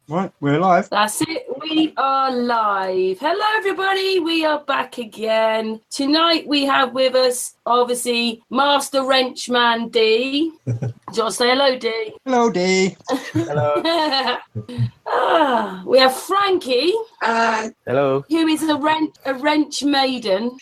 Right, we're live. That's it. We are live. Hello, everybody. We are back again. Tonight we have with us, obviously, Master Wrenchman D. Do you want to say hello, D? Hello, D. Hello. We have Frankie. Hello. Who is a wrench maiden.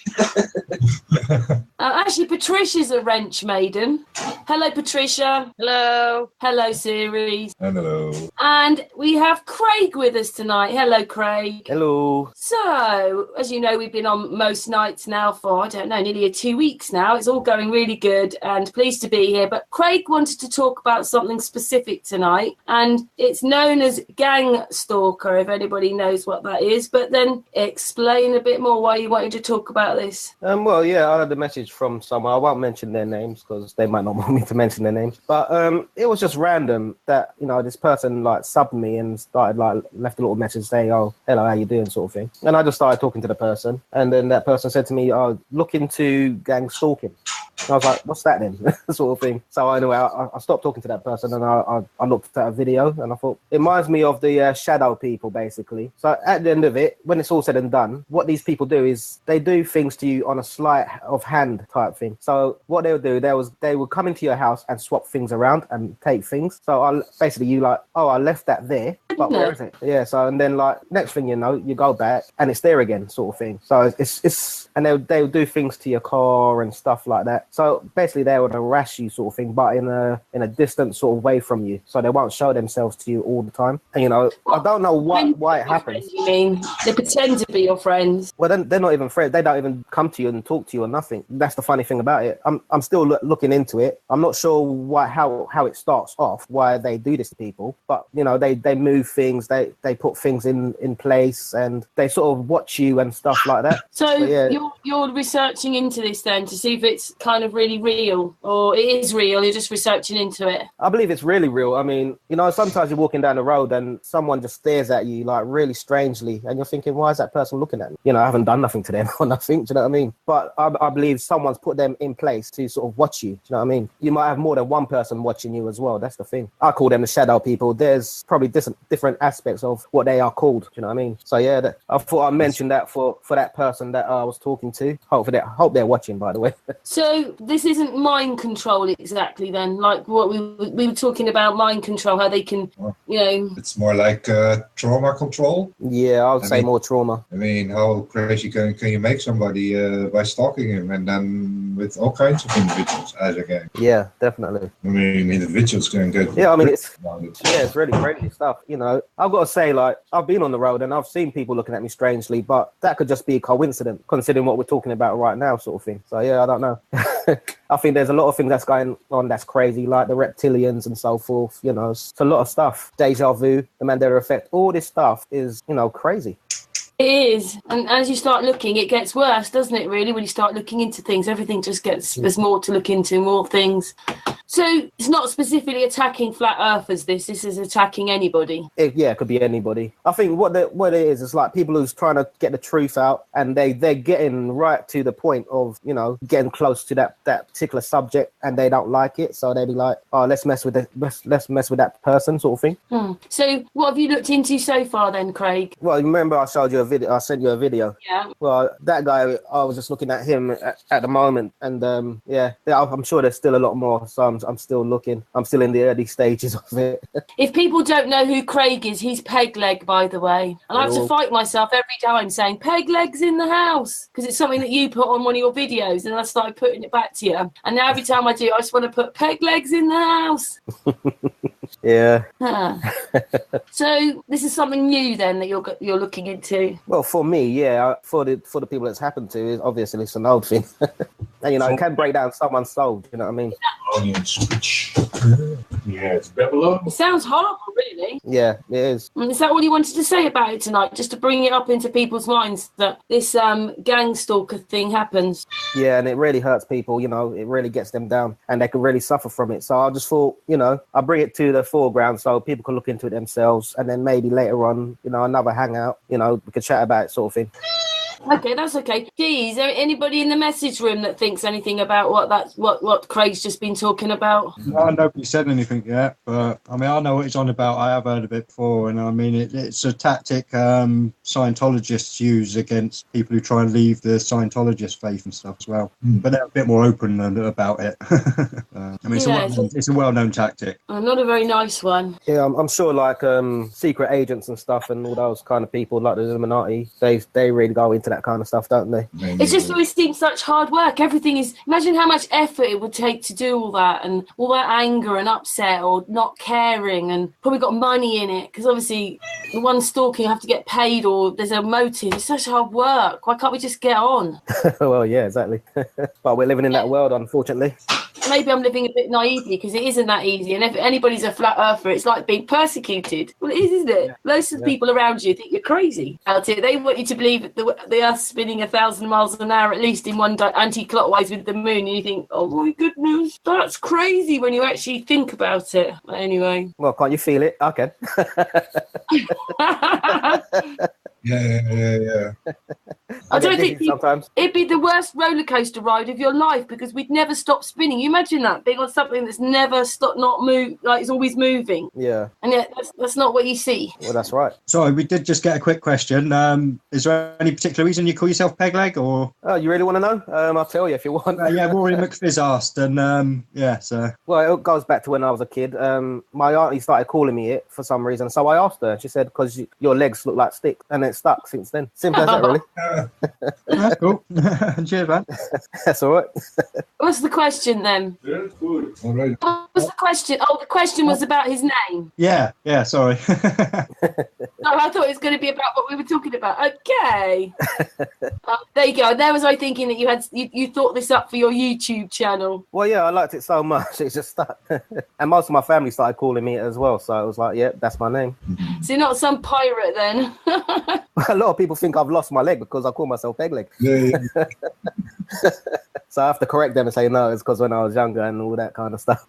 Actually, Patricia's a wrench maiden. Hello, Patricia. Hello. Hello, Series. Hello. And we have Craig with us tonight. Hello, Craig. Hello. So, as you know, we've been on most nights now for, I don't know, nearly 2 weeks now. It's all going really good and pleased to be here. But Craig wanted to talk about something specific tonight, and it's known as gang stalker, if anybody knows what that is. But then explain a bit more why you wanted to talk about this. Well, yeah, I had a message from someone. I won't mention their names because they might not want me to mention their names. But it was just random that, you know, this person like subbed me and started like left a little message saying, "Oh, hello, how you doing?" sort of thing. And I just started talking to the person, and then that person said to me, "Oh, look into gang stalking." And I was like, "What's that then?" sort of thing. So anyway, I stopped talking to that person, and I looked at a video, and I thought it reminds me of the shadow people, basically. So at the end of it, when it's all said and done, what these people do is they do things to you on a sleight of hand type thing. So what they'll do, they will come into your house and swap things around and take things. So basically you like, "Oh, I left that there, but where is it?" Yeah. So and then like next thing you know, you go back and it's there again, sort of thing. So it's and they'll do things to your car and stuff like that. So basically they would harass you, sort of thing, but in a distant sort of way from you. So they won't show themselves to you all the time. And you know, I don't know why it happens. You mean they pretend to be your friends? Well, then they're not even friends. They don't even come to you and talk to you or nothing. That's the funny thing about it. I'm still looking into it. I'm not sure how it starts off, why they do this to people. But you know, they move things, they put things in place, and they sort of watch you and stuff like that. So yeah. you're researching into this then to see if it's kind of really real, or it is real. You're just researching into it. I believe it's really real. I mean, you know, sometimes you're walking down the road and someone just stares at you like really strangely, and you're thinking, why is that person looking at me? You know, I haven't done nothing to them or nothing. Do you know what I mean? But I believe someone's put them in place to sort of watch you. Do you know what I mean? You might have more than one person watching you as well. That's the thing. I call them the shadow people. There's probably different aspects of what they are called. Do you know what I mean? So yeah, I thought I'd mention that for that person that I was talking to. Hope they're watching, by the way. So this isn't mind control exactly then, like what we were talking about, mind control, how they can, you know. It's more like trauma control. Yeah, I would say more trauma. I mean, how crazy can you make somebody by stalking him, and then with all kinds of individuals as a gang? Yeah, definitely. I mean, individuals can get... Yeah, I mean, it's it. really crazy stuff. You know, I've got to say, like, I've been on the road and I've seen people looking at me strangely, but that could just be a coincidence considering what we're talking about right now, sort of thing. So yeah, I don't know. I think there's a lot of things that's going on that's crazy, like the reptilians and so forth. You know, it's a lot of stuff. Deja vu, the Mandela effect, all this stuff is, you know, crazy. It is, and as you start looking, it gets worse, doesn't it, really? When you start looking into things, everything just gets, there's more to look into, more things. So it's not specifically attacking flat earthers, this is attacking anybody. It could be anybody. I think what it is like people who's trying to get the truth out, and they're getting right to the point of, you know, getting close to that particular subject, and they don't like it, so they be like, "Oh, let's mess with that person," sort of thing. So what have you looked into so far then, Craig? Well, remember I showed you a video. I sent you a video. Yeah. Well, that guy, I was just looking at him at the moment, and yeah, I'm sure there's still a lot more. So I'm still looking. I'm still in the early stages of it. If people don't know who Craig is, he's Peg Leg, by the way. And I have to fight myself every time saying Peg Leg's in the house, because it's something that you put on one of your videos, and I started putting it back to you. And now every time I do, I just want to put Peg Leg's in the house. Yeah. So this is something new then that you're looking into. Well, for me, yeah. For the people that's happened to, is obviously it's an old thing. And you know, it can break down someone's soul. You know what I mean? Yeah, it's Babylon. It sounds horrible, really. Yeah, it is. And is that all you wanted to say about it tonight? Just to bring it up into people's minds that this gang stalker thing happens. Yeah, and it really hurts people. You know, it really gets them down, and they can really suffer from it. So I just thought, you know, I'll bring it to the foreground so people can look into it themselves, and then maybe later on, you know, another hangout, you know, we could chat about it, sort of thing. Okay, that's okay. Gee, is there anybody in the message room that thinks anything about what Craig's just been talking about? No, nobody said anything yet, but I mean, I know what he's on about. I have heard of it before, and I mean, it's a tactic Scientologists use against people who try and leave the Scientologist faith and stuff as well. But they're a bit more open about it. I mean, it's a well-known tactic. Not a very nice one. Yeah, I'm sure like secret agents and stuff and all those kind of people like the Illuminati, they really go into that kind of stuff, don't they? It just always seems such hard work. Everything is, imagine how much effort it would take to do all that, and all that anger and upset or not caring, and probably got money in it, because obviously the one stalking have to get paid or there's a motive. It's such hard work. Why can't we just get on? Well, yeah, exactly. But we're living in that world, unfortunately. Maybe I'm living a bit naively, because it isn't that easy. And if anybody's a flat earther, it's like being persecuted. Well, it is, isn't it? Most of the people around you think you're crazy out here. They want you to believe the Earth's spinning 1,000 miles an hour at least in one anti-clockwise with the moon. And you think, oh my goodness, that's crazy when you actually think about it. But anyway. Well, can't you feel it? Okay. Yeah. I don't think sometimes it'd be the worst roller coaster ride of your life, because we'd never stop spinning. You imagine that, being on something that's never stopped, not move, like it's always moving. Yeah. And yet that's not what you see. Well, that's right. Sorry, we did just get a quick question. Is there any particular reason you call yourself Pegleg, or? Oh, you really want to know? I'll tell you if you want. Yeah, Rory McFizz asked, and so. Well, it goes back to when I was a kid. My auntie started calling me it for some reason, so I asked her. She said, because your legs look like sticks, and it stuck since then. Simple as that, really. That's cool. Cheers, man. That's all right. What's the question then? All right. What's the question? Oh, the question was about his name. Yeah, sorry. No, I thought it was going to be about what we were talking about. Okay. There you go. There was I thinking that you thought this up for your YouTube channel. Well, yeah, I liked it so much, it just stuck. And most of my family started calling me it as well, so I was like, yeah, that's my name. So you're not some pirate then? A lot of people think I've lost my leg because I call myself Pegleg. Yeah. So I have to correct them and say, no, it's because when I was younger and all that kind of stuff.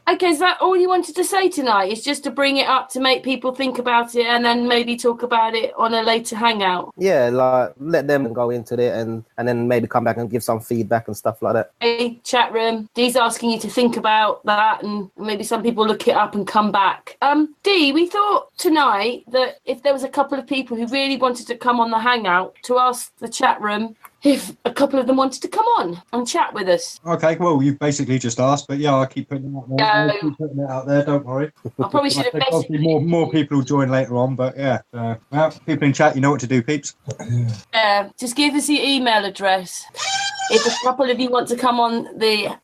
Okay, is that all you wanted to say tonight? Is just to bring it up to make people think about it and then maybe talk about it on a later hangout? Yeah, like let them go into it and then maybe come back and give some feedback and stuff like that. Hey, chat room. Dee's asking you to think about that, and maybe some people look it up and come back. Dee, we thought tonight that if there was a couple of people who really wanted to come on the hangout, to ask the chat room if a couple of them wanted to come on and chat with us. Okay, well, you basically just asked, but yeah, I'll keep putting it out there. I'll keep putting it out there, don't worry. I probably should have messaged more people will join later on, but yeah. Well, people in chat, you know what to do, peeps. Yeah, just give us your email address if a couple of you want to come on the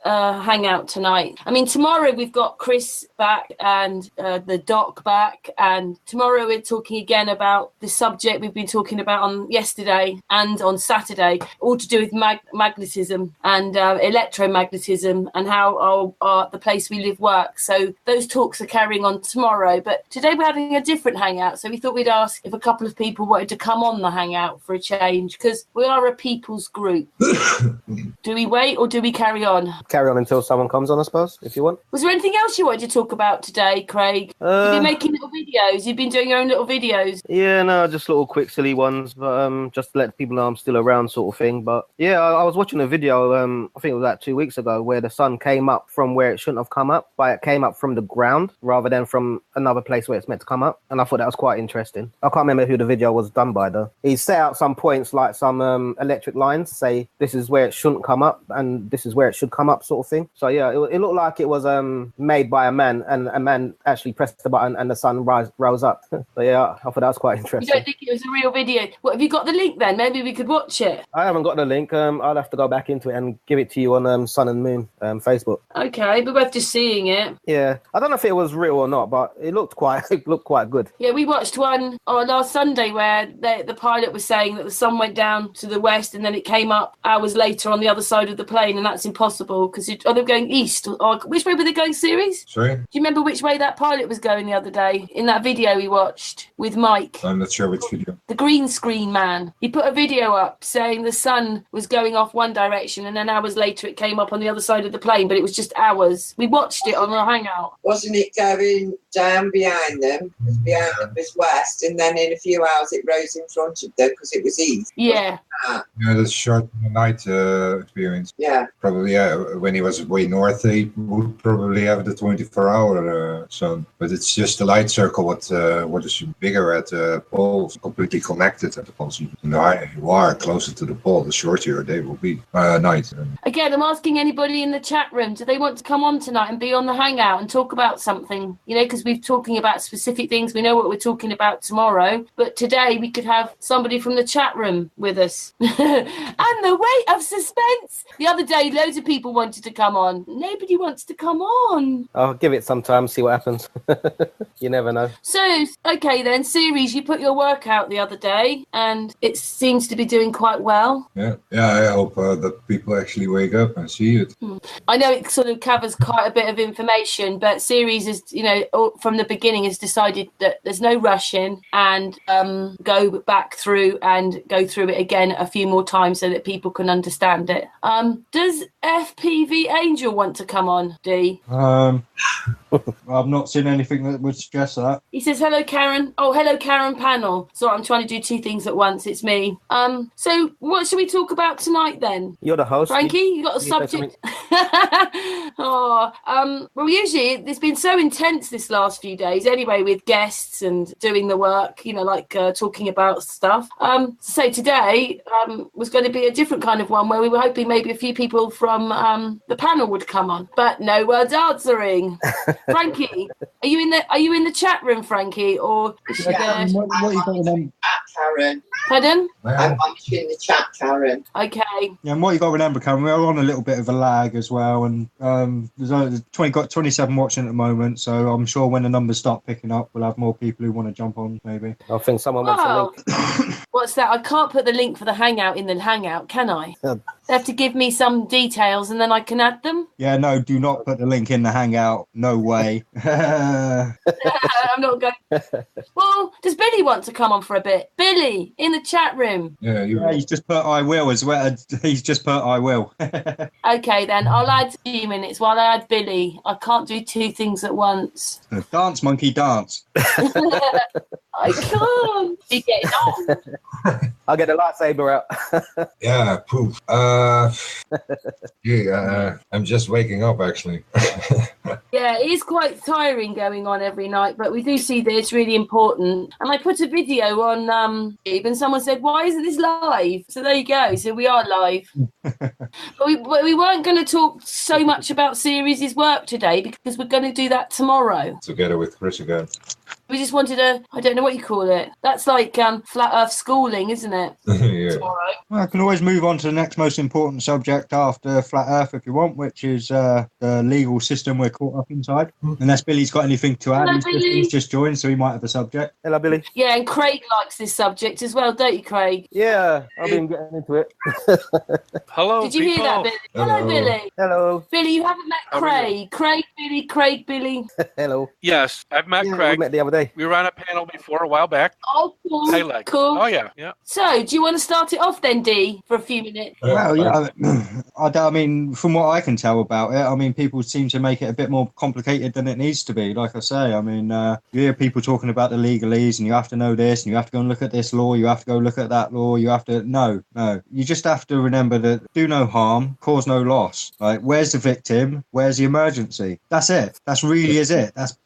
hangout tonight. I mean, tomorrow we've got Chris back and the doc back, and tomorrow we're talking again about the subject we've been talking about on yesterday and on Saturday, all to do with magnetism and electromagnetism and how the place we live works. So those talks are carrying on tomorrow, but today we're having a different hangout, so we thought we'd ask if a couple of people wanted to come on the hangout for a change, because we are a people's group. Do we wait or do we carry on? Carry on until someone comes on, I suppose, if you want. Was there anything else you wanted to talk about today, Craig? You've been making little videos. You've been doing your own little videos. Yeah, no, just little quick silly ones, but just to let people know I'm still around sort of thing. But yeah, I was watching a video, I think it was like 2 weeks ago, where the sun came up from where it shouldn't have come up, but it came up from the ground rather than from another place where it's meant to come up. And I thought that was quite interesting. I can't remember who the video was done by though. He set out some points, like some electric lines, say this is where it shouldn't come up and this is where it should come up, sort of thing. So yeah, it looked like it was made by a man, and a man actually pressed the button and the sun rose up. So yeah, I thought that was quite interesting. You don't think it was a real video? What, have you got the link then? Maybe we could watch it. I haven't got the link. I'll have to go back into it and give it to you on Sun and Moon Facebook. Okay, we're both just seeing it. Yeah, I don't know if it was real or not, but it looked quite good. Yeah, we watched one last Sunday where the pilot was saying that the sun went down to the west and then it came up hours later on the other side of the plane, and that's impossible because are they going east? Or which way were they going, series? Sorry? Do you remember which way that pilot was going the other day in that video we watched with Mike? I'm not sure which video. The green screen man. He put a video up saying the sun was going off one direction and then hours later it came up on the other side of the plane, but it was just hours. We watched it on our hangout. Wasn't it going down behind them, because behind them was west, and then in a few hours it rose in front of them because it was east. Yeah. Yeah, that's short night experience. Yeah. Probably, when he was way north, he would probably have the 24-hour sun. But it's just the light circle what is bigger at the poles, completely connected at the poles. And the higher you are closer to the pole, the shorter your day will be night. Again, I'm asking anybody in the chat room, do they want to come on tonight and be on the hangout and talk about something? You know, because we're talking about specific things. We know what we're talking about tomorrow. But today we could have somebody from the chat room with us. And the weight of suspense. The other day, loads of people wanted to come on. Nobody wants to come on. I'll give it some time, see what happens. You never know. So, okay then, series, you put your work out the other day and it seems to be doing quite well. Yeah, I hope that people actually wake up and see it. I know it sort of covers quite a bit of information, but series is, you know, from the beginning has decided that there's no rushing and go back through and go through it again a few more times so that people can understand it. Does FPV Angel want to come on, D? I've not seen anything that would suggest that. He says, hello, Karen. Oh, hello, Karen panel. Sorry, I'm trying to do two things at once. It's me. So what should we talk about tonight then? You're the host. Frankie, you got a subject? Well, usually it's been so intense this last few days anyway, with guests and doing the work, you know, like talking about stuff. So today was going to be a different kind of one where we were hoping maybe a few people from the panel would come on, but no one's answering. Frankie, are you in the chat room, Frankie, or is she there? What you got in them? Karen. Pardon? I'm in the chat, Karen. Okay. Yeah, and what you got to remember, Karen, we're on a little bit of a lag as well, and there's only got 27 watching at the moment, so I'm sure when the numbers start picking up, we'll have more people who want to jump on, maybe. I think someone wants a link. What's that? I can't put the link for the hangout in the hangout, can I? They have to give me some details and then I can add them. Yeah, no, do not put the link in the hangout. No way. I'm not going. Well, does Billy want to come on for a bit? Billy, in the chat room. Yeah, he's just put I will as well. He's just put I will. Okay, then I'll add a few minutes while I add Billy. I can't do two things at once. Dance, monkey, dance. I can't. Be getting on. I'll get the lightsaber out. Yeah, poof. I'm just waking up actually. Yeah, it is quite tiring going on every night, but we do see that it's really important. And I put a video on YouTube and someone said, why isn't this live? So there you go. So we are live. But we weren't going to talk so much about Series' work today because we're going to do that tomorrow. Together with Chris again. We just wanted I don't know what you call it. That's like flat earth schooling, isn't it? Yeah. Tomorrow. Well, I can always move on to the next most important subject after flat earth if you want, which is the legal system we're caught up inside. Unless Billy's got anything to add. He's just joined, so he might have a subject. Hello, Billy. Yeah, and Craig likes this subject as well, don't you, Craig? Yeah, I've been getting into it. Hello, Did you people. hear that, Billy? Hello, Billy. Hello. Billy, you haven't met How are Craig. Craig, Billy. Hello. Yes, I've met Yeah, we Craig. met the other day. We were on a panel before a while back. Oh, cool. Hey, Lex. Cool. Oh, yeah. So, do you want to start it off then, Dee, for a few minutes? Well, yeah, I mean, from what I can tell about it, I mean, people seem to make it a bit more complicated than it needs to be. Like I say, I mean, you hear people talking about the legalese and you have to know this and you have to go and look at this law, you have to go look at that law, you have to... No. You just have to remember that do no harm, cause no loss. Like, where's the victim? Where's the emergency? That's it. That's really is it. That's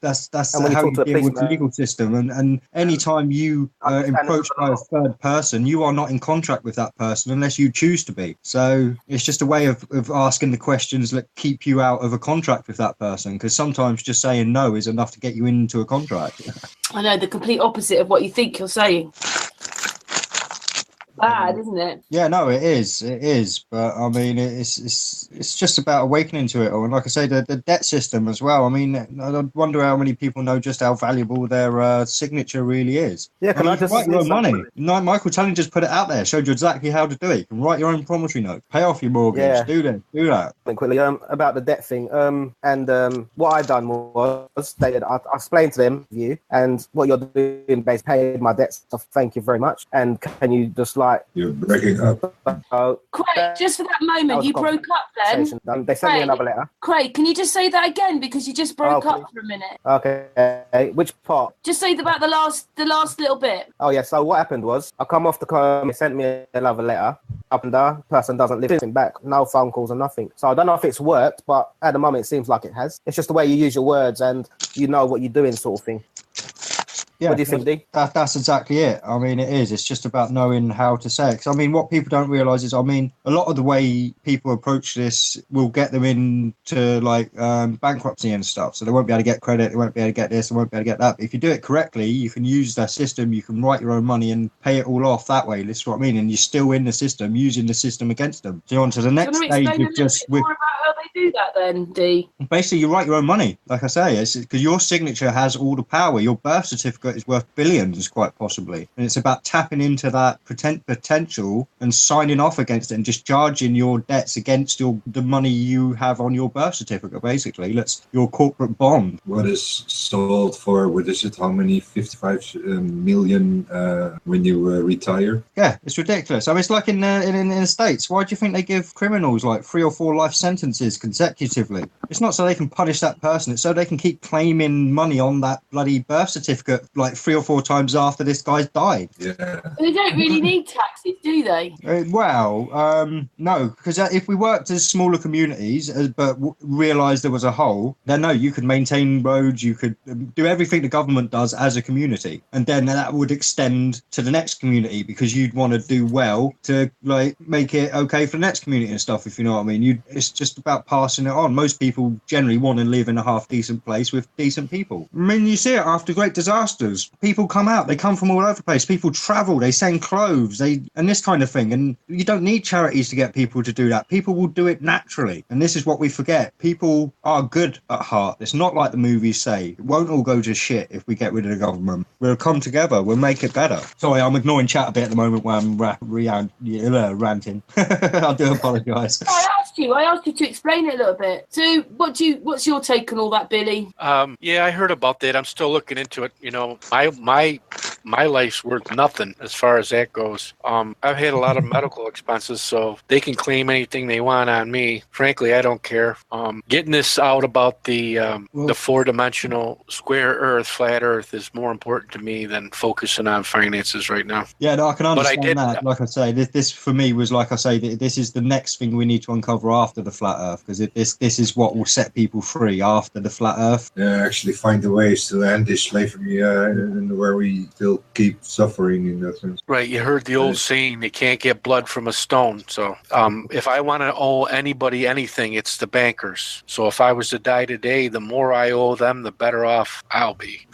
And when you how talk you to a deal with the policeman- legal system. And any time you are approached by a third person, you are not in contract with that person unless you choose to be. So it's just a way of asking the questions that keep you out of a contract with that person, because sometimes just saying no is enough to get you into a contract. I know, the complete opposite of what you think you're saying. Bad, isn't it? Yeah, no, it is. But I mean, it's just about awakening to it all. And like I say, the debt system as well. I mean, I wonder how many people know just how valuable their signature really is. Yeah, I mean, you can write your own money. Michael Tully just put it out there, showed you exactly how to do it. You can write your own promissory note, pay off your mortgage, Yeah. do that. Quickly, about the debt thing. What I done was I explained to them and what you're doing, basically paid my debts. So thank you very much. And can you just like You're breaking up. Craig, just for that moment, was you a broke up then. They sent me Craig. another letter. Craig, can you just say that again because you just broke Okay. up for a minute? Okay, which part? Just say about the last little bit. Oh yeah, so what happened was I come off the call, they sent me another letter. Up and down, person doesn't listen back, no phone calls or nothing. So I don't know if it's worked, but at the moment it seems like it has. It's just the way you use your words and you know what you're doing, sort of thing. Yeah, what do you think, D? That's exactly it. I mean, it is. It's just about knowing how to say it. 'Cause, I mean, what people don't realise is, I mean, a lot of the way people approach this will get them into like bankruptcy and stuff. So they won't be able to get credit. They won't be able to get this. They won't be able to get that. But if you do it correctly, you can use that system. You can write your own money and pay it all off that way. That's what I mean. And you're still in the system, using the system against them. So on to the next stage with just more about how they do that then, D. Basically, you write your own money. Like I say, it's because your signature has all the power. Your birth certificate is worth billions, quite possibly. And it's about tapping into that potential and signing off against it and discharging your debts against the money you have on your birth certificate, basically. That's your corporate bond. What is sold for, what is it, how many, 55 million when you retire? Yeah, it's ridiculous. I mean, it's like in the States. Why do you think they give criminals like 3 or 4 life sentences consecutively? It's not so they can punish that person. It's so they can keep claiming money on that bloody birth certificate like 3 or 4 times after this guy's died. Yeah. They don't really need taxes, do they? No, because if we worked as smaller communities, but realised there was a hole, then no, you could maintain roads, you could do everything the government does as a community, and then that would extend to the next community because you'd want to do well to like make it okay for the next community and stuff, if you know what I mean. It's just about passing it on. Most people generally want to live in a half decent place with decent people. I mean, you see it after great disasters. People come out, they come from all over the place. People travel, they send clothes, and this kind of thing. And you don't need charities to get people to do that. People will do it naturally. And this is what we forget. People are good at heart. It's not like the movies say. It won't all go to shit if we get rid of the government. We'll come together. We'll make it better. Sorry, I'm ignoring chat a bit at the moment when I'm ranting. I do apologise. I asked you to explain it a little bit. So what's your take on all that, Billy? Yeah, I heard about that. I'm still looking into it. You know, my life's worth nothing as far as that goes. I've had a lot of medical expenses, so they can claim anything they want on me. Frankly, I don't care. Getting this out about the 4-dimensional square Earth, flat Earth, is more important to me than focusing on finances right now. Yeah, no, I can understand that. Like I say, this for me was, like I say, this is the next thing we need to uncover after the flat Earth, because this is what will set people free after the flat Earth. Yeah, actually find a ways to end this slavery and where we still keep suffering in that sense. Right, you heard the old saying, you can't get blood from a stone. So if I want to owe anybody anything, it's the bankers. So if I was to die today, the more I owe them, the better off I'll be.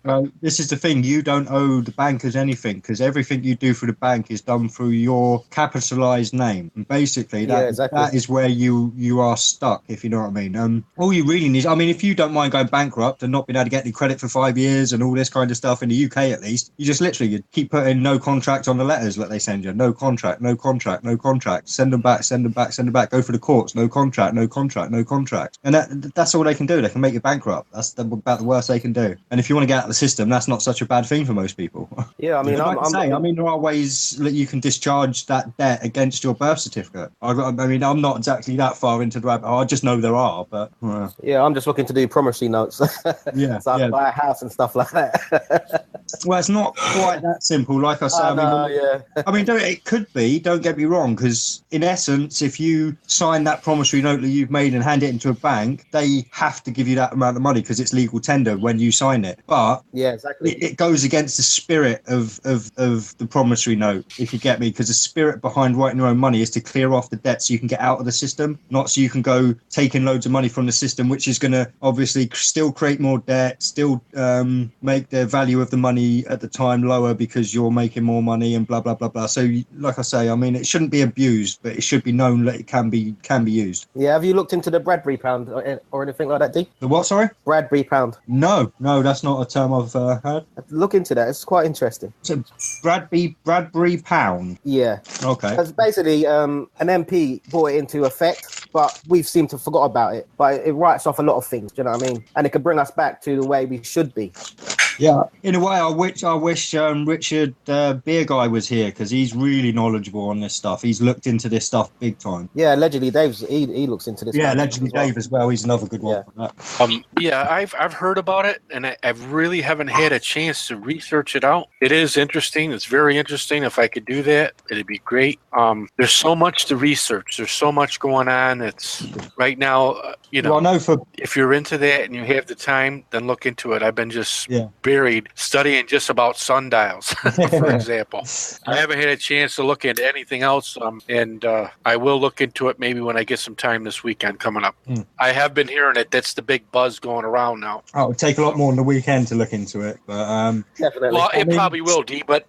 Well, this is the thing. You don't owe the bankers anything, because everything you do for the bank is done through your capitalized name. And basically, that is where you are stuck, if you know what I mean. All you really need, I mean, if you don't mind going bankrupt and not being able to get any credit for 5 years and all this kind of stuff in the UK at least, you just literally you keep putting no contract on the letters that they send you. No contract, no contract, no contract. Send them back, send them back, send them back. Go for the courts. No contract, no contract, no contract. And that's all they can do. They can make you bankrupt. That's about the worst they can do. And if you want to get out of the system, that's not such a bad thing for most people. Yeah, I mean, there are ways that you can discharge that debt against your birth certificate. I mean, I'm not exactly that far into the rabbit hole. I just know there are, but yeah, I'm just looking to do promissory notes. Yeah, so I can buy a house and stuff like that. Well, it's not quite that simple. Like I said, it could be. Don't get me wrong, because in essence, if you sign that promissory note that you've made and hand it into a bank, they have to give you that amount of money because it's legal tender when you sign it. But yeah, exactly, it goes against the spirit of the promissory note, if you get me, because the spirit behind writing your own money is to clear off the debt so you can get out of the system, not so you can go taking loads of money from the system, which is going to obviously still create more debt, still make the value of the money at the time lower because you're making more money and blah blah blah blah. So like I say, I mean, it shouldn't be abused, but it should be known that it can be used. Yeah, have you looked into the Bradbury pound or anything like that, D? The what, sorry? Bradbury pound. No, that's not a term I've heard. Look into that, it's quite interesting. So Bradbury pound? Yeah. Okay. Because basically an MP brought it into effect, but we've seemed to forgot about it. But it writes off a lot of things, do you know what I mean? And it could bring us back to the way we should be. Yeah, in a way, I wish Richard Beer Guy was here because he's really knowledgeable on this stuff. He's looked into this stuff big time. Yeah, allegedly he looks into this. Yeah, stuff allegedly as well. Dave as well. He's another good one. Yeah. For that. Yeah, I've heard about it, and I really haven't had a chance to research it out. It is interesting. It's very interesting. If I could do that, it'd be great. There's so much to research. There's so much going on. It's right now, Well, I know for if you're into that and you have the time, then look into it. I've been just Yeah. buried studying just about sundials, for example. I haven't had a chance to look into anything else, and I will look into it maybe when I get some time this weekend coming up. I have been hearing it. That's the big buzz going around now. it would take a lot more than the weekend to look into it, but Definitely. Well, it probably will, D, but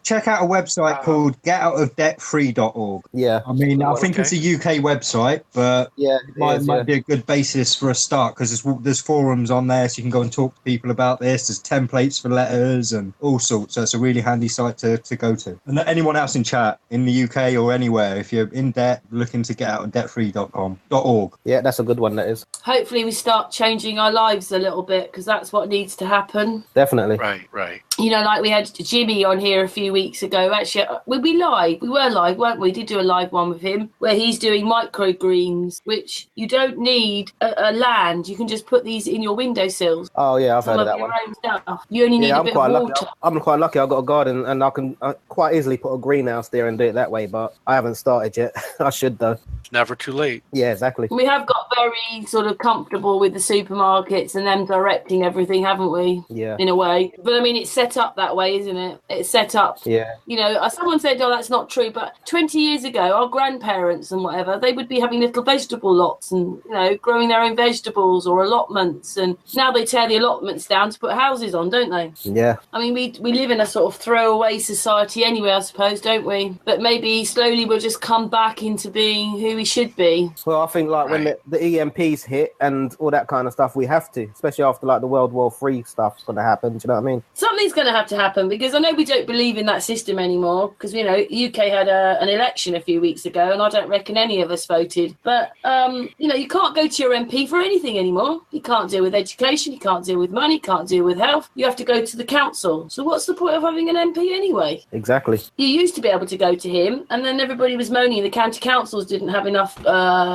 check out a website called getoutofdebtfree.org. Yeah. I mean, I think Okay. it's a UK website, but Yeah. it might be a good basis for a start because there's forums on there, so you can go and talk to people about this. There's templates for letters and all sorts, so it's a really handy site to go to. And anyone else in chat in the UK or anywhere, if you're in debt, looking to get out of debtfree.org. Yeah, that's a good one. That is Hopefully, we start changing our lives a little bit because that's what needs to happen. definitely. right. You know, like we had Jimmy on here a few weeks ago. Actually, we were live, weren't we? We did do a live one with him where he's doing microgreens, which you don't need a land. You can just put these in your windowsills. Oh yeah, I've heard Some of of that your one. own stuff. You only need Yeah, a I'm bit quite of lucky. water. I'm quite lucky. I've got a garden and I can quite easily put a greenhouse there and do it that way. But I haven't started yet. I should though. It's never too late. Yeah, exactly. We have got very sort of comfortable with the supermarkets and them directing everything, haven't we? Yeah. In a way. But I mean, it's set up that way, isn't it? It's set up. Yeah. You know, someone said, oh, that's not true. But 20 years ago, our grandparents and whatever, they would be having little vegetable lots and, you know, growing their own vegetables or allotments. And now they tear the allotments down to put houses on, don't they? Yeah. I mean, we live in a sort of throwaway society anyway, I suppose, don't we? But maybe slowly we'll just come back into being who we should be. Well, I think like when the EMPs hit and all that kind of stuff, we have to, especially after like the World War III stuff's going to happen. Do you know what I mean? Something's going to have to happen because I know we don't believe in that system anymore because, you know, UK had an election a few weeks ago and I don't reckon any of us voted. But, you know, you can't go to your MP for anything anymore. You can't deal with education. You can't deal with money. You can't deal with health. You have to go to the council. So what's the point of having an MP anyway? Exactly. You used to be able to go to him and then everybody was moaning the county councils didn't have enough,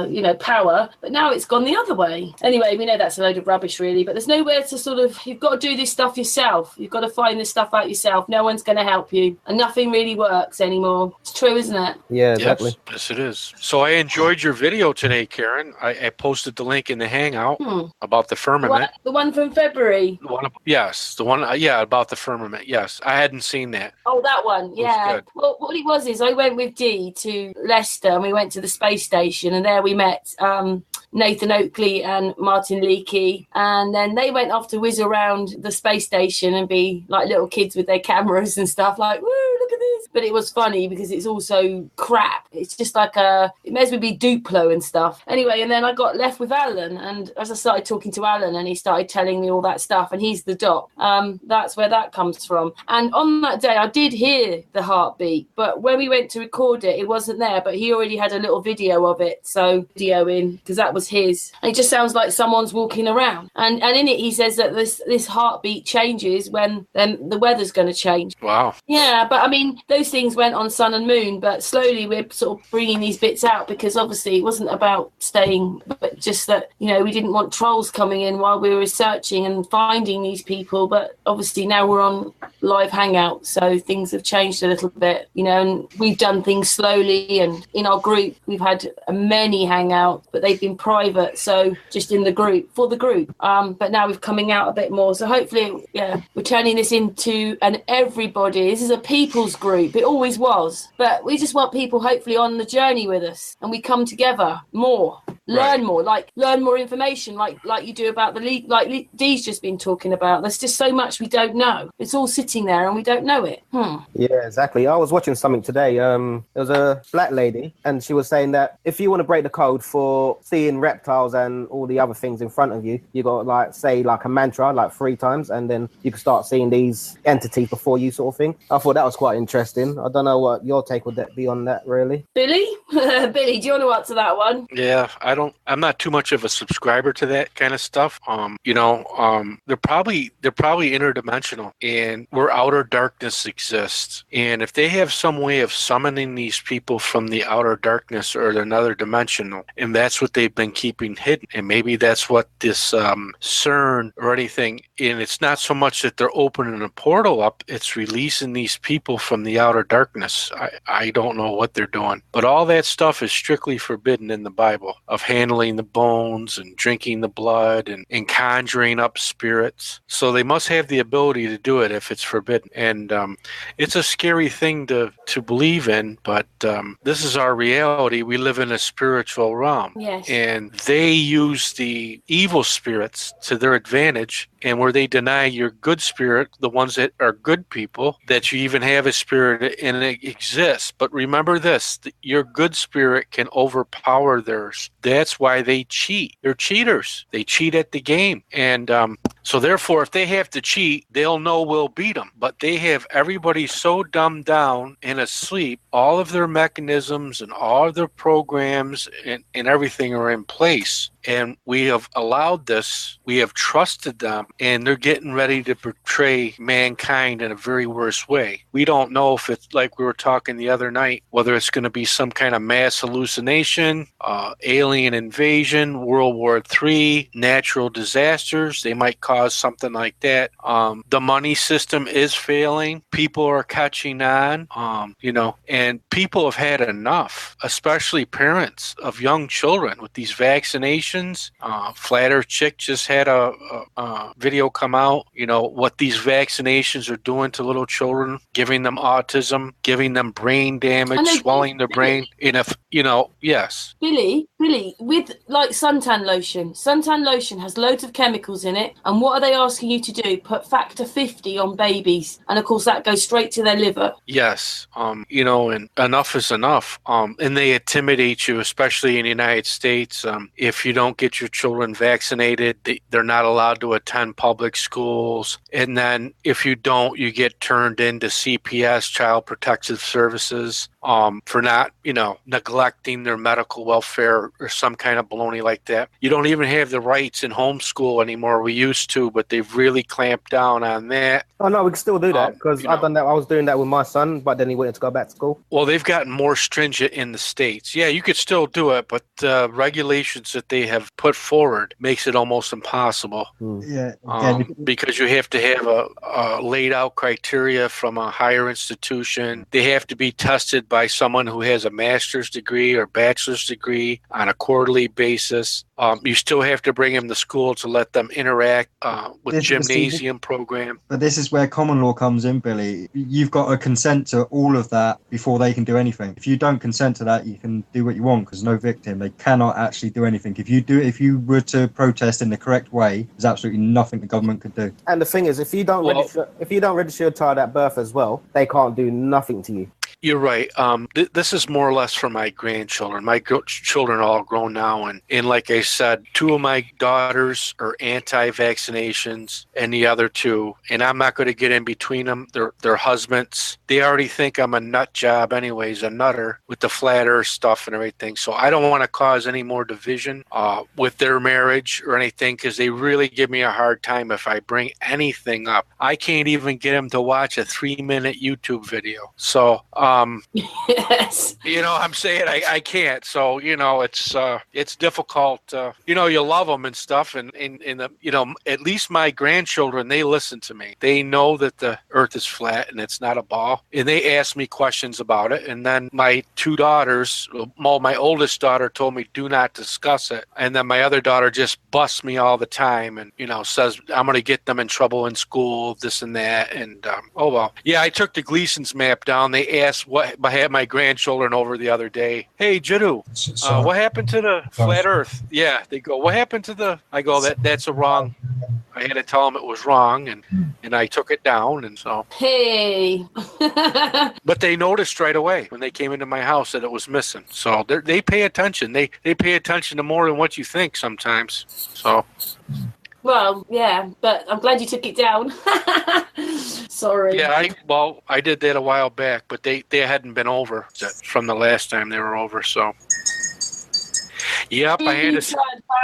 you know, power. But now it's gone the other way. Anyway, we know that's a load of rubbish, really. But there's nowhere to sort of, you've got to do this stuff yourself. You've got to find this stuff out yourself. No one's going to help you. And nothing really works anymore. It's true, isn't it? Yeah, exactly. Yes, it is. So I enjoyed your video today, Karen. I posted the link in the Hangout about the firmament. The one from February. The one, about the firmament. Yes, I hadn't seen that. Oh, that one. Yeah. good. Well, what it was is I went with Dee to Leicester and we went to the space station and there we met Nathan Oakley and Martin Leakey, and then they went off to whiz around the space station and be like little kids with their cameras and stuff like, woo, look at this. But it was funny because it's also crap. It's just like it may as well be Duplo and stuff. Anyway, and then I got left with Alan, and as I started talking to Alan and he started telling me all that stuff, and he's the doc, that's where that comes from. And on that day I did hear the heartbeat, but when we went to record it, it wasn't there, but he already had a little video of it, so video in, because that was his. And it just sounds like someone's walking around. And in it he says that this heartbeat changes when the weather's going to change. Wow. Yeah, but I mean, those things went on Sun and Moon, but slowly we're sort of bringing these bits out because obviously it wasn't about staying, but just that, you know, we didn't want trolls coming in while we were researching and finding these people. But obviously now we're on live Hangout, so things have changed a little bit, you know, and we've done things slowly. And in our group, we've had many Hangouts, but they've been private, so just in the group, for the group. But now we're coming out a bit more. So hopefully, yeah, we're turning this into an everybody. This is a people's group. It always was. But we just want people hopefully on the journey with us, and we come together more. Learn more, learn more information, like you do about the league, like Dee's just been talking about. There's just so much we don't know. It's all sitting there and we don't know it. Yeah, exactly. I was watching something today. There was a black lady, and she was saying that if you want to break the code for seeing reptiles and all the other things in front of you, you got to say a mantra 3 times, and then you can start seeing these entities before you, sort of thing. I thought that was quite interesting. I don't know what your take would be on that, really. Billy, Billy, do you want to answer that one? Yeah, I I'm not too much of a subscriber to that kind of stuff. They're probably interdimensional, and where outer darkness exists. And if they have some way of summoning these people from the outer darkness or another dimensional, and that's what they've been keeping hidden, and maybe that's what this CERN or anything, and it's not so much that they're opening a portal up, it's releasing these people from the outer darkness. I don't know what they're doing, but all that stuff is strictly forbidden in the Bible, of handling the bones and drinking the blood and conjuring up spirits. So they must have the ability to do it if it's forbidden. And it's a scary thing to believe in, but this is our reality. We live in a spiritual realm. Yes. And they use the evil spirits to their advantage. And where they deny your good spirit, the ones that are good people, that you even have a spirit and it exists. But remember this, your good spirit can overpower theirs. That's why they cheat. They're cheaters. They cheat at the game. And so therefore, if they have to cheat, they'll know we'll beat them. But they have everybody so dumbed down and asleep, all of their mechanisms and all of their programs and everything are in place. And we have allowed this, we have trusted them, and they're getting ready to portray mankind in a very worse way. We don't know if it's like we were talking the other night, whether it's going to be some kind of mass hallucination, alien invasion, World War III, natural disasters. They might cause something like that. The money system is failing. People are catching on, and people have had enough, especially parents of young children with these vaccinations. Flat Earth Chick just had a video come out, what these vaccinations are doing to little children, giving them autism, giving them brain damage, swelling their brain. Yes. Billy, with like suntan lotion has loads of chemicals in it. And what are they asking you to do? Put factor 50 on babies. And of course, that goes straight to their liver. Yes. And enough is enough. And they intimidate you, especially in the United States. If you don't get your children vaccinated, they're not allowed to attend public schools. And then if you don't, you get turned into CPS, Child Protective Services, for not, neglecting their medical welfare or some kind of baloney like that. You don't even have the rights in homeschool anymore. We used to, but they've really clamped down on that. Oh, no, we can still do that because I've done that. I was doing that with my son, but then he wanted to go back to school. Well, they've gotten more stringent in the States. Yeah, you could still do it, but regulations that they have put forward makes it almost impossible. Yeah. Because you have to have a laid out criteria from a higher institution. They have to be tested by someone who has a master's degree or bachelor's degree on a quarterly basis. You still have to bring them to school to let them interact with gymnasium program. But this is where common law comes in, Billy. You've got to consent to all of that before they can do anything. If you don't consent to that, you can do what you want because no victim. They cannot actually do anything. If you were to protest in the correct way, there's absolutely nothing the government could do. And the thing is, if you don't register your child at birth as well, they can't do nothing to you. You're right. This is more or less for my grandchildren. My children are all grown now. And like I said, 2 of my daughters are anti-vaccinations and the other 2. And I'm not going to get in between them. Their husbands, they already think I'm a nut job anyways, a nutter with the flat earth stuff and everything. So I don't want to cause any more division with their marriage or anything because they really give me a hard time if I bring anything up. I can't even get them to watch a 3-minute YouTube video. So... yes. I'm saying I can't. So, it's difficult. You love them and stuff. And at least my grandchildren, they listen to me. They know that the earth is flat and it's not a ball. And they ask me questions about it. And then my 2 daughters, my oldest daughter told me, do not discuss it. And then my other daughter just busts me all the time and, says, I'm going to get them in trouble in school, this and that. And, oh, well. Yeah, I took the Gleason's map down. They asked I had my grandchildren over the other day. Hey, Jiddu, what happened to the flat earth? Yeah, they go, what happened to the... I go, that's a wrong... I had to tell them it was wrong, and I took it down, and so... Hey! But they noticed right away when they came into my house that it was missing. So they pay attention. They pay attention to more than what you think sometimes. So... Well, yeah, but I'm glad you took it down. Sorry. Yeah, I did that a while back, but they hadn't been over from the last time they were over, so... Yep, I had to.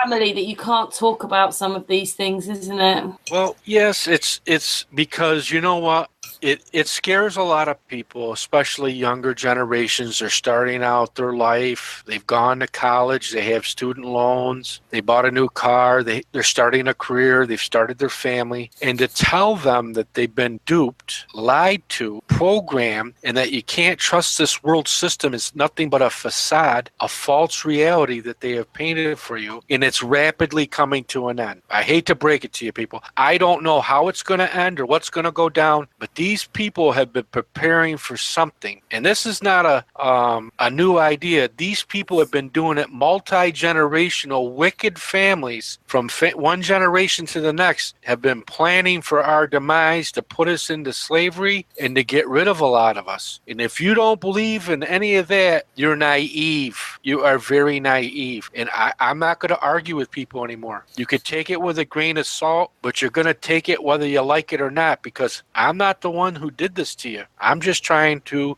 Family that you can't talk about some of these things, isn't it? Well, yes, it's because you know what? It scares a lot of people, especially younger generations. They're starting out their life. They've gone to college. They have student loans. They bought a new car. They're starting a career. They've started their family. And to tell them that they've been duped, lied to, programmed, and that you can't trust this world system is nothing but a facade, a false reality that they have painted for you. And it's rapidly coming to an end. I hate to break it to you people. I don't know how it's going to end or what's going to go down, but these people have been preparing for something. And this is not a new idea. These people have been doing it multi-generational. Wicked families from one generation to the next have been planning for our demise, to put us into slavery and to get rid of a lot of us. And if you don't believe in any of that, you're naive. You are very naive. And I'm not going to argue with people anymore. You could take it with a grain of salt, but you're going to take it whether you like it or not, because I'm not the one who did this to you. I'm just trying to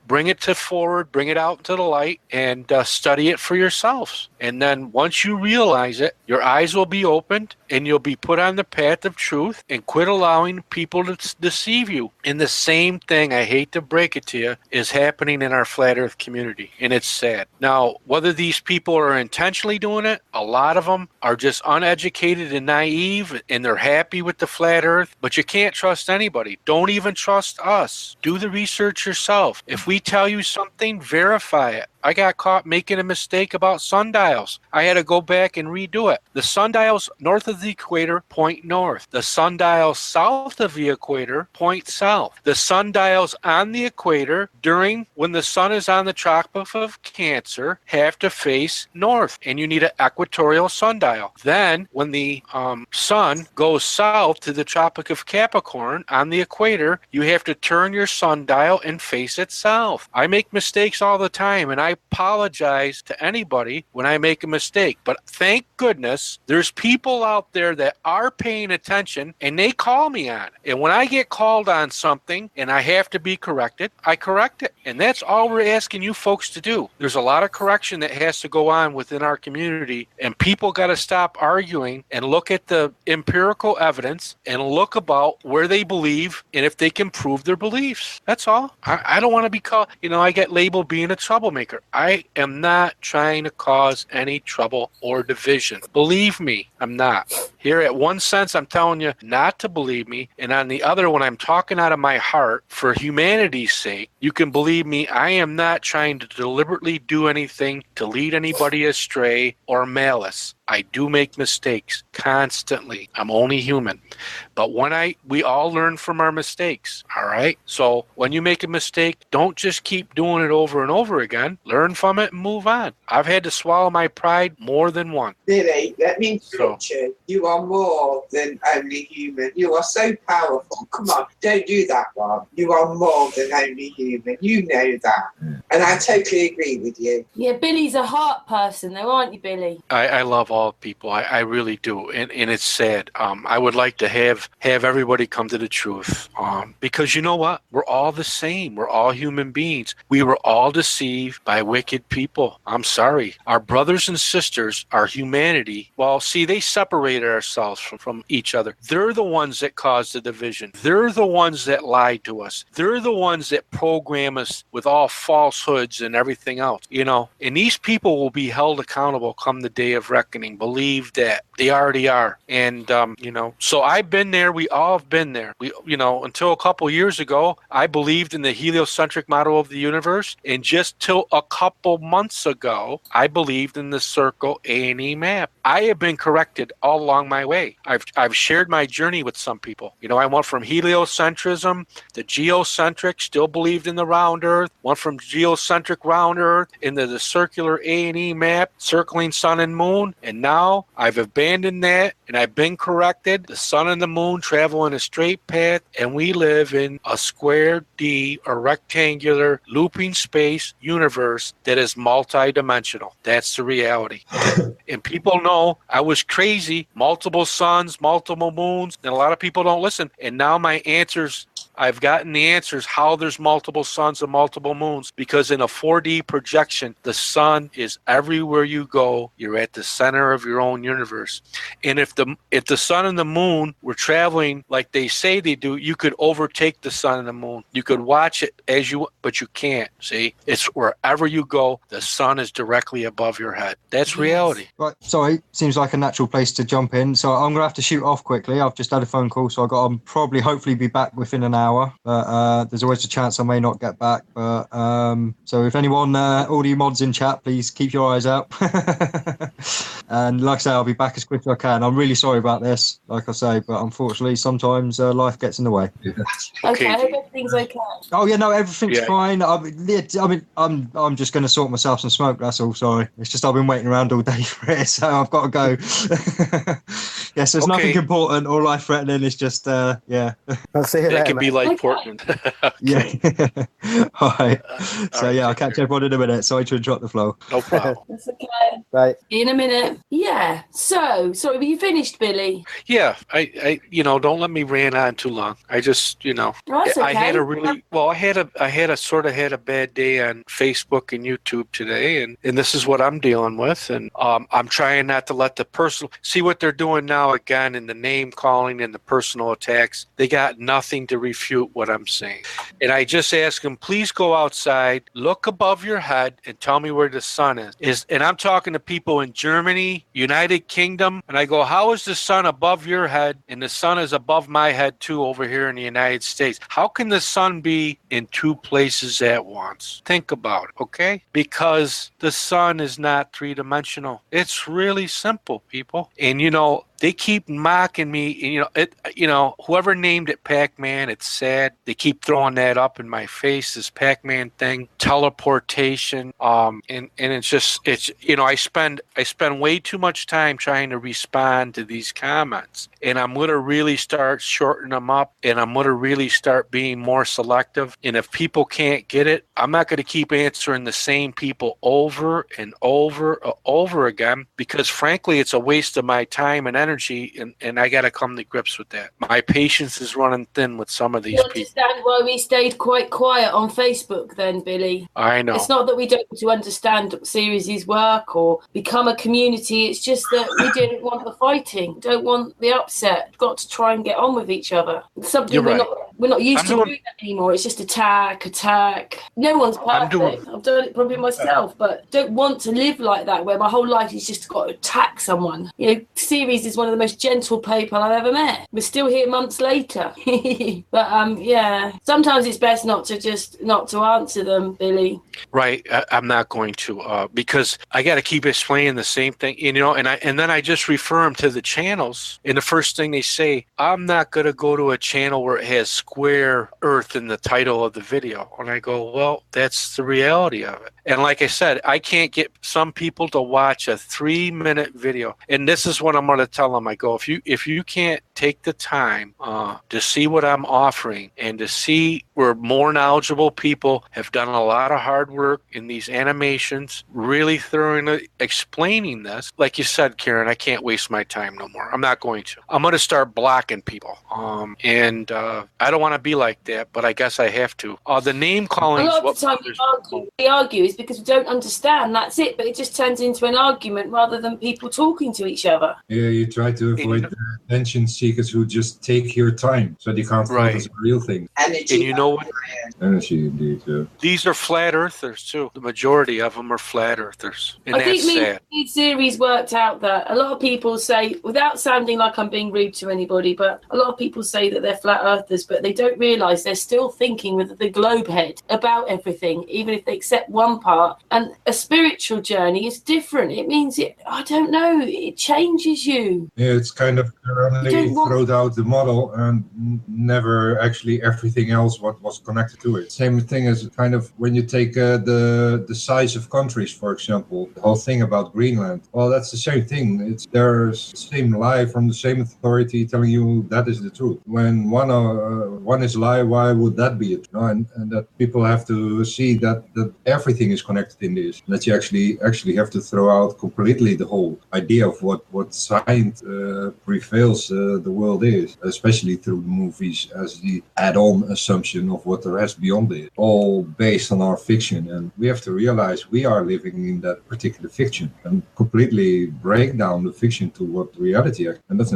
bring it to forward, bring it out into the light, and study it for yourselves. And then once you realize it, your eyes will be opened and you'll be put on the path of truth, and quit allowing people to deceive you. And the same thing, I hate to break it to you, is happening in our flat earth community. And it's sad. Now, whether these people are intentionally doing it, a lot of them are just uneducated and naive, and they're happy with the flat earth. But you can't trust anybody. Don't even trust us. Do the research yourself. If we tell you something, verify it. I got caught making a mistake about sundials. I had to go back and redo it. The sundials north of the equator point north. The sundials south of the equator point south. The sundials on the equator when the sun is on the tropic of Cancer have to face north, and you need an equatorial sundial. Then when the sun goes south to the tropic of Capricorn on the equator, you have to turn your sundial and face it south. I make mistakes all the time, and I apologize to anybody when I make a mistake. But thank goodness there's people out there that are paying attention, and they call me on it. And when I get called on something and I have to be corrected, I correct it. And that's all we're asking you folks to do. There's a lot of correction that has to go on within our community, and people got to stop arguing and look at the empirical evidence and look about where they believe and if they can prove their beliefs. That's all. I don't want to be called, I get labeled being a troublemaker. I am not trying to cause any trouble or division. Believe me, I'm not. Here at one sense, I'm telling you not to believe me. And on the other, when I'm talking out of my heart for humanity's sake, you can believe me, I am not trying to deliberately do anything to lead anybody astray or malice. I do make mistakes constantly. I'm only human. But we all learn from our mistakes, all right? So when you make a mistake, don't just keep doing it over and over again. Learn from it and move on. I've had to swallow my pride more than once. Billy, let me interrupt you. You are more than only human. You are so powerful. Come on, don't do that one. You are more than only human. You know that. And I totally agree with you. Yeah, Billy's a heart person though, aren't you, Billy? I love all people. I really do. And it's sad. I would like to have everybody come to the truth. Because you know what? We're all the same. We're all human beings. We were all deceived by wicked people. I'm sorry. Our brothers and sisters, our humanity, well, see, they separated ourselves from each other. They're the ones that caused the division. They're the ones that lied to us. They're the ones that program us with all falsehoods and everything else. And these people will be held accountable come the day of reckoning. Believe that. They already are. And, so I've been there. We all have been there. Until a couple years ago, I believed in the heliocentric model of the universe. And just till a couple months ago, I believed in the circle A&E map. I have been corrected all along my way. I've shared my journey with some people. I went from heliocentrism to geocentric, still believed in the round earth, went from geocentric round earth into the circular A&E map, circling sun and moon, and now I've abandoned that and I've been corrected. The sun and the moon travel in a straight path, and we live in a square D or rectangular looping space universe that is multi-dimensional. That's the reality. And people know I was crazy, multiple suns, multiple moons, and a lot of people don't listen. And now my answers I've gotten the answers how there's multiple suns and multiple moons, because in a 4D projection, the sun is everywhere you go. You're at the center of your own universe. And if the sun and the moon were traveling like they say they do, you could overtake the sun and the moon. You could watch it but you can't. See, it's wherever you go, the sun is directly above your head. That's reality. Right, sorry, seems like a natural place to jump in. So I'm gonna have to shoot off quickly. I've just had a phone call, so I got to probably hopefully be back within an hour. But there's always a chance I may not get back. But so if anyone, all you mods in chat, please keep your eyes out. And like I say, I'll be back as quick as I can. I'm really sorry about this, like I say, but unfortunately, sometimes life gets in the way. Okay, I hope everything's okay. Oh yeah, no, everything's fine. I mean, I'm just going to sort myself some smoke. That's all. Sorry, it's just I've been waiting around all day for it, so I've got to go. Yes, there's nothing important or life threatening. It's just yeah. I'll see you later. It can be like Portland. Yeah. All right. So yeah, I'll catch everyone in a minute. Sorry to interrupt the flow. No problem. That's okay. Right. In a minute. Yeah. So, sorry, were you finished, Billy? Yeah, I don't let me rant on too long. I just, That's okay. I had a really I had a bad day on Facebook and YouTube today, and this is what I'm dealing with, and I'm trying not to let the personal see what they're doing now again in the name calling and the personal attacks. They got nothing to refute what I'm saying, and I just ask them, please go outside, look above your head, and tell me where the sun is. And I'm talking to people in Germany, United Kingdom, and I go, how is the sun above your head and the sun is above my head too over here in the United States? How can the sun be in two places at once? Think about it, okay? Because the sun is not three-dimensional. It's really simple, people. And they keep mocking me, and whoever named it Pac-Man, it's sad. They keep throwing that up in my face, this Pac-Man thing, teleportation, and I spend way too much time trying to respond to these comments, and I'm going to really start shortening them up, and I'm going to really start being more selective. And if people can't get it, I'm not going to keep answering the same people over and over again, because frankly, it's a waste of my time and energy, and I got to come to grips with that. My patience is running thin with some of these people. You understand why we stayed quite quiet on Facebook then, Billy? I know. It's not that we don't want to understand Series' work or become a community. It's just that we didn't want the fighting, don't want the upset. We've got to try and get on with each other. It's something we're not used to doing that anymore. It's just attack. No one's perfect. I've done it probably myself, but don't want to live like that where my whole life is just got to attack someone. Series is one of the most gentle people I've ever met. We're still here months later. But yeah, sometimes it's best not to answer them, Billy. Right. I'm not going to because I got to keep explaining the same thing, and then I just refer them to the channels, and the first thing they say, I'm not going to go to a channel where it has square earth in the title of the video. And I go, well, that's the reality of it. And like I said, I can't get some people to watch a 3-minute video. And this is what I'm going to tell them. I go, if you can't take the time to see what I'm offering and to see where more knowledgeable people have done a lot of hard work in these animations, really thoroughly explaining this, like you said, Karen, I can't waste my time no more. I'm not going to. I'm going to start blocking people. And I don't want to be like that, but I guess I have to. The name calling is what we argue is because we don't understand. That's it. But it just turns into an argument rather than people talking to each other. Yeah, you try to avoid the attention seekers who just take your time, so they can't focus on real things. And you know what? Energy, indeed. Yeah. These are flat earthers too. The majority of them are flat earthers, and I that's sad. The series worked out that a lot of people say, without sounding like I'm being rude to anybody, but a lot of people say that they're flat earthers, but they don't realise they're still thinking with the globe head about everything, even if they accept one part. And a spiritual journey is different. It means it changes you. Yeah, it's kind of only thrown out the model and never actually everything else what was connected to it. Same thing as kind of when you take the size of countries, for example, the whole thing about Greenland. Well, that's the same thing. There's the same lie from the same authority telling you that is the truth. When one is a lie, why would that be it? And that people have to see that everything is connected in this. That you actually have to throw out completely the whole idea of what science prevails the the world is, especially through movies as the add-on assumption of what there is beyond it, all based on our fiction. And we have to realize we are living in that particular fiction and completely break down the fiction to what reality is. And that's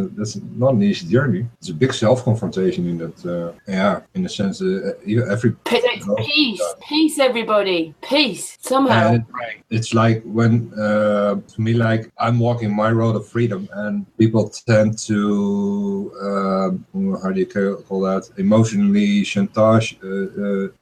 not an easy journey. It's a big self-confrontation in that, in a sense, every... Peace, everybody. Peace, somehow. It's like when, to me, like I'm walking my road of freedom and people tend to, how do you call that, emotionally chantage,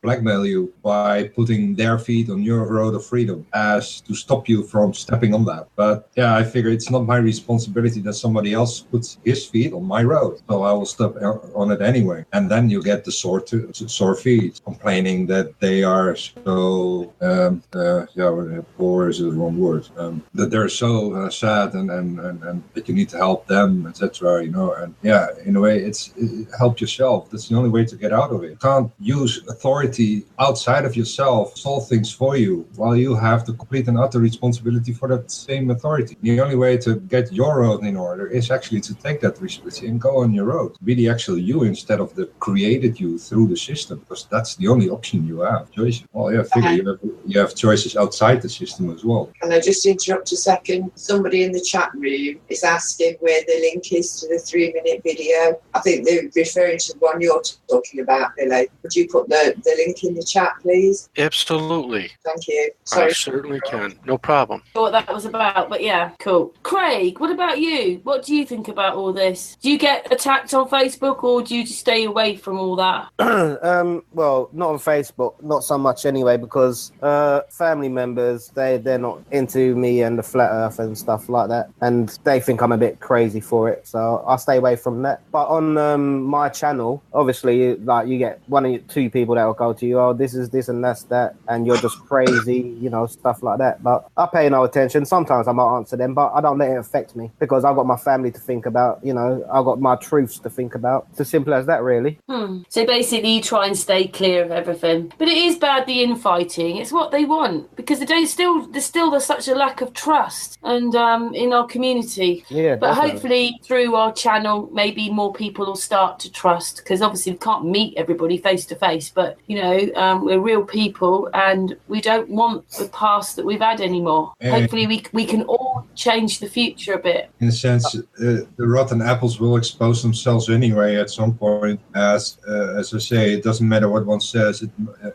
blackmail you by putting their feet on your road of freedom as to stop you from stepping on that. But yeah, I figure it's not my responsibility that somebody else puts his feet on my road. So I will step on it anyway. And then you get the sore feet complaining that they are so, poor is the wrong word, that they're so sad and that you need to help them, etc. And yeah, in a way, help yourself. That's the only way to get out of it. You can't use authority outside of yourself, solve things for you, while you have the complete and utter responsibility for that same authority. The only way to get your road in order is actually to take that responsibility and go on your road. Be the actual you instead of the created you through the system, because that's the only option you have. Choices. Well, yeah, figure you have choices outside the system as well. Can I just interrupt a second? Somebody in the chat room is asking where the link is to the 3-minute video. I think they're referring to the one you're talking about, Billy. Would you put the link in the chat, please? Absolutely. Thank you. Sorry. I certainly can. No problem. What that was about, but yeah, cool. Craig, what about you? What do you think about all this? Do you get attacked on Facebook, or do you just stay away from all that? Well, not on Facebook, not so much anyway, because family members, they're not into me and the flat earth and stuff like that, and they think I'm a bit crazy for it, so I stay away from that. But on my channel, obviously, like, you get one or two people that will go to you, oh, this is this and that's that, and you're just crazy, stuff like that. But I pay no attention. Sometimes I might answer them, but I don't let it affect me, because I've got my family to think about, I've got my truths to think about. It's as simple as that, really. So basically you try and stay clear of everything. But it is bad, the infighting. It's what they want, because there's such a lack of trust and in our community. Yeah, but definitely. Hopefully through our channel, maybe more people will start to trust, because obviously we can't meet everybody face to face, but we're real people and we don't want the past that we've had anymore. Hopefully we can all change the future a bit. In a sense, the rotten apples will expose themselves anyway at some point. As I say, it doesn't matter what one says, it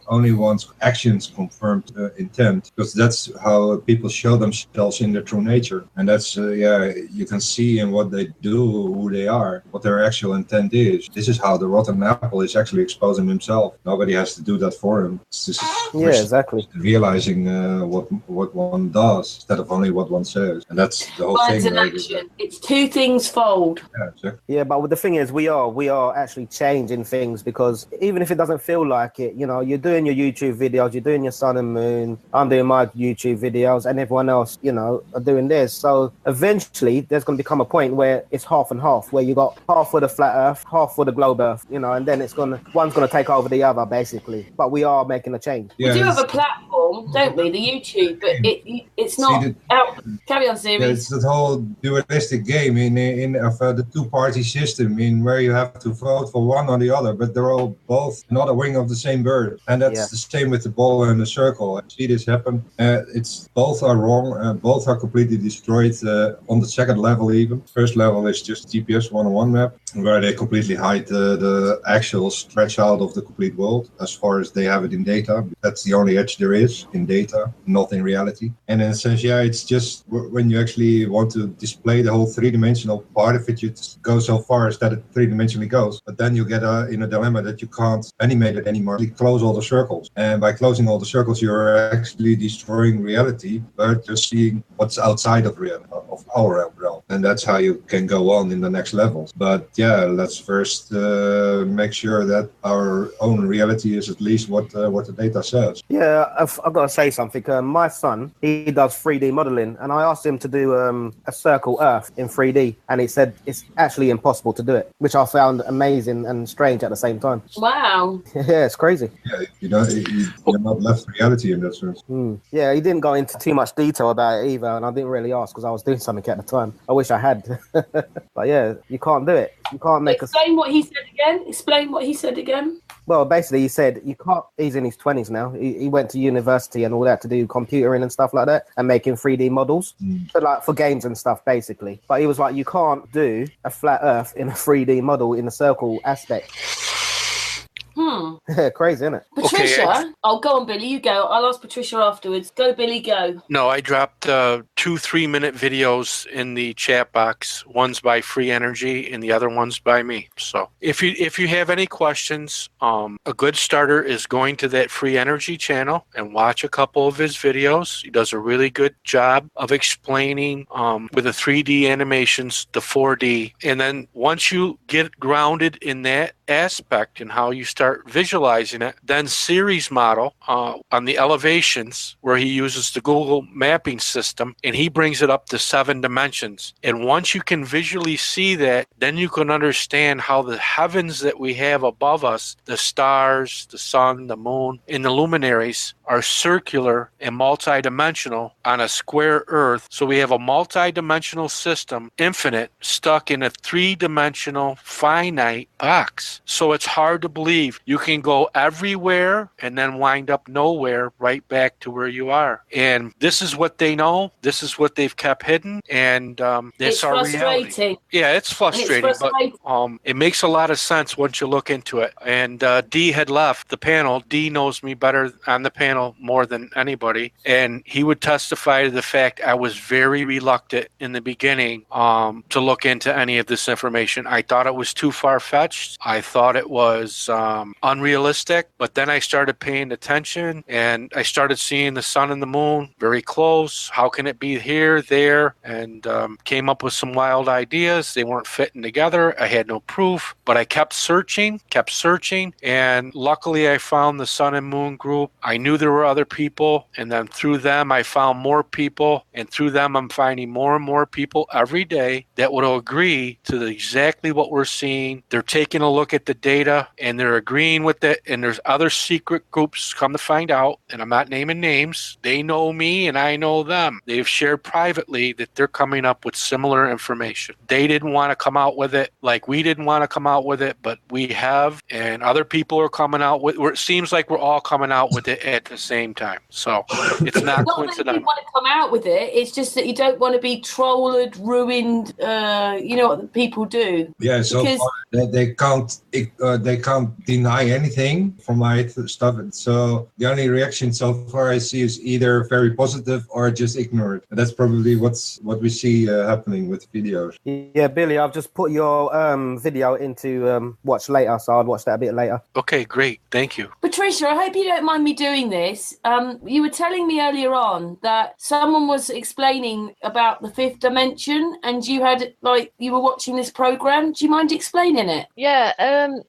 only one's actions confirmed intent, because that's how people show themselves in their true nature. And that's, you can see in what they do, who they are, what their actual intent is. This is how the rotten apple is actually exposing himself. Nobody has to do that for him. It's just exactly. Realizing what one does instead of only what one says. And that's the whole thing. Right? Action. It's two things fold. Yeah, exactly. Yeah, but the thing is, we are actually changing things, because even if it doesn't feel like it, you're doing your YouTube videos, you're doing your Sun and Moon, I'm doing my YouTube videos, and everyone else, are doing this. So eventually there's going to become a point where it's half and half, where you got half for the flat earth, half for the globe earth, and then one's going to take over the other, basically. But we are making a change. Yeah, we do have a platform, don't we, the YouTube, but it's not out. Carry on, series. Yeah, it's that whole dualistic game in the two-party system, in where you have to vote for one or the other, but they're all both another wing of the same bird. And that's the same with the ball and the circle. I see this happen. It's both are wrong, both are completely destroyed on the second level even. First level is just GPS 101 map, where they completely hide the actual stretch out of the complete world as far as they have it in data. That's the only edge there is in data, not in reality. And in a sense, it's just when you actually want to display the whole three-dimensional part of it, you just go so far as that it three-dimensionally goes. But then you get in a dilemma that you can't animate it anymore. You close all the circles. And by closing all the circles, you're actually destroying reality, but you're seeing what's outside of reality, of our realm. And that's how you can go on in the next levels. But let's first make sure that our own reality is at least what the data says. Yeah, I've got to say something. My son, he does 3D modeling, and I asked him him to do a circle Earth in 3D, and he said it's actually impossible to do it, which I found amazing and strange at the same time. Wow. Yeah, it's crazy. Yeah, you're not left reality in that sense. Yeah, he didn't go into too much detail about it either, and I didn't really ask because I was doing something at the time. I wish I had. But yeah, you can't do it. You can't make Explain what he said again. Explain what he said again. Well, basically, he said you can't. He's in his 20s now. He went to university and all that to do computering and stuff like that and making 3D models, so like for games and stuff, basically. But he was like, you can't do a flat Earth in a 3D model in a circle aspect. Yeah, crazy, isn't it? Patricia, Okay. oh, go on, Billy. You go. I'll ask Patricia afterwards. Go, Billy. Go. No, I dropped 2 3-minute videos in the chat box. One's by Free Energy and the other one's by me. So if you have any questions, a good starter is going to that Free Energy channel and watch a couple of his videos. He does a really good job of explaining with the 3D animations, the 4D. And then once you get grounded in that aspect and how you start visualizing it, then series model on the elevations where he uses the Google mapping system and he brings it up to 7 dimensions. And once you can visually see that, then you can understand how the heavens that we have above us, the stars, the sun, the moon, and the luminaries are circular and multi-dimensional on a square Earth. So we have a multi-dimensional system, infinite, stuck in a 3-dimensional finite box. So it's hard to believe you can go everywhere and then wind up nowhere, right back to where you are. And this is what they know. This is what they've kept hidden. And that's our reality. Yeah, it's frustrating, but it makes a lot of sense once you look into it. And Dee had left the panel. Dee knows me better on the panel more than anybody. And he would testify to the fact I was very reluctant in the beginning to look into any of this information. I thought it was too far-fetched. I thought it was unrealistic, but then I started paying attention and I started seeing the sun and the moon very close. How can it be here, there? And came up with some wild ideas. They weren't fitting together. I had no proof, but I kept searching, and luckily I found the Sun and Moon group. I knew there were other people, and then through them I found more people, and through them I'm finding more and more people every day that would agree to exactly what we're seeing. They're taking a look at the data and they're agreeing with it, and there's other secret groups come to find out, and I'm not naming names. They know me and I know them. They've shared privately that they're coming up with similar information. They didn't want to come out with it like we didn't want to come out with it, but we have, and other people are coming out with it. It seems like we're all coming out with it at the same time. So it's not coincidental. That you want to come out with it. It's just that you don't want to be trolled, ruined. You know what the people do. Yeah, so far, they can't deny anything from my stuff. So the only reaction so far I see is either very positive or just ignorant. And that's probably what we see happening with videos. Yeah, Billy, I've just put your video into watch later, so I'll watch that a bit later. Okay, great. Thank you. Patricia, I hope you don't mind me doing this. You were telling me earlier on that someone was explaining about the 5th dimension, and you were watching this program. Do you mind explaining it? Yeah,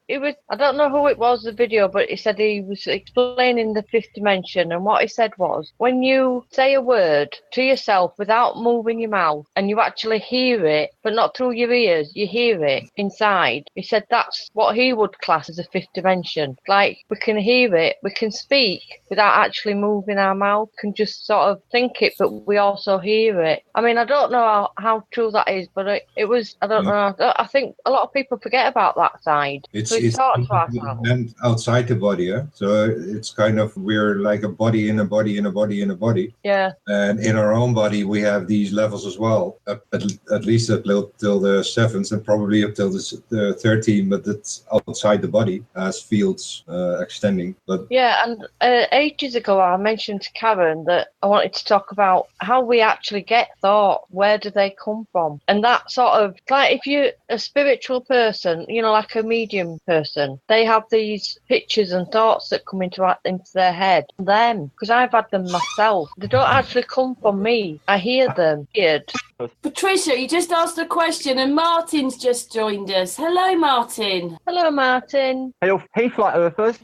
it was. I don't know who it was, the video, but he said he was explaining the 5th dimension, and what he said was, when you say a word to yourself without moving your mouth, and you actually hear it, but not through your ears, you hear it inside. He said that's what he would class as a 5th dimension. Like, we can hear it, we can speak without actually moving our mouth, can just sort of think it, but we also hear it. I mean, I don't know how true that is, but it was, I don't know. I think a lot of people forget about that side. It's and outside the body, yeah? So it's kind of, we're like a body in a body in a body in a body. Yeah. And in our own body, we have these levels as well, at least up till the 7th and probably up till the 13th, but it's outside the body as fields extending. But yeah, and ages ago I mentioned to Karen that I wanted to talk about how we actually get thought. Where do they come from? And that sort of, like, if you're a spiritual person, you know, like a medium person, they have these pictures and thoughts that come into their head. Them, because I've had them myself. They don't actually come from me. I hear them. Patricia, you just asked a question and Martin's just joined us. Hello, Martin. Hello, Martin. Hey, flat earthers.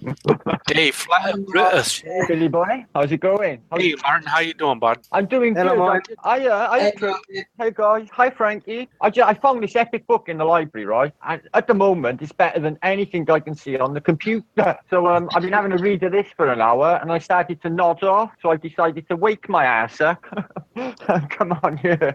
Hey, flat Earthers. Hey, Billy boy. How's it going? Hey, Martin, how you doing, bud? I'm doing Hello, good. Martin. Hey guys. Hi, Frankie. I found this epic book in the library, right? And at the moment, it's better than anything I can see on the computer. So I've been having a read of this for an hour, and I started to nod off. So I decided to wake my ass up. Come on, yeah.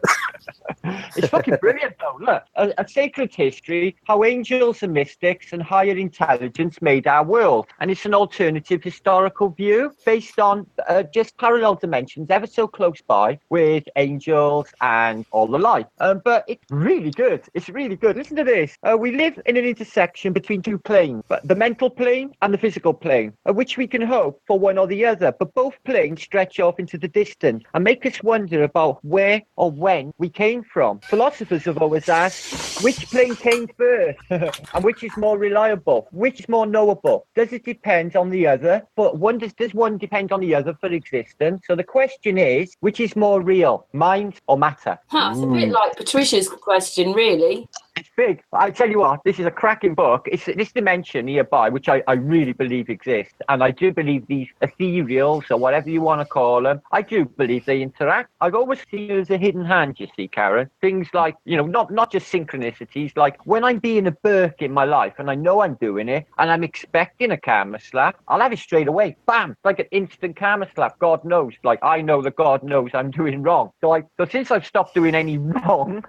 It's fucking brilliant, though. Look, a sacred history, how angels and mystics and higher intelligence made our world. And it's an alternative historical view based on just parallel dimensions ever so close by with angels and all the like. But it's really good. It's really good. Listen to this. We live in an intersection between two planes, the mental plane and the physical plane, which we can hope for one or the other. But both planes stretch off into the distance and make us wonder about where or when we came from. Philosophers have always asked, which plane came first? And which is more reliable? Which is more knowable? Does it depend on the other? But does one depend on the other for existence? So the question is, which is more real, mind or matter? It's a bit like Patricia's question, really. It's big. I tell you what, this is a cracking book. It's this dimension nearby, which I really believe exists. And I do believe these ethereals, or whatever you want to call them, I do believe they interact. I've always seen it as a hidden hand, you see, Karen. Things like, not just synchronicities, like when I'm being a Burke in my life and I know I'm doing it and I'm expecting a karma slap, I'll have it straight away. Bam! Like an instant karma slap. God knows. Like, I know that God knows I'm doing wrong. So since I've stopped doing any wrong,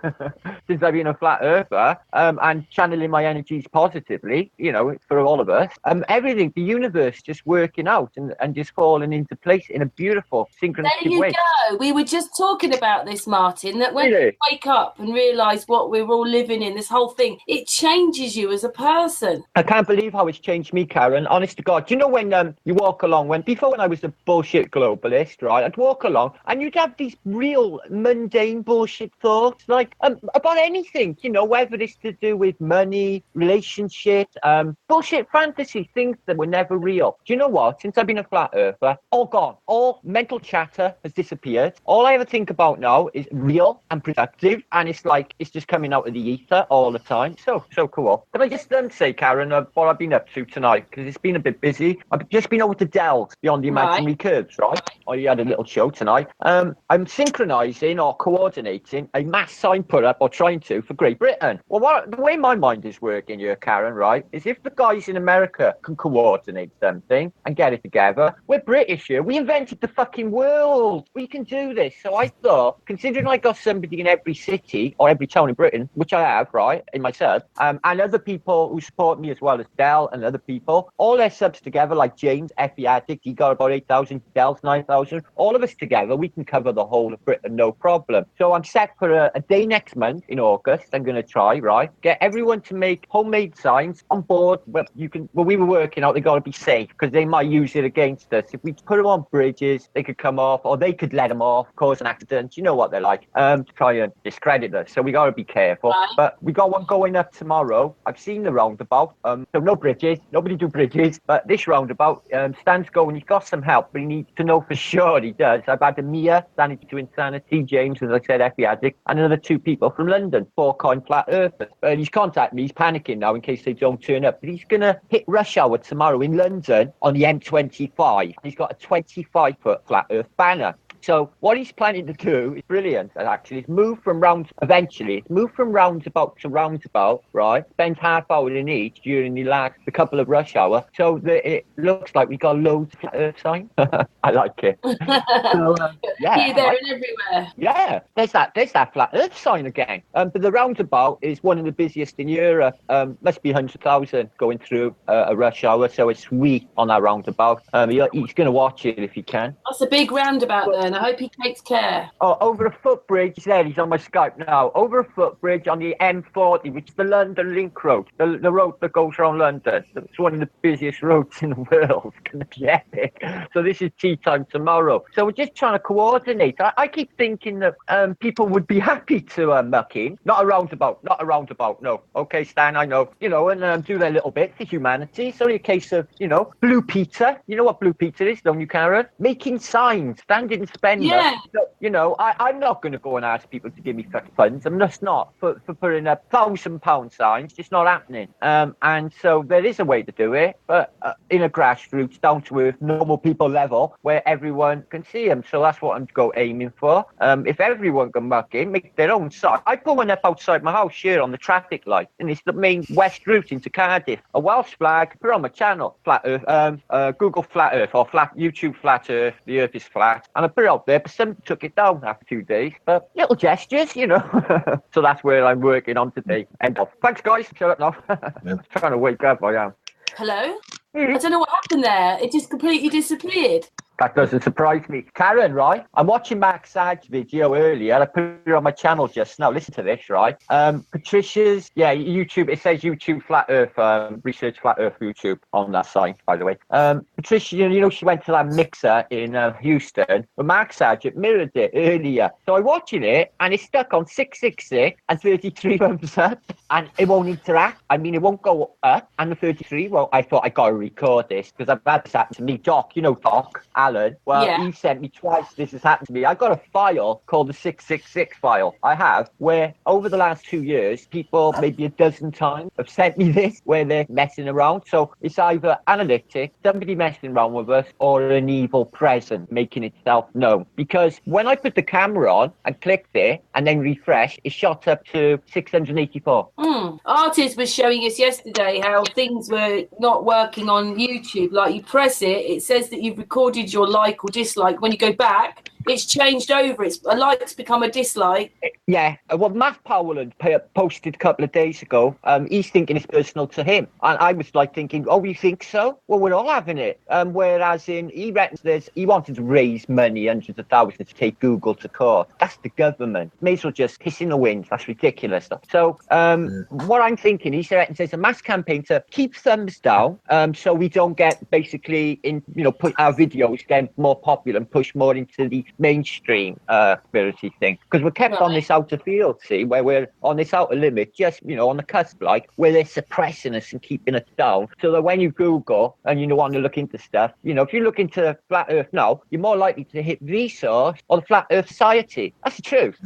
since I've been a flat earther, and channeling my energies positively, for all of us, everything, the universe just working out and just falling into place in a beautiful synchronistic way. There you go. We were just talking about this, Martin, that when you wake up and realise what we're all living in, this whole thing, it changes you as a person. I can't believe how it's changed me, Karen. Honest to God. Do you know when you walk along, before when I was a bullshit globalist, right, I'd walk along and you'd have these real mundane bullshit thoughts, like about anything, whether it's to do with money, relationships, bullshit fantasy, things that were never real. Do you know what? Since I've been a flat earther, all gone. All mental chatter has disappeared. All I ever think about now is real and productive, and it's like it's just coming out of the ether all the time. So cool. Can I just say, Karen, what I've been up to tonight, because it's been a bit busy. I've just been over to Dells Beyond the Imaginary Curves, right? I had a little show tonight. I'm synchronizing or coordinating a mass sign put up, or trying to, for Great Britain. Well, the way my mind is working here, Karen, right, is if the guys in America can coordinate something and get it together, we're British here. We invented the fucking world. We can do this. So I thought, considering I got somebody in every city or every town in Britain, which I have, right, in myself, and other people who support me as well as Dell and other people, all their subs together, like James, Effie Addict, he got about 8,000, Dell's 9,000, all of us together, we can cover the whole of Britain, no problem. So I'm set for a day next month in August. I'm going to try, right, get everyone to make homemade signs on board. Well, we were working out, they got to be safe because they might use it against us. If we put them on bridges, they could come off, or they could let them off, cause an accident. You know what they're like, to try and discredit us. So we got to be careful. But we got one going up tomorrow. I've seen the roundabout. So no bridges, nobody do bridges. But this roundabout, Stan's going, he's got some help, but he needs to know for sure he does. I've had Mia, Sanity to Insanity, James, as I said, Effie Addict, and another 2 people from London, 4 coin flat earthers. And he's contacted me, he's panicking now in case they don't turn up. But he's going to hit rush hour tomorrow in London on the M25. He's got a 25-foot flat earth banner. So what he's planning to do is brilliant, actually. It's move from roundabout to roundabout, right? Spend half hour in each during the couple of rush hour. So that it looks like we got loads of flat earth signs. I like it. So, Here, there, and everywhere. Yeah, there's that flat earth sign again. But the roundabout is one of the busiest in Europe. Must be 100,000 going through a rush hour. So it's sweet on that roundabout. He's going to watch it if he can. That's a big roundabout there. And I hope he takes care. Oh, over a footbridge, he's on my Skype now. Over a footbridge on the M40, which is the London Link Road, the road that goes around London. It's one of the busiest roads in the world. It's going to be epic. So this is tea time tomorrow. So we're just trying to coordinate. I keep thinking that people would be happy to muck in. Not a roundabout, no. Okay, Stan, I know. And do their little bit for humanity. It's only a case of, Blue Peter. You know what Blue Peter is, don't you, Karen? Making signs, standing spend Yeah. them. So, you know, I'm not going to go and ask people to give me funds. I'm just not. For putting up £1,000 signs, it's not happening. And so there is a way to do it, but in a grassroots, down to earth, normal people level, where everyone can see them. So that's what I'm aiming for. If everyone can muck in, make their own sign. I put one up outside my house here on the traffic light, and it's the main west route into Cardiff. A Welsh flag, put on my channel, Flat Earth, Google Flat Earth or YouTube Flat Earth, the Earth is flat, and I put it out there, but some took it down after 2 days. But little gestures, you know. So that's where I'm working on today. End of. Thanks, guys. Shut up now. I'm trying to wake up. I am. Hello? I don't know what happened there. It just completely disappeared. That doesn't surprise me. Karen, right? I'm watching Max Sad's video earlier. I put it on my channel just now. Listen to this, right? Patricia's, YouTube. It says YouTube Flat Earth, Research Flat Earth YouTube on that site, by the way. Patricia, you know, she went to that mixer in Houston. But Max Sad mirrored it earlier. So I'm watching it, and it's stuck on 666 and 33 thumbs up, and it won't interact. I mean, it won't go up, and the 33, well, I thought I got to record this, because I've had this happen to me. Doc, you know Doc, Alan, well, he sent me twice this has happened to me. I got a file called the 666 file I have, where over the last 2 years, people maybe a dozen times have sent me this, where they're messing around. So it's either analytic, somebody messing around with us, or an evil presence making itself known. Because when I put the camera on and clicked it and then refresh, it shot up to 684. Artist was showing us yesterday how things were not working on YouTube. Like, you press it, it says that you've recorded your like or dislike. When you go back, it's changed over. It's a like's become a dislike. Yeah, well, Matt Powell posted a couple of days ago. He's thinking it's personal to him, and I was like thinking, oh, you think so? Well, we're all having it. Whereas he reckons he wanted to raise money, hundreds of thousands, to take Google to court. That's the government. May as well just piss in the wind. That's ridiculous. So what I'm thinking, he reckons there's a mass campaign to keep thumbs down, so we don't get basically put our videos get more popular and push more into the mainstream conspiracy thing, because we're kept on this outer field, see, where we're on this outer limit, just on the cusp, like, where they're suppressing us and keeping us down, so that when you Google and you want to look into stuff, if you look into Flat Earth now, you're more likely to hit Vsauce or the Flat Earth Society. That's the truth.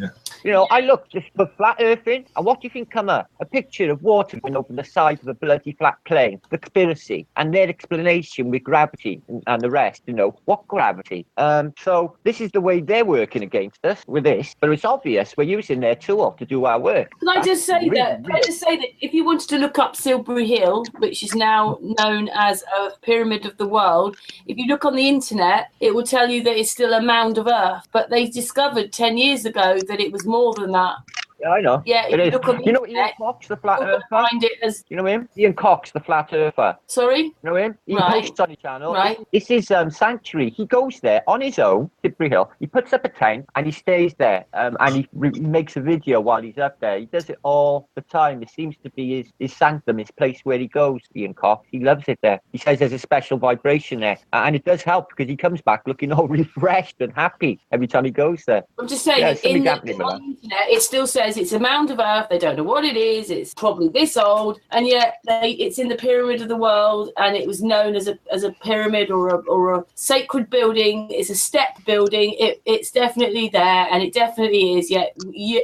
I looked just for flat earthing, and what do you think come up? A picture of water going over the side of a bloody flat plane, the conspiracy, and their explanation with gravity and the rest. What gravity? So this is the way they're working against us with this, but it's obvious we're using their tool to do our work. Can I just say that if you wanted to look up Silbury Hill, which is now known as a pyramid of the world, if you look on the internet, it will tell you that it's still a mound of earth, but they discovered 10 years ago that it was more than that. Yeah, I know. Yeah, it is. Ian Cox, the flat earther. Find it as... You know him? Ian Cox, the flat earther. Sorry? You know him? He posts on his channel. Right. This is sanctuary. He goes there on his own, Silbury Hill. He puts up a tent and he stays there. And he makes a video while he's up there. He does it all the time. It seems to be his sanctum, his place where he goes, Ian Cox. He loves it there. He says there's a special vibration there. And it does help, because he comes back looking all refreshed and happy every time he goes there. I'm just saying, on the internet, it still says it's a mound of earth. They don't know what it is. It's probably this old, and yet it's in the pyramid of the world, and it was known as a pyramid or a sacred building. It's a step building. It's definitely there, and it definitely is. Yet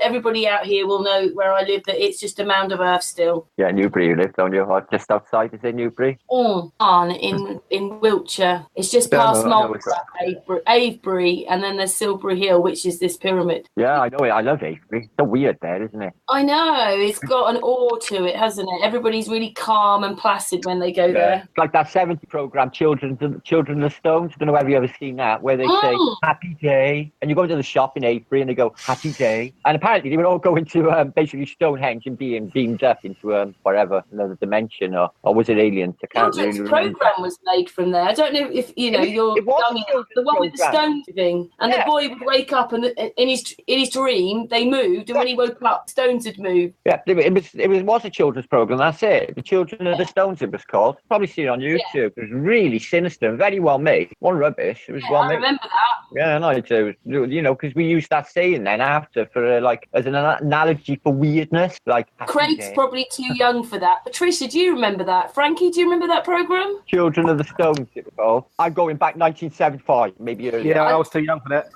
everybody out here will know where I live that it's just a mound of earth still. Yeah, Newbury you live, don't you? Just outside, is it Newbury? In Wiltshire. It's just past Marlborough, Avebury, and then there's Silbury Hill, which is this pyramid. Yeah, I know it. I love Avebury. It's so weird there, isn't it? I know. It's got an awe to it, hasn't it? Everybody's really calm and placid when they go there. It's like that 70 programme, Children of the Stones. I don't know if you've ever seen that, where they say, happy day. And you go into the shop in Avebury and they go, happy day. And apparently they would all go into basically Stonehenge and being beamed up into whatever, another dimension, or was it aliens? I can't really remember. Programme was made from there. I don't know if you're young enough. The one with the stone thing. And the boy would wake up and in his dream, they moved. And when he woke up, Stones had moved. Yeah, it was a children's program. That's it. The Children of the Stones. It was called. Probably seen it on YouTube. Yeah. It was really sinister and very well made. One rubbish. It was well I made. remember that. Yeah, and I do. You know, because we used that saying then after for like as an analogy for weirdness. Like Craig's probably too young for that. Patricia, do you remember that? Frankie, do you remember that program? Children of the Stones. It was called. I'm going back 1975, maybe earlier. Yeah, I was too young for that.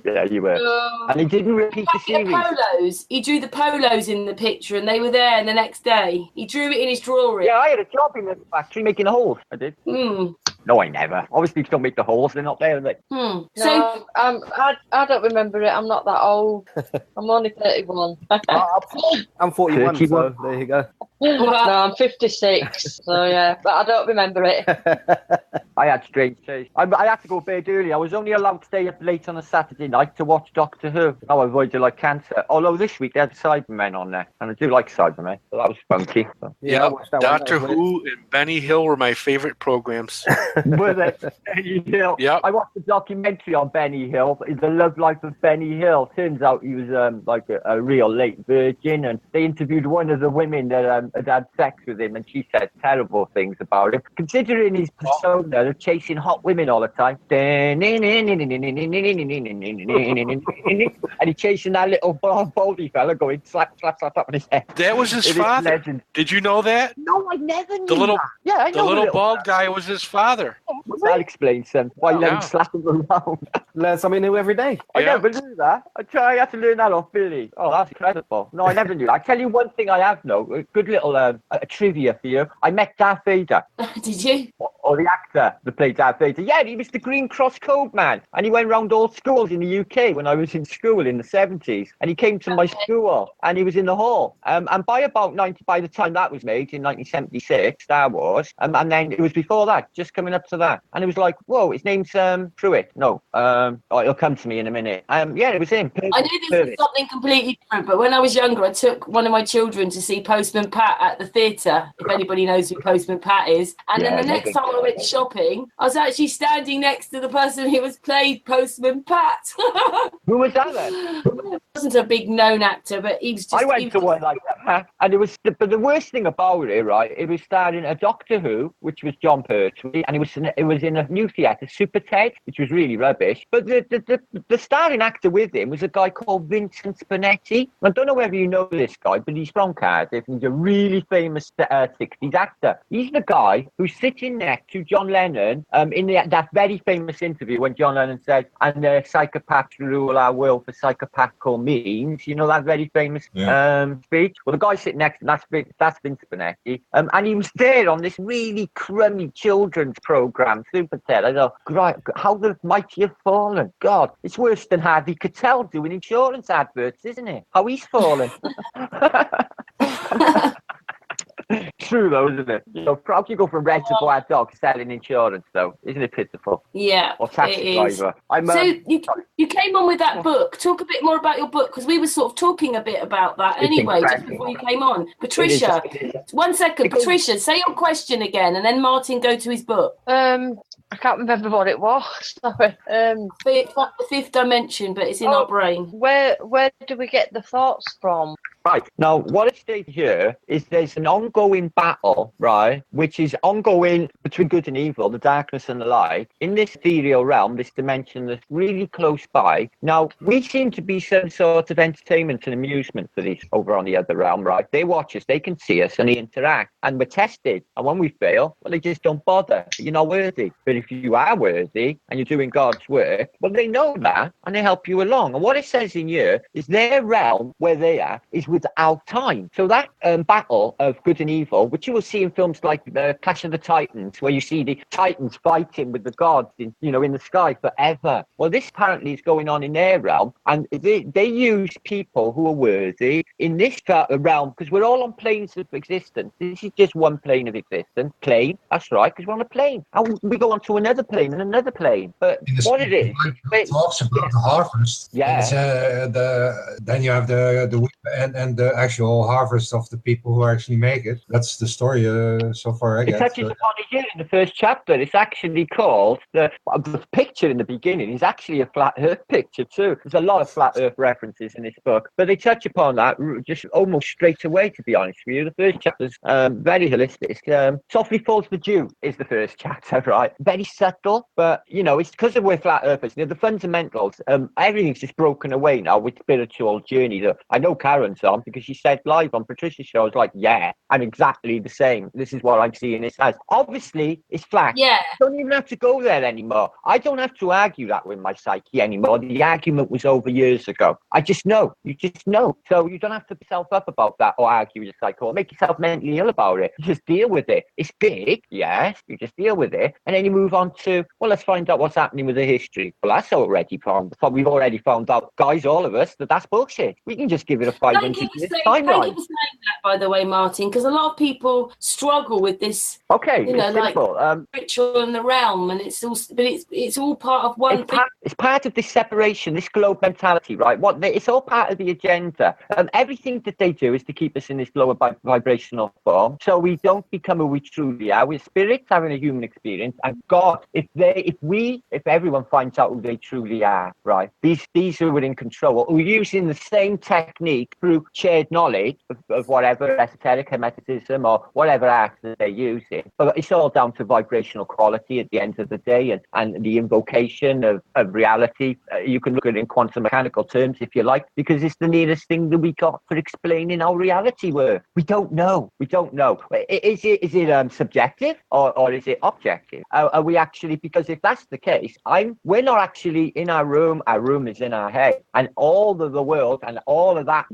Yeah, you were. And he didn't repeat the series. Polos. He drew the polos in the picture, and they were there. And the next day, he drew it in his drawing. Yeah, I had a job in the factory making the holes. I did. No, I never. Obviously, you don't make the holes. They're not there, are they? No, I don't remember it. I'm not that old. I'm only 31. I'm 41, so there you go. No, I'm 56. So yeah, but I don't remember it. I had strange taste. I had to go to bed early. I was only allowed to stay up late on a Saturday night to watch Doctor Who. I avoided like cancer. Although this week they had Cybermen on there, and I do like Cybermen, so that was funky. So. Yeah, Doctor Who and Benny Hill were my favorite programs. Were they? Benny Hill. Yep. I watched a documentary on Benny Hill. The love life of Benny Hill. Turns out he was like a real late virgin, and they interviewed one of the women that had sex with him, and she said terrible things about him. Considering his persona of chasing hot women all the time, and he's chasing that little baldy fella going slap, slap, slap, slap on his head. That was his father. Legend. Did you know that? No, I never knew The little, that. Yeah, I know the little bald guy was his father. That explains why you let him slap him around. Learn something new every day. I never knew that. I had to learn that off Billy. Oh, that's incredible. No, I never knew. I tell you one thing I have known. A good little a trivia for you. I met Darth Vader. Did you? Or the actor that played Darth Vader. Yeah, he was the Green Cross Code man. And he went round all schools in the UK when I was in school in the 70s. And he came to my school and he was in the hall. And by the time that was made in 1976, Star Wars, and then it was before that, just coming up to that. And it was like, whoa, his name's Pruitt. No, it'll come to me in a minute. Yeah, it was him. I knew this was something completely different, but when I was younger, I took one of my children to see Postman Pat at the theatre, if anybody knows who Postman Pat is. And then the next time I went shopping, I was actually standing next to the person who was played Postman Pat. Who was that then? He wasn't a big known actor, but he was just... I went to one like that, and it was... But the worst thing about it, right, it was starring a Doctor Who, which was John Pertwee, and it was in a new theatre, Super Ted, which was really rubbish. But the starring actor with him was a guy called Vincent Spinetti. I don't know whether you know this guy, but he's from Cardiff. He's a really famous 60s actor. He's the guy who's sitting next to John Lennon in that very famous interview when John Lennon said, and psychopaths rule our world for psychopathical means. You know that very famous speech? Well, the guy sitting next to him, that's Vince Spinetti. And he was there on this really crummy children's programme, Super Ted. I thought, right, how the mighty have fallen. God, it's worse than Harvey Keitel doing insurance adverts, isn't it? How he's fallen. True though, isn't it? You know, how can you go from Reservoir Dogs selling insurance though? Isn't it pitiful? Yeah, or taxi driver. So you came on with that book. Talk a bit more about your book, because we were sort of talking a bit about that anyway, just before you came on. Patricia, 1 second. Patricia, say your question again, and then Martin go to his book. I can't remember what it was. Sorry. The fifth dimension, but it's in our brain. Where do we get the thoughts from? Right. Now, what it states here is there's an ongoing battle, right, which is ongoing between good and evil, the darkness and the light, in this ethereal realm, this dimension that's really close by. Now, we seem to be some sort of entertainment and amusement for these over on the other realm, right? They watch us, they can see us, and they interact, and we're tested. And when we fail, well, they just don't bother. You're not worthy. But if you are worthy and you're doing God's work, well, they know that, and they help you along. And what it says in here is their realm, where they are, is without time. So that battle of good and evil, which you will see in films like Clash of the Titans, where you see the Titans fighting with the gods in the sky forever. Well, this apparently is going on in their realm, and they use people who are worthy in this realm, because we're all on planes of existence. This is just one plane of existence. Plane, that's right, because we're on a plane. And we go on to another plane and another plane. But what it is... It talks about the harvest. Yeah. Then you have the wheat and and the actual harvest of the people who actually make it. That's the story so far I It get. touches upon it here in the first chapter. It's actually called the picture in the beginning is actually a flat Earth picture too. There's a lot of flat Earth references in this book, but they touch upon that just almost straight away. To be honest with you, the first chapter's very holistic. Softly Falls the Dew is the first chapter, right? Very subtle, but it's because of we're flat Earthers. The fundamentals, everything's just broken away now with spiritual journey. That I know Karen's on because she said live on Patricia's show. I was like, yeah, I'm exactly the same. This is what I'm seeing this as. Obviously, it's flat. Yeah. I don't even have to go there anymore. I don't have to argue that with my psyche anymore. The argument was over years ago. I just know. You just know. So you don't have to beat yourself up about that or argue with your psyche or make yourself mentally ill about it. You just deal with it. It's big, yes. You just deal with it. And then you move on to, well, let's find out what's happening with the history. Well, that's already found. We've already found out, guys, all of us, that's bullshit. We can just give it a 500 year timeline. Thank you for saying that, by the way, Martin, because a lot of people struggle with this. Okay, it's simple. Like ritual in the realm, and it's all part of one thing. It's part of this separation, this globe mentality, right? It's all part of the agenda. Everything that they do is to keep us in this lower vibrational form, so we don't become who we truly are. We're spirits having a human experience, and God, if everyone finds out who they truly are, right? These who are in control, who are using the same technique through shared knowledge of whatever esoteric hermeticism or whatever acts that they're using. But it's all down to vibrational quality at the end of the day and the invocation of reality. You can look at it in quantum mechanical terms if you like, because it's the nearest thing that we got for explaining how reality works. We don't know. Is it subjective or is it objective? Are we actually, because if that's the case, we're not actually in our room is in our head, and all of the world and all of that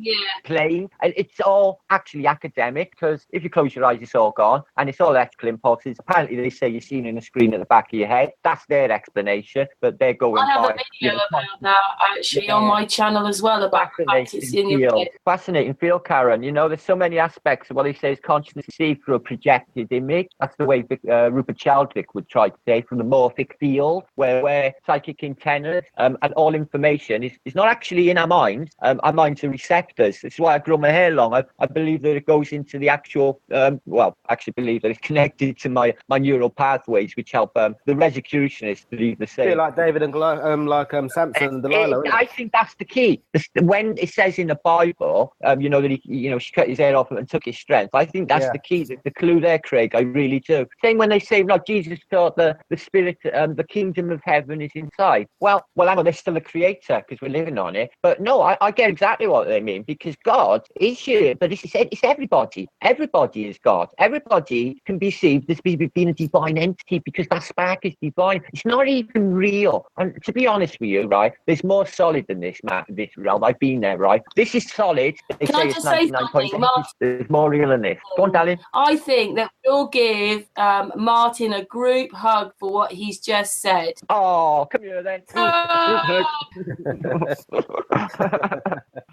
plane, and it's all actually academic, because if you close your eyes it's all gone and it's all electrical impulses. Apparently they say you're seeing in a screen at the back of your head. That's their explanation, but they're going I have a video about that actually on my channel as well about practice in your head. Fascinating field, Karen. There's so many aspects of what they say is consciousness received through a projected image. That's the way Rupert Sheldrake would try to say, from the morphic field, where psychic antennas and all information is not actually in our minds. Our minds are receptors. This is why I grow my hair long. I believe that it goes into the actual, believe that it's connected to my neural pathways, which help the Rosicrucianists believe the same. Like David and Samson and Delilah. I think that's the key. When it says in the Bible, that she cut his head off and took his strength. I think that's the key, the clue there, Craig. I really do. Same when they say, Jesus taught the spirit, the kingdom of heaven is inside. Well, hang on, there's still a creator because we're living on it. But no, I get exactly what they mean, because God is here, but it's everybody. Everybody is God. Everybody can be perceived as being a divine entity because that spark is divine. It's not even real. And to be honest with you, right, there's more solid than this realm. I've been there, right? This is solid. Can I just say something, Martin? There's more real than this. Go on, darling. I think that we'll give Martin a group hug for what he's just said. Oh, come here then.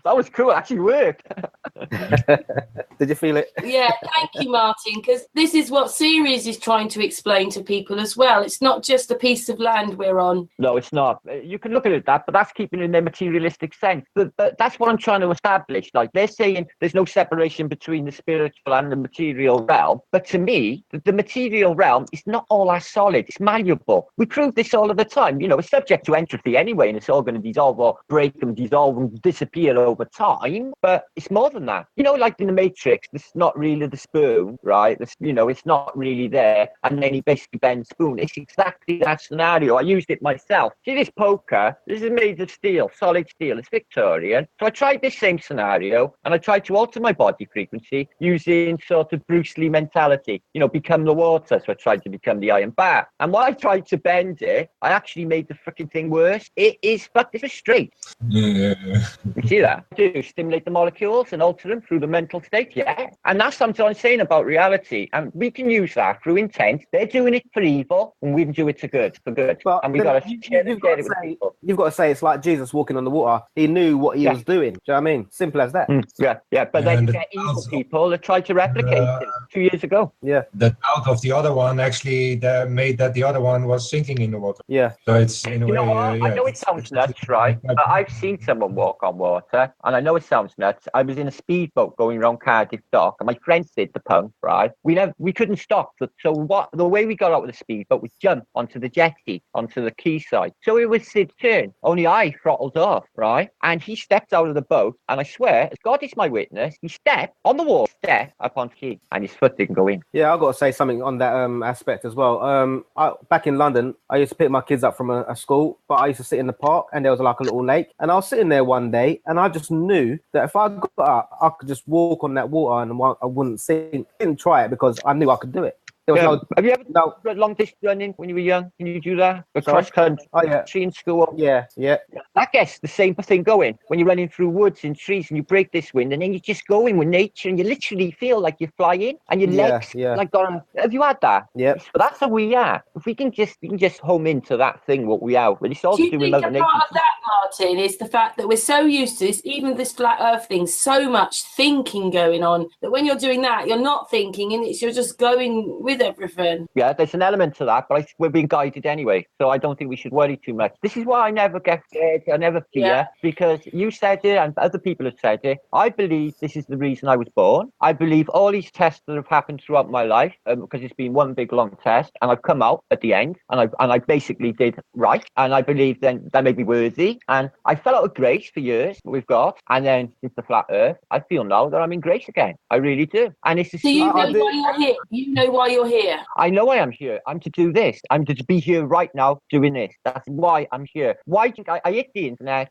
That was cool. It actually worked. Did you feel it? Yeah, thank you, Martin, because this is what Ceres is trying to explain to people as well. It's not just a piece of land we're on. No, it's not. You can look at it that, but that's keeping it in their materialistic sense. But that's what I'm trying to establish. Like, they're saying there's no separation between the spiritual and the material realm. But to me, the material realm is not all as solid. It's malleable. We prove this all of the time. It's subject to entropy anyway, and it's all going to dissolve or break and dissolve and disappear over time. But it's more than that. Like in the Matrix, this is not really the spoon, right? It's not really there. And then he basically bends the spoon. It's exactly that scenario. I used it myself. See this poker? This is made of steel, solid steel. It's Victorian. So I tried this same scenario, and I tried to alter my body frequency using sort of Bruce Lee mentality. Become the water. So I tried to become the iron bar. And while I tried to bend it, I actually made the freaking thing worse. It's straight. Yeah. You see that? To stimulate the molecules and alter them through the mental state, yeah. And that's something I'm saying about reality. And we can use that through intent. They're doing it for evil, and we can do it for good. But and we got to share it with people. You've got to say it's like Jesus walking on the water. He knew what he was doing. Do you know what I mean? Simple as that. Yeah. But then you get evil people that tried to replicate it 2 years ago. Yeah. The doubt of the other one actually made that the other one was sinking in the water. Yeah. So it's in a way. I know it sounds nuts, right? But I've seen someone walk on water, and I know it sounds nuts. I was in a speedboat going around Cardiff Dock, and my friend did the pump, right? We couldn't stop. So the way we got out with the speedboat was jump onto the jetty, onto the quayside. So it was Sid's turn, only I throttled off, right? And he stepped out of the boat, and I swear, as God is my witness, he stepped on the wall, stepped up on quay, and his foot didn't go in. Yeah, I've got to say something on that aspect as well. Back in London, I used to pick my kids up from a school, but I used to sit in the park, and there was like a little lake, and I was sitting there one day, and I just knew that if I got up, I could just walk on that water and I wouldn't sink. I didn't try it because I knew I could do it. Have you ever done long distance running when you were young? Can you do that? Cross country in school? Yeah. I guess the same thing going when you're running through woods and trees and you break this wind and then you're just going with nature and you literally feel like you're flying and your legs like gone. Have you had that? Yeah. So that's how we are. If we can just home into that thing, what we are. But it's all do you to do with think Mother a part Nature. of that, Martin, is the fact that we're so used to this, even this flat earth thing, so much thinking going on that when you're doing that, you're not thinking and you're just going with everything. Yeah, there's an element to that, but we're being guided anyway, so I don't think we should worry too much. This is why I never get scared, I never fear, because you said it and other people have said it. I believe this is the reason I was born. I believe all these tests that have happened throughout my life, because it's been one big long test, and I've come out at the end, and I basically did right, and I believe then that made me worthy, and I fell out of grace for years, we've got, and then since the flat earth, I feel now that I'm in grace again. I really do. And it's so you know why you're here. You know why you're here. I know I am here. I'm to do this. I'm to be here right now doing this. That's why I'm here. Why do I hit the internet,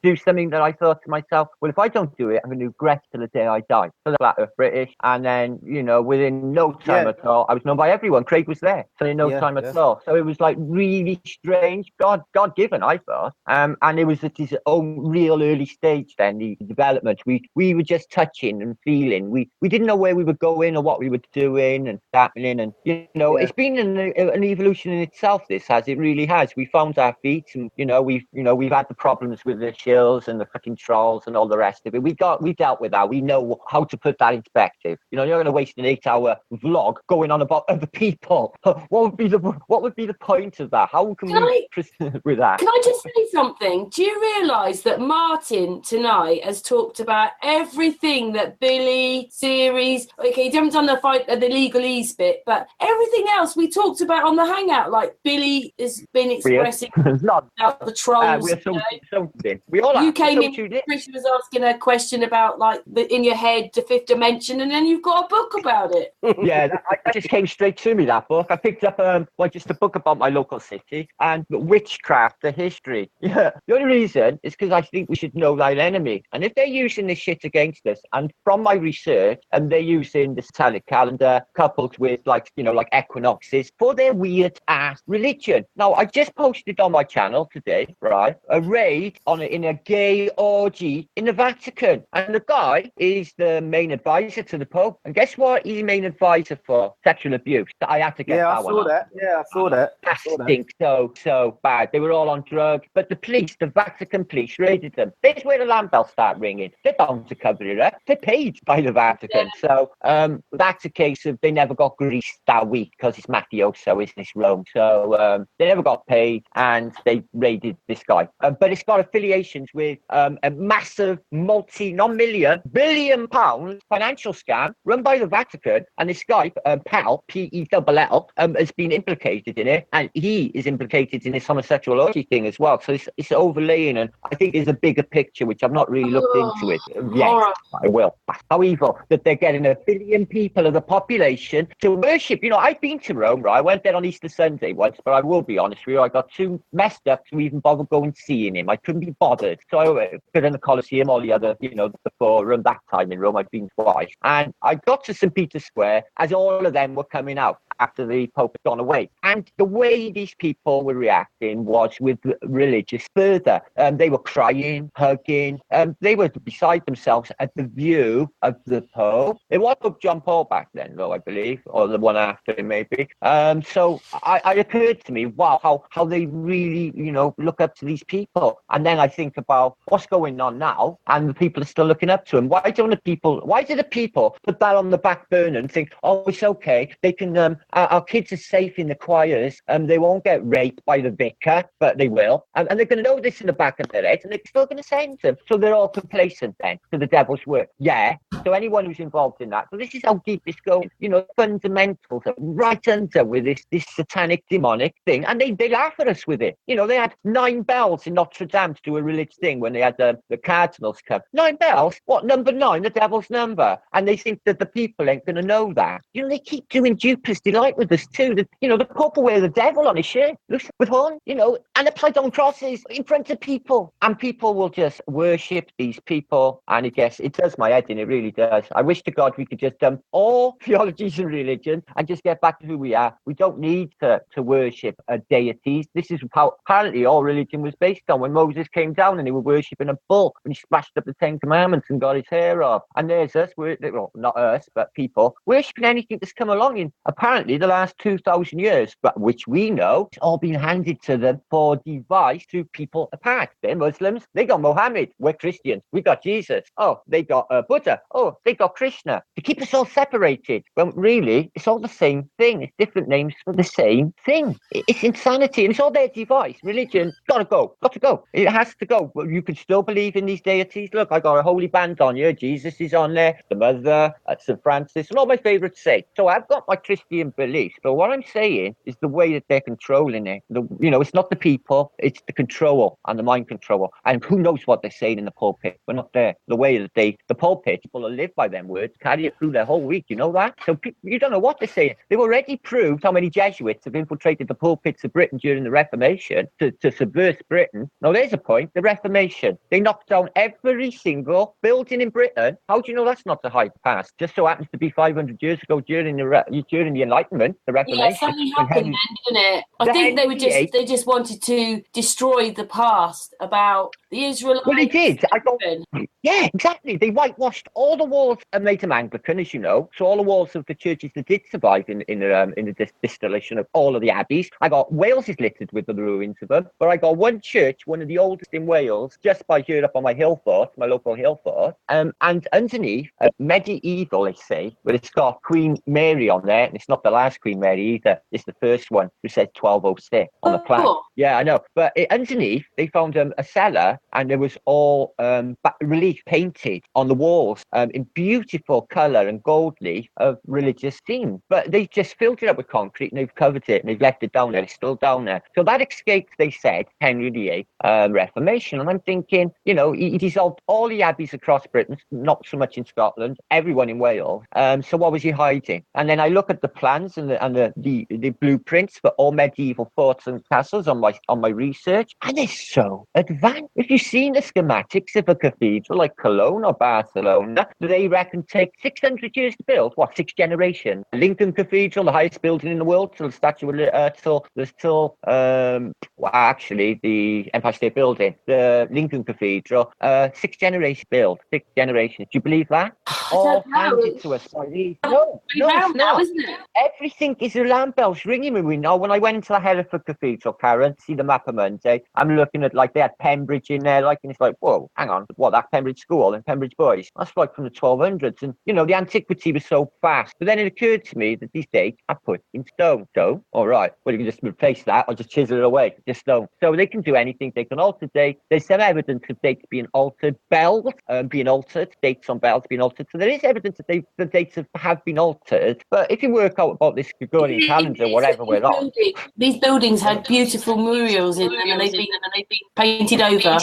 do something that I thought to myself, well, if I don't do it, I'm going to regret till the day I die. So the flat earth British. And then, within no time at all, I was known by everyone. Craig was there. So in no time at all. So it was like really strange. God-given, I thought. And it was at his own real early stage then, the development. We were just touching and feeling. We didn't know where we were going or what we were doing and happening. And, it's been an evolution in itself. It really has. We found our feet, and we've had the problems with the shills and the fucking trolls and all the rest of it. We dealt with that. We know how to put that in perspective. You're going to waste an 8-hour vlog going on about other people. What would be the point of that? How can we proceed with that? Can I just say something? Do you realise that Martin tonight has talked about everything that Billy series? Okay, you haven't done the legalese bit, but everything else we talked about on the hangout, like Billy has been expressing about the trolls. We all you came in. Chris was asking a question about in your head the fifth dimension, and then you've got a book about it. That just came straight to me. That book I picked up, just a book about my local city and witchcraft, the history. Yeah, the only reason is because I think we should know thine enemy, and if they're using this shit against us, and from my research, and they're using the satanic calendar coupled with like equinoxes for their weird ass religion. Now, I just posted on my channel today, right, a raid in a gay orgy in the Vatican, and the guy is the main advisor to the Pope. And guess what? He's the main advisor for sexual abuse. I had to get that one. I saw that. That stinks so bad. They were all on drugs, but the Vatican police raided them. This is where the alarm bells start ringing. They're bound to cover it up. They're paid by the Vatican, so that's a case of they never got greased that week because it's mafioso, isn't it, Rome? So they never got paid, and they raided this guy. But it's got affiliations with a massive non-million, billion-pound financial scam run by the Vatican, and this guy, Pell, P-E-L-L, has been implicated in it, and he is implicated in this homosexual orgy thing as well. So it's overlaying, and I think there's a bigger picture, which I've not really looked into it yet. I will. How evil that they're getting 1 billion people of the population to worship. I've been to Rome, right? I went there on Easter Sunday once, but I will be honest with you, I got too messed up to even bother going seeing him. I couldn't be bothered. So I went in the Colosseum, all the other, the Forum, that time in Rome, I've been twice. And I got to St. Peter's Square as all of them were coming out after the Pope had gone away. And the way these people were reacting was with religious fervour. They were crying, hugging. They were beside themselves at the view of the Pope. It was Pope John Paul back then, though, I believe, or the one after maybe. So it occurred to me, wow, how they really, look up to these people. And then I think about what's going on now, and the people are still looking up to him. Why do the people put that on the back burner and think, oh, it's okay, they can, our kids are safe in the choirs, and they won't get raped by the vicar, but they will. And they're going to know this in the back of their heads, and they're still going to send them. So they're all complacent then to the devil's work. Yeah. So anyone who's involved in that. So this is how deep it's going. You know, fundamentals are right under with this satanic, demonic thing, and they laugh at us with it. You know, they had 9 bells in Notre Dame to do a religious thing when they had the cardinals come. 9 bells? What, number 9? The devil's number. And they think that the people ain't going to know that. You know, they keep doing Jupiter's Delight with us too. You know, the Pope will wear the devil on his shirt, with horn, you know, and upside down crosses in front of people. And people will just worship these people. And it does my head in, it really does. I wish to God we could just dump all theologies and religion and just get back to who we are. We don't need to worship deities. This is how apparently all religion was based on. When Moses came down and they were worshipping a bull, and he smashed up the 10 Commandments and got his hair off. And there's us, well, not us, but people, worshipping anything that's come along in apparently the last 2,000 years, but which we know it's all been handed to them for device to people apart. They're Muslims, they got Mohammed. We're Christians, we got Jesus. Oh, they got Buddha. Oh, they got Krishna. To keep us all separated. Well, really, it's all the same thing. It's different names for the same thing. It's insanity, and it's all their device. Religion, got to go. It has to go. But you can still believe in these deities. Look, I got a holy band on here. Jesus is on there, the Mother, St. Francis, and all my favourite saints. So I've got my Christian beliefs. But what I'm saying is the way that they're controlling it. It's not the people, it's the control and the mind control. And who knows what they're saying in the pulpit? We're not there. The way that the pulpit, people will live by them words, carry it through their whole week. You know that? So you don't know what they're saying. They've already proved how many Jesuits have infiltrated the pulpits of Britain during the Reformation to subvert Britain. Now, there's a point. The Reformation. They knocked down every single building in Britain. How do you know that's not the high past? Just so happens to be 500 years ago during the Enlightenment, the Reformation. Yeah, something happened then, didn't it? I think they just wanted to destroy the past about the Israelites. Well, they did. Yeah, exactly. They whitewashed all the walls and made them Anglican, as you know. So all the walls of the churches that did survive in the distillation of all of the abbeys. I got Wales is littered with the ruins of them, but I got one church, one of the oldest in Wales, just by here up on my hill fort, my local hill fort. And underneath, medieval, they say, but it's got Queen Mary on there, and it's not the last Queen Mary either. It's the first one who says 1206 on the plaque. Yeah, I know. But underneath, they found a cellar, and there was all relief painted on the walls in beautiful colour and gold leaf of religious themes. But they just filled it up with concrete, and they've covered it, and they've left it down there. It's still down there. So that escaped, they said, Henry VIII Reformation. And I'm thinking, he dissolved all the abbeys across Britain, not so much in Scotland, everyone in Wales. So what was he hiding? And then I look at the plans and the blueprints for all medieval forts and castles on my research, and they're so advanced. If you've seen the schematics of a cathedral like Cologne or Barcelona, they reckon take 600 years to build. What, 6 generations? Lincoln Cathedral, the highest building in the world, till the statue actually the Empire State Building, the Lincoln Cathedral, 6 generations build, 6 generations. Do you believe that? All handed to us by these. No, it's not. Isn't it? Everything is alarm bells ringing me now. When I went into the Hereford Cathedral, Karen, see the map of Monday, I'm looking at, like, they had Pembridge in there, like, and it's like, whoa, hang on, what, that Pembridge School and Pembridge Boys? That's like from the 1200s, and, the antiquity was so fast. But then it occurred to me that these dates are put in stone. So, all right, well, you can just replace that or just chisel it away, just stone. So they can do anything. They can alter dates. There's some evidence of dates being altered, bells being altered, dates on bells being altered. So there is evidence that the dates have been altered. But if you work out about this Gregorian calendar, whatever we're on. These buildings had beautiful murals in them, and they've been painted over.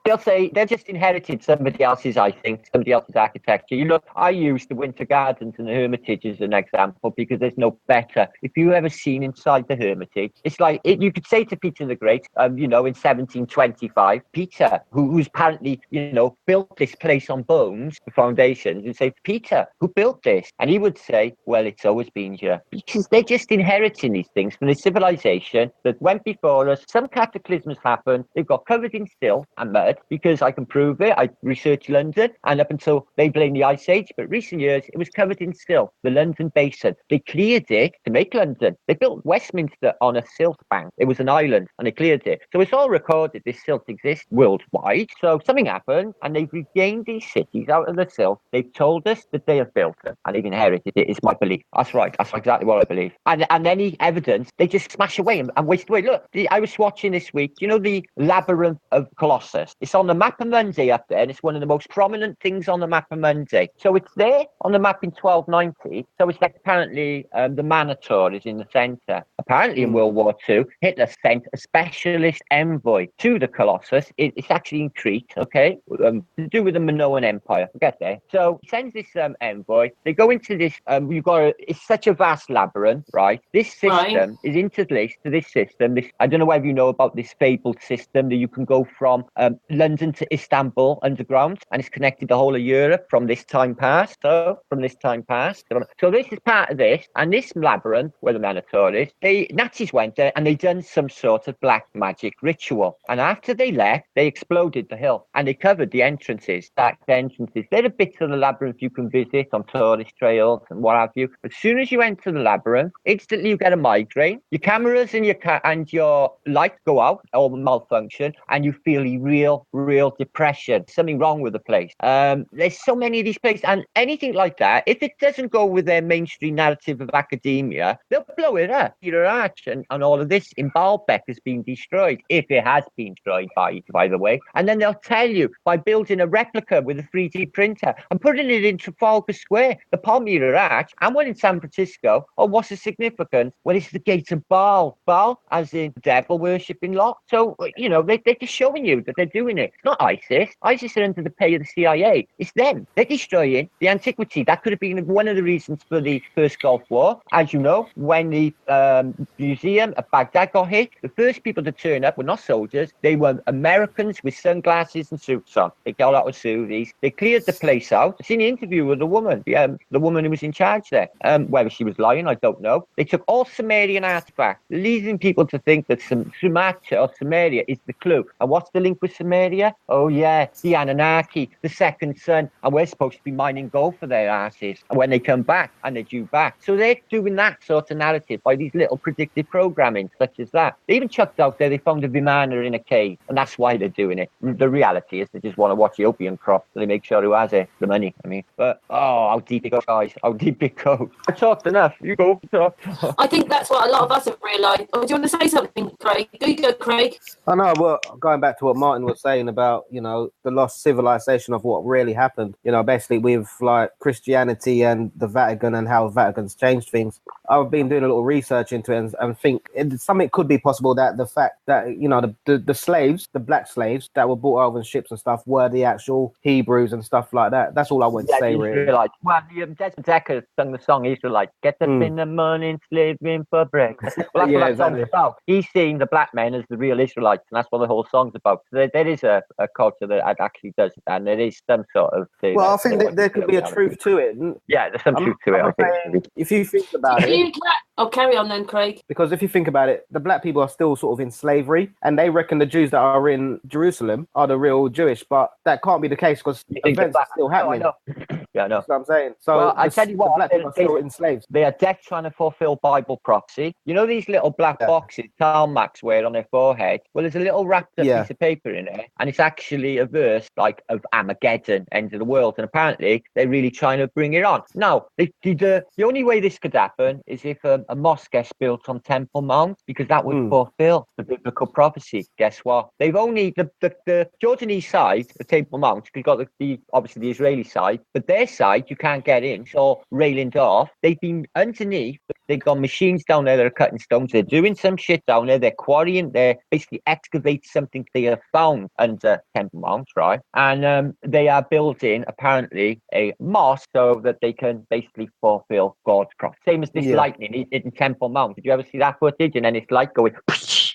They'll say they're just inherited somebody else's architecture. You look, I use the Winter Gardens and the Hermitage as an example because there's no better. If you've ever seen inside the Hermitage, it's like you could say to Peter the Great, in 1725, Peter, who's apparently, built this place on bones, the foundations, and say, Peter, who built this? And he would say, well, it's always been here. Because they're just inheriting these things from the civilization that went before us. Some cataclysms happened. They've got covered in silt and mud because I can prove it. I researched London, and up until they blame the Ice Age, but recent years, it was covered in silt. The London Basin. They cleared it to make London. They built Westminster on a silt bank. It was an island, and they cleared it. So it's all recorded. This silt exists worldwide. So something happened, and they've regained these cities out of the silt. They've told us that they have built them, and they've inherited it. Is my belief. That's right. That's exactly what I believe. And any evidence, they just smash away and waste away. Look, I was watching this week. You know the Labyrinth of Colossus. It's on the map of Monday up there, and it's one of the most prominent things on the map of Monday. So it's there on the map in 1290. So it's like apparently the Minotaur is in the centre. Apparently in World War II, Hitler sent a specialist envoy to the Colossus. It's actually in Crete, okay, to do with the Minoan Empire. Get there. So he sends this envoy. They go into this. It's such a vast labyrinth, right? This system is interlaced to this system. I don't know whether you know about this fabled system that you can go from London to Istanbul underground, and it's connected the whole of Europe from this time past. So this is part of this, and this labyrinth where the Minotaur is. Nazis went there and they done some sort of black magic ritual, and after they left, they exploded the hill and they covered the entrances. Back entrances. There are bits of the labyrinth you can visit on tourist trails and what have you. As soon as you enter the labyrinth, instantly you get a migraine. Your cameras and your lights go out or malfunction, and you feel a real depression. Something wrong with the place. There's so many of these places, and anything like that, if it doesn't go with their mainstream narrative of academia, they'll blow it up. Your arch and all of this in Baalbek has been destroyed, if it has been destroyed, by the way. And then they'll tell you by building a replica with a 3D printer and putting it in Trafalgar Square, the Palmyra Arch, and one in San Francisco. Oh, what's the significance? Well, it's the gate of Baal. Baal, as in devil worshipping lot. So, you know, they're just showing you that they're doing it. It's not ISIS. ISIS are under the pay of the CIA. It's them. They're destroying the antiquity. That could have been one of the reasons for the first Gulf War. As you know, when the museum at Baghdad got hit, the first people to turn up were not soldiers. They were Americans with sunglasses and suits on. They got out of Suvis. They cleared the place out. I've seen the interview with the woman who was in charge there. Whether she was lying, I don't know. They took all Sumerian artifacts, leading people to think that Sumatra or Sumeria is the clue. And what's the link with Sumeria? Oh yeah, the Anunnaki, the second son, and we're supposed to be mining gold for their asses. And when they come back, and they're due back. So they're doing that sort of narrative by these little predictive programming, such as that. They even chucked out there, they found a Vimana in a cave, and that's why they're doing it. The reality is they just want to watch the opium crop, so they make sure who has it, the money. I mean, but how deep it goes, guys, how deep it goes. I talked enough. You go. I think that's what a lot of us have realised. Oh, do you want to say something, Craig? Do you go, Craig? I know. Well, going back to what Martin was saying about, you know, the lost civilization of what really happened. You know, basically with like Christianity and the Vatican and how Vatican's changed things. I've been doing a little research into it and think something could be possible that the fact that, you know, the slaves, the black slaves that were brought over in ships and stuff were the actual Hebrews and stuff like that. That's all I want to say, really. Israelites. Well, Desmond Decker sung the song Israelites. Get up in the morning, slaving for breakfast. Well, that's what that song's about. He's seeing the black men as the real Israelites, and that's what the whole song's about. So there is a culture that actually does it, and there is some sort of thing. Well, I think that there could be a truth to it. Yeah, there's some truth to it, I think. If you think about it. Carry on then, Craig. Because if you think about it, the black people are still sort of in slavery, and they reckon the Jews that are in Jerusalem are the real Jewish, but that can't be the case because events are still happening. No, I know. Yeah, I know. That's what I'm saying. So well, I tell you what, the black people are still enslaved. They are dead trying to fulfill Bible prophecy. You know these little black boxes Talmacs wear on their forehead? Well, there's a little wrapped up piece of paper in there, and it's actually a verse like of Armageddon, end of the world, and apparently they're really trying to bring it on. Now, the only way this could happen is if a mosque gets built on Temple Mount, because that would fulfill the biblical prophecy. Guess what? They've only the Jordanese side of Temple Mount. You've got the obviously the Israeli side, but their side you can't get in. It's all railing off. They've been underneath. They've got machines down there that are cutting stones. They're doing some shit down there. They're quarrying. They're basically excavating something they have found under Temple Mount, right? And they are building apparently a mosque so that they can basically fulfill God's prophecy. Same as this lightning in Temple Mount. Did you ever see that footage? And then it's like going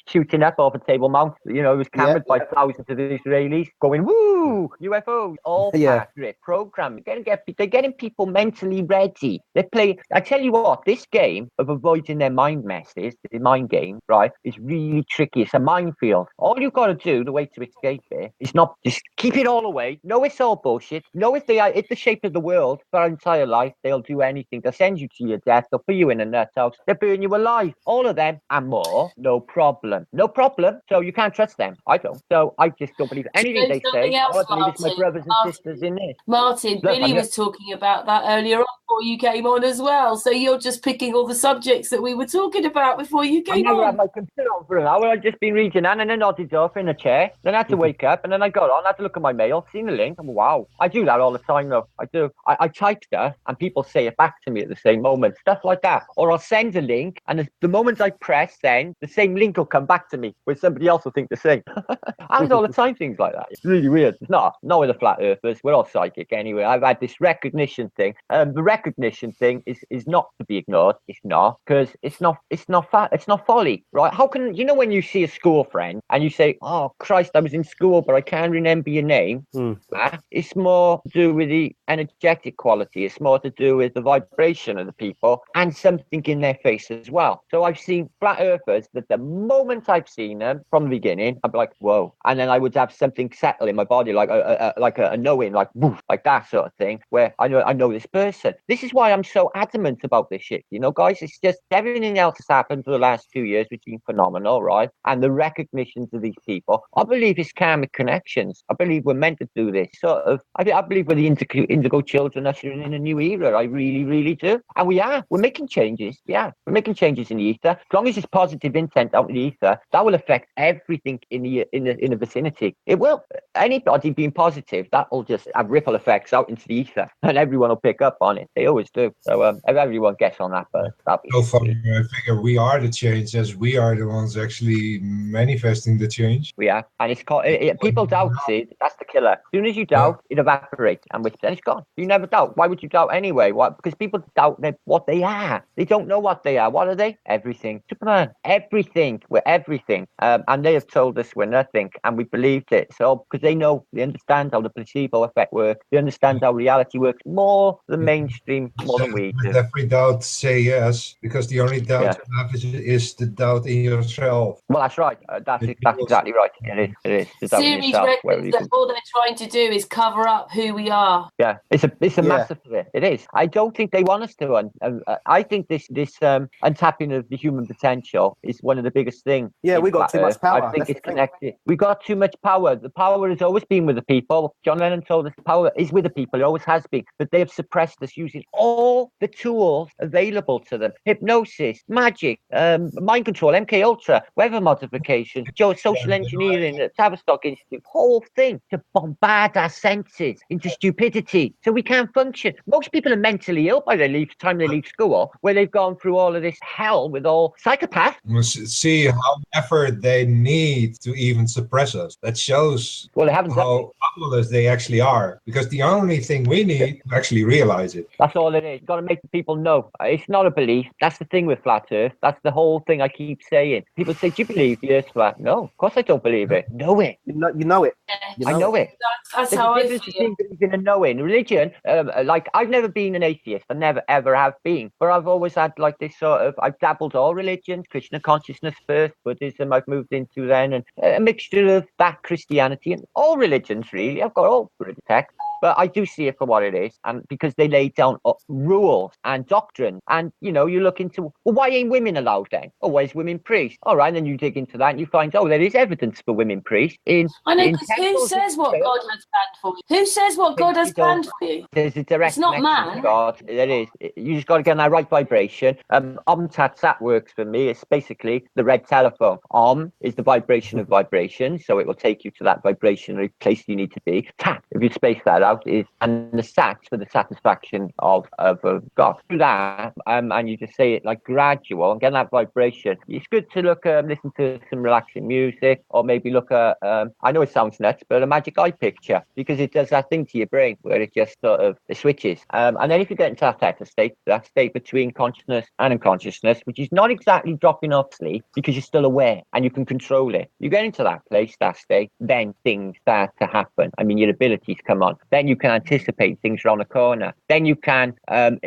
shooting up over Table Mount. You know, it was cameraed by thousands of Israelis going, woo, UFOs, all part of it, program. They're getting people mentally ready. They play. I tell you what, this game of avoiding their mind messes, the mind game, right, is really tricky. It's a minefield. All you've got to do, the way to escape it, is not just keep it all away. Know it's all bullshit. Know if they are, it's the shape of the world for our entire life, they'll do anything. They'll send you to your death. They'll put you in a nut house. They'll burn you alive. All of them and more, no problem. them. No problem. So you can't trust them. I don't. So I just don't believe anything they say. Else, I believe it's my brothers and sisters in this. Martin, Look, Billy was talking about that earlier on before you came on as well. So you're just picking all the subjects that we were talking about before you I came never had on. my computer on for an hour. I'd just been reading and then nodded off in a chair. Then I had to wake up and then I got on, I had to look at my mail, seen the link. And wow. I do that all the time though. I do. I type stuff and people say it back to me at the same moment. Stuff like that. Or I'll send a link and the moment I press send, the same link will come back to me where somebody else will think the same. I do all the time things like that. It's really weird. It's not with the flat earthers. We're all psychic anyway. I've had this recognition thing. The recognition thing is not to be ignored. It's not, because it's not folly, right? How can you know when you see a school friend and you say, "Oh Christ, I was in school, but I can't remember your name." It's more to do with the energetic quality. It's more to do with the vibration of the people and something in their face as well. So I've seen flat earthers that the moment I've seen them from the beginning, I'd be like, "Whoa!" And then I would have something settle in my body, like a knowing, like woof, like that sort of thing, where I know this person. This is why I'm so adamant about this shit, you know, guys. It's just everything else has happened for the last 2 years, which has been phenomenal, right? And the recognitions of these people, I believe it's karmic connections. I believe we're meant to do this sort of. I believe we're the indigo children ushering in a new era. I really, really do. And we're making changes. Yeah, we're making changes in the ether. As long as it's positive intent out in the ether, that will affect everything in the vicinity. It will. Anybody being positive, that will just have ripple effects out into the ether, and everyone will pick up on it. They always do. So if everyone gets on that, but that'll be so far, I figure we are the change, as we are the ones actually manifesting the change. We are, and it's called. People doubt it. That's the killer. As soon as you doubt, it evaporates, and then it's gone. You never doubt. Why would you doubt anyway? Why? Because people doubt what they are. They don't know what they are. What are they? Everything. Superman. Everything. We're everything. And they have told us we're nothing, and we believed it. So because they understand how the placebo effect works. They understand how reality works more than mainstream, more than we do. With every doubt, say yes, because the only doubt you have is the doubt in yourself. Well, that's right. That's exactly right. It is. The doubt in Series yourself, reckons that all they're trying to do is cover up who we are. Yeah, it's a massive thing. It is. I don't think they want us to. I think this untapping of the human potential is one of the biggest things. Yeah, we got too much power. I think it's connected. We got too much power. The power has always been with the people. John Lennon told us power is with the people. It always has been. But they have suppressed us using all the tools available to them: hypnosis, magic, mind control, MK Ultra, weather modification, social engineering, the Tavistock Institute, whole thing to bombard our senses into stupidity, so we can't function. Most people are mentally ill by the time they leave school, where they've gone through all of this hell with all psychopaths. See how effort they need to even suppress us. That shows how powerless they actually are. Because the only thing we need to actually realize it. That's all it is. You've got to make the people know. It's not a belief. That's the thing with flat Earth. That's the whole thing I keep saying. People say, "Do you believe the Earth's flat?" No, of course I don't believe it. Know it. You know it. I know it. That's how I feel. Believing and knowing. Religion, like I've never been an atheist. I never ever have been. But I've always had like this sort of. I've dabbled all religions, Krishna consciousness first, Buddhism I've moved into then, and a mixture of that Christianity and all religions really. I've got all texts. But I do see it for what it is, and because they lay down rules and doctrine, and you look into, well, why ain't women allowed then? Oh, where's women priests? All right, and then you dig into that and you find, there is evidence for women priests I know, because who says what God has planned for you? Who says what God has planned for you? There's a direct it's not man. To God. There is. You just got to get in that right vibration. Tat Sat works for me. It's basically the red telephone. Is the vibration of vibration, so it will take you to that vibrational place you need to be. Tat, if you space that out, and the sat for the satisfaction of God. Do that, and you just say it like gradual and get that vibration. It's good to listen to some relaxing music, or maybe look at I know it sounds nuts, but a magic eye picture, because it does that thing to your brain where it just sort of switches. And then if you get into that type of state, that state between consciousness and unconsciousness, which is not exactly dropping off sleep because you're still aware and you can control it. You get into that place, that state, then things start to happen. I mean, your abilities come on. then you can anticipate things around the corner. Then you can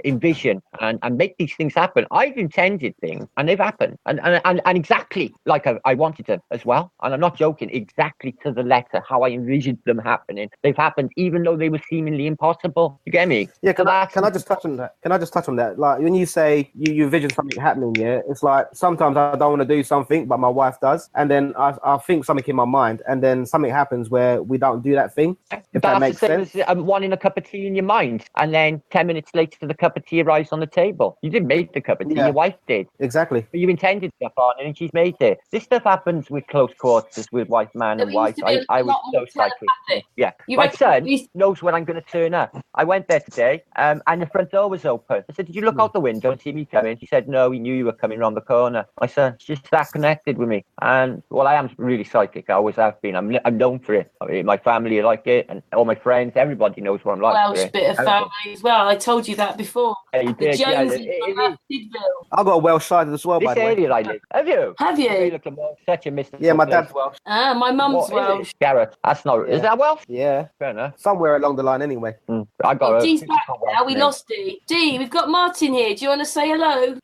envision and make these things happen. I've intended things and they've happened and exactly like I wanted them as well. And I'm not joking, exactly to the letter how I envisioned them happening. They've happened even though they were seemingly impossible. You get me? Yeah, can I just touch on that? Like when you say you envision something happening, yeah, it's like sometimes I don't want to do something, but my wife does, and then I think something in my mind, and then something happens where we don't do that thing. If that makes sense. As wanting a cup of tea in your mind, and then 10 minutes later the cup of tea arrives on the table. You didn't make the cup of tea, your wife did. Exactly. But you intended stuff on it, and she's made it. This stuff happens with close quarters with man and wife. I was so psychic. Yeah, my son knows when I'm going to turn up. I went there today, and the front door was open. I said, "Did you look out the window and see me coming?" She said, "No, he knew you were coming around the corner." My son's just that connected with me, and well, I am really psychic. I always have been. I'm known for it. I mean, my family like it, and all my friends, everybody knows what I'm like. Welsh bit of family as well. I told you that before. Yeah, you did. I've got a Welsh side as well, by the way. This area I live. Have you? Have you? You look like such a Mr. Yeah, my dad's Welsh. Ah, my mum's Welsh. Garrett. That's not. Is that Welsh? Yeah. Fair enough. Somewhere along the line, anyway. I got Dee's back now. We lost Dee. Dee, we've got Martin here. Do you want to say hello?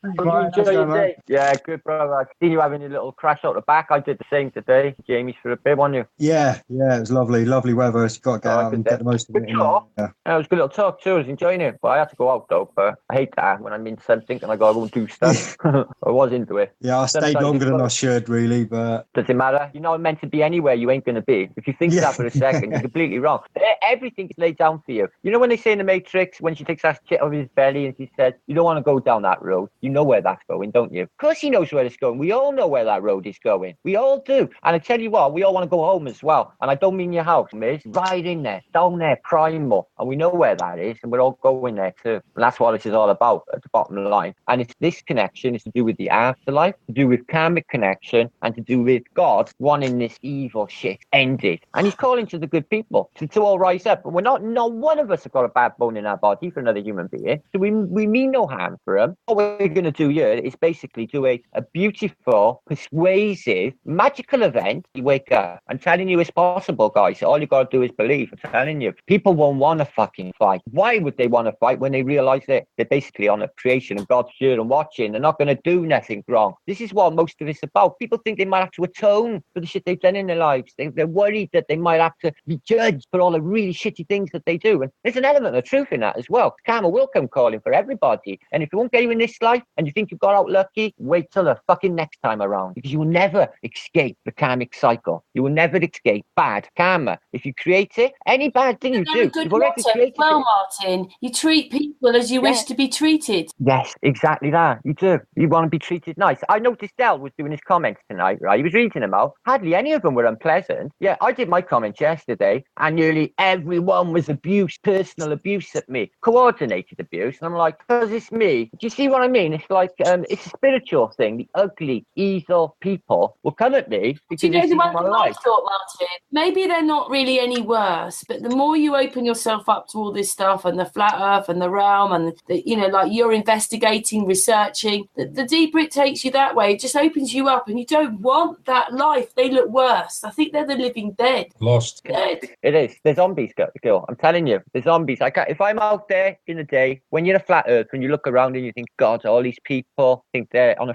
Yeah, good brother. I see you having a little crash out the back. I did the same today. Jamie's for a bit, wasn't you? Yeah, it was lovely weather. So you got to get out and get the most of it. It was a good little talk too. I was enjoying it, but I had to go out though. But I hate that when I'm in something and I gotta go and do stuff. I was into it. Yeah, I stayed longer than I should, really, but does it matter? You're not meant to be anywhere you ain't gonna be. If you think that for a second, you're completely wrong. Everything is laid down for you. You know when they say in the Matrix when she takes that shit over his belly and she said, "You don't want to go down that road." You know where that's going, don't you? Of course he knows where it's going. We all know where that road is going. We all do. And I tell you what, we all want to go home as well. And I don't mean your house, miss. Right in there, down there, primal. And we know where that is, and we're all going there too. And that's what this is all about at the bottom line. And it's this connection is to do with the afterlife, to do with karmic connection, and to do with God wanting this evil shit ended. And he's calling to the good people to all rise up. And no one of us have got a bad bone in our body for another human being. So we mean no harm for him. What we're going to do here is basically do a beautiful, persuasive, magical event. You wake up. I'm telling you it's possible, guys. All you got to do is believe. I'm telling you. People won't want to fucking fight. Why would they want to fight when they realise that they're basically on a creation of God's shirt and watching? They're not going to do nothing wrong. This is what most of it's about. People think they might have to atone for the shit they've done in their lives. They're worried that they might have to be judged for all the really shitty things that they do. And there's an element of truth in that as well. Karma will come calling for everybody. And if it won't get you in this life and you think you've got out lucky, wait till the fucking next time around, because you will never escape the karmic cycle. You will never escape bad karma. If you create it, any bad thing you do, you've already created it. Martin, you treat people as you wish to be treated. Yes, exactly that. You do. You want to be treated nice. I noticed Del was doing his comments tonight, right? He was reading them out. Hardly any of them were unpleasant. Yeah, I did my comments yesterday, and nearly everyone was abuse, personal abuse at me, coordinated abuse. And I'm like, because it's me. Do you see what I mean? It's like, it's a spiritual thing. The ugly, evil people will come at me because do you know the one my thing life. I thought, Martin? Maybe they're not really any worse, but the more you open yourself up to all this stuff and the flat earth and the realm and the, like you're investigating, researching, the deeper it takes you that way, it just opens you up and you don't want that life. They look worse. I think they're the living dead. Lost. Dead. It is. They're zombies, girl. I'm telling you, they're zombies. If I'm out there in the day, when you're a flat earth, when you look around and you think, God, all these people think they're on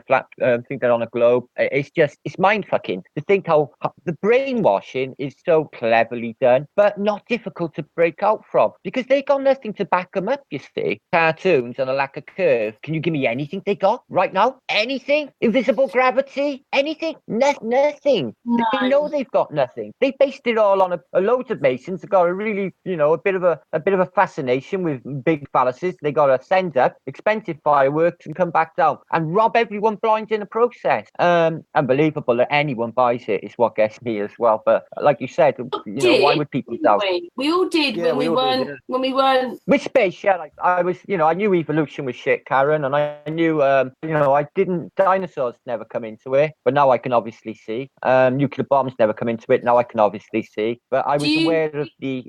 think they're on a globe. It's mind fucking to think how the brainwashing is so cleverly done, but not difficult to break out from because they got nothing to back them up, you see. Cartoons and a lack of curve. Can you give me anything they got right now? Anything? Invisible gravity? Anything? Nothing. No. They know they've got nothing. They based it all on a load of Masons that got a really, a bit of a fascination with big phalluses. They got to send up expensive fireworks and come back down and rob everyone blind in the process. Unbelievable that anyone buys it is what gets me as well. But like you said, why would people doubt? We all did when we weren't. With space, yeah. Like I was, I knew evolution was shit, Karen, and I knew, dinosaurs never come into it, but now I can obviously see. Nuclear bombs never come into it. Now I can obviously see. But I was aware of the.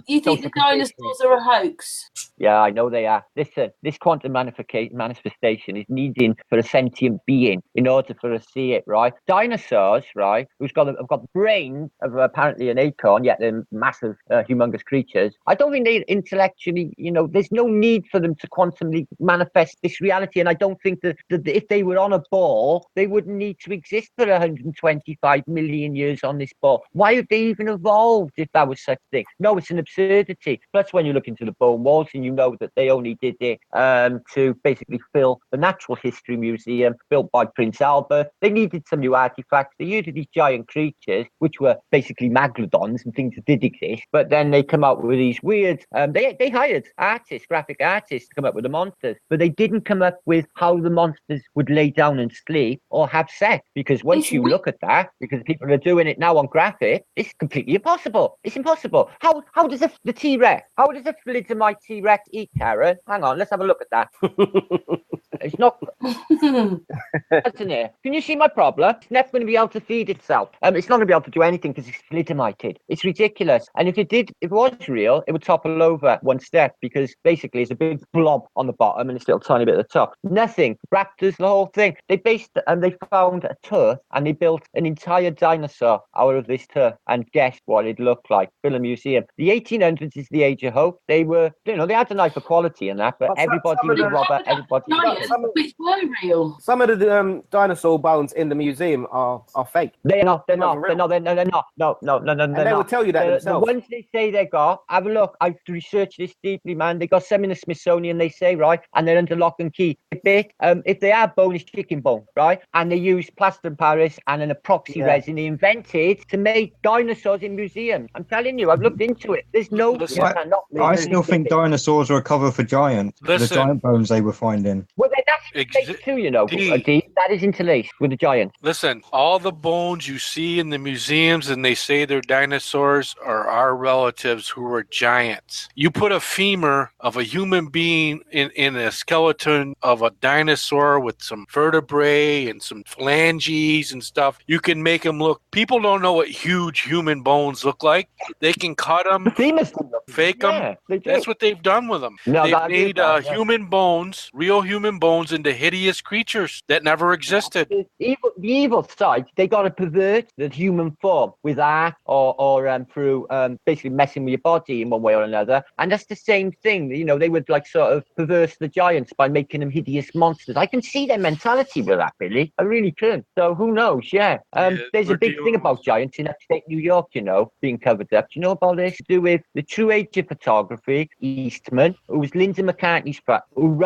You think the dinosaurs are a hoax? Yeah, I know they are. Listen, this quantum manifestation is needing for a sentient being in order for us to see it, right? Dinosaurs, right, have got the brain of apparently an acorn, yet they're massive, humongous humongous creatures. I don't think they intellectually, there's no need for them to quantumly manifest this reality. And I don't think that if they were on a ball, they wouldn't need to exist for 125 million years on this ball. Why would they even evolved if that was such a thing? No, it's an absurdity. Plus, when you look into the bone walls and you know that they only did it to basically fill the Natural History Museum built by Prince Albert, they needed some new artifacts. They used these giant creatures, which were basically megalodons and things that did exist. But then they come up with these weird. They hired artists, graphic artists, to come up with the monsters, but they didn't come up with how the monsters would lay down and sleep or have sex. Because once you look at that, because people are doing it now on graphic, it's completely impossible. It's impossible. How does the T-Rex? How does a thalidomide T-Rex eat, Karen? Hang on, let's have a look at that. It's not. Isn't it? Can you see my problem? It's never going to be able to feed itself. It's not going to be able to do anything because it's thalidomide. It's ridiculous. And if it was real, it would topple over one step because basically it's a big blob on the bottom and it's a little tiny bit at the top. Nothing. Raptors, the whole thing. They found a turf and they built an entire dinosaur out of this turf and guessed what it looked like. Built a museum. The 1800s is the age of hope. They were, they had an eye for quality and that, but everybody was a robber. Everybody. Which were real. Some of the dinosaur bones in the museum are fake. They're not. No. And they will tell you that themselves. The ones they say they got, have a look. I've researched this deeply, man. They got some in the Smithsonian, they say, right? And they're under lock and key. If they are bone, it's chicken bone, right? And they use plaster of Paris and an epoxy resin they invented to make dinosaurs in museums. I'm telling you, I've looked into it. There's no. I still think dinosaurs are a cover for giants. The giant bones they were finding. Well, that's interlaced too, that is interlaced with the giant. Listen, all the bones you see in the museums and they say they're dinosaurs are our relatives who were giants. You put a femur of a human being in a skeleton of a dinosaur with some vertebrae and some phalanges and stuff, you can make them look. People don't know what huge human bones look like. They can cut them, fake them. That's what they've done with them. They've made human bones, real human bones, into hideous creatures that never existed. The evil side, they got to pervert the human form with art or through basically messing with your body in one way or another. And that's the same thing. They would like sort of perverse the giants by making them hideous monsters. I can see their mentality with that, Billy. I really can. So who knows? Yeah. There's a big thing about giants in upstate New York, being covered up. Do you know about this? To do with the true age of photography, Eastman, who was Linda McCartney's who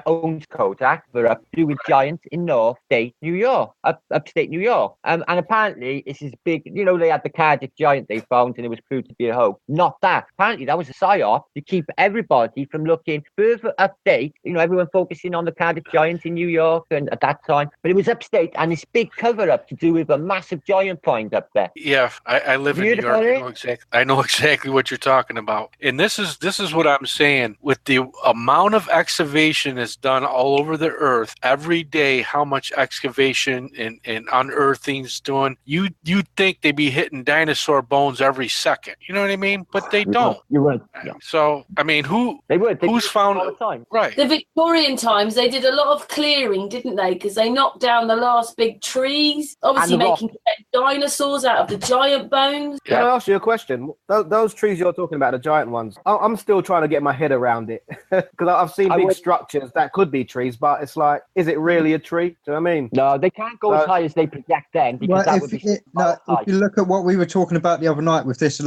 owns Kodak, for to do with giants in North State New York, upstate New York. And apparently this is big, they had the Cardiff giant they found and it was proved to be a hoax. Not that. Apparently that was a psyop to keep everybody from looking further upstate, everyone focusing on the Cardiff giant in New York and at that time. But it was upstate and this big cover up to do with a massive giant find up there. Yeah, I live in New York. I know exactly what you're talking about. And this is what I'm saying. With the amount of excavation that's done all over the earth every day, how much excavation and unearthing's doing, you'd think they'd be hitting dinosaur bones every second. You know what I mean? But they don't. You're right. Yeah. So I mean, who's found all the time? Right? The Victorian times, they did a lot of clearing, didn't they? Because they knocked down the last big trees, obviously making dinosaurs out of the giant bones. Can I ask you a question? Those trees you're talking about, the giant ones, I'm still trying to get my head around it because I've seen big structures that could be trees, but it's like, is it really a tree? Do you know what I mean? No, they can't go as high as they project then because that would be if you look at what we were talking about the other night with this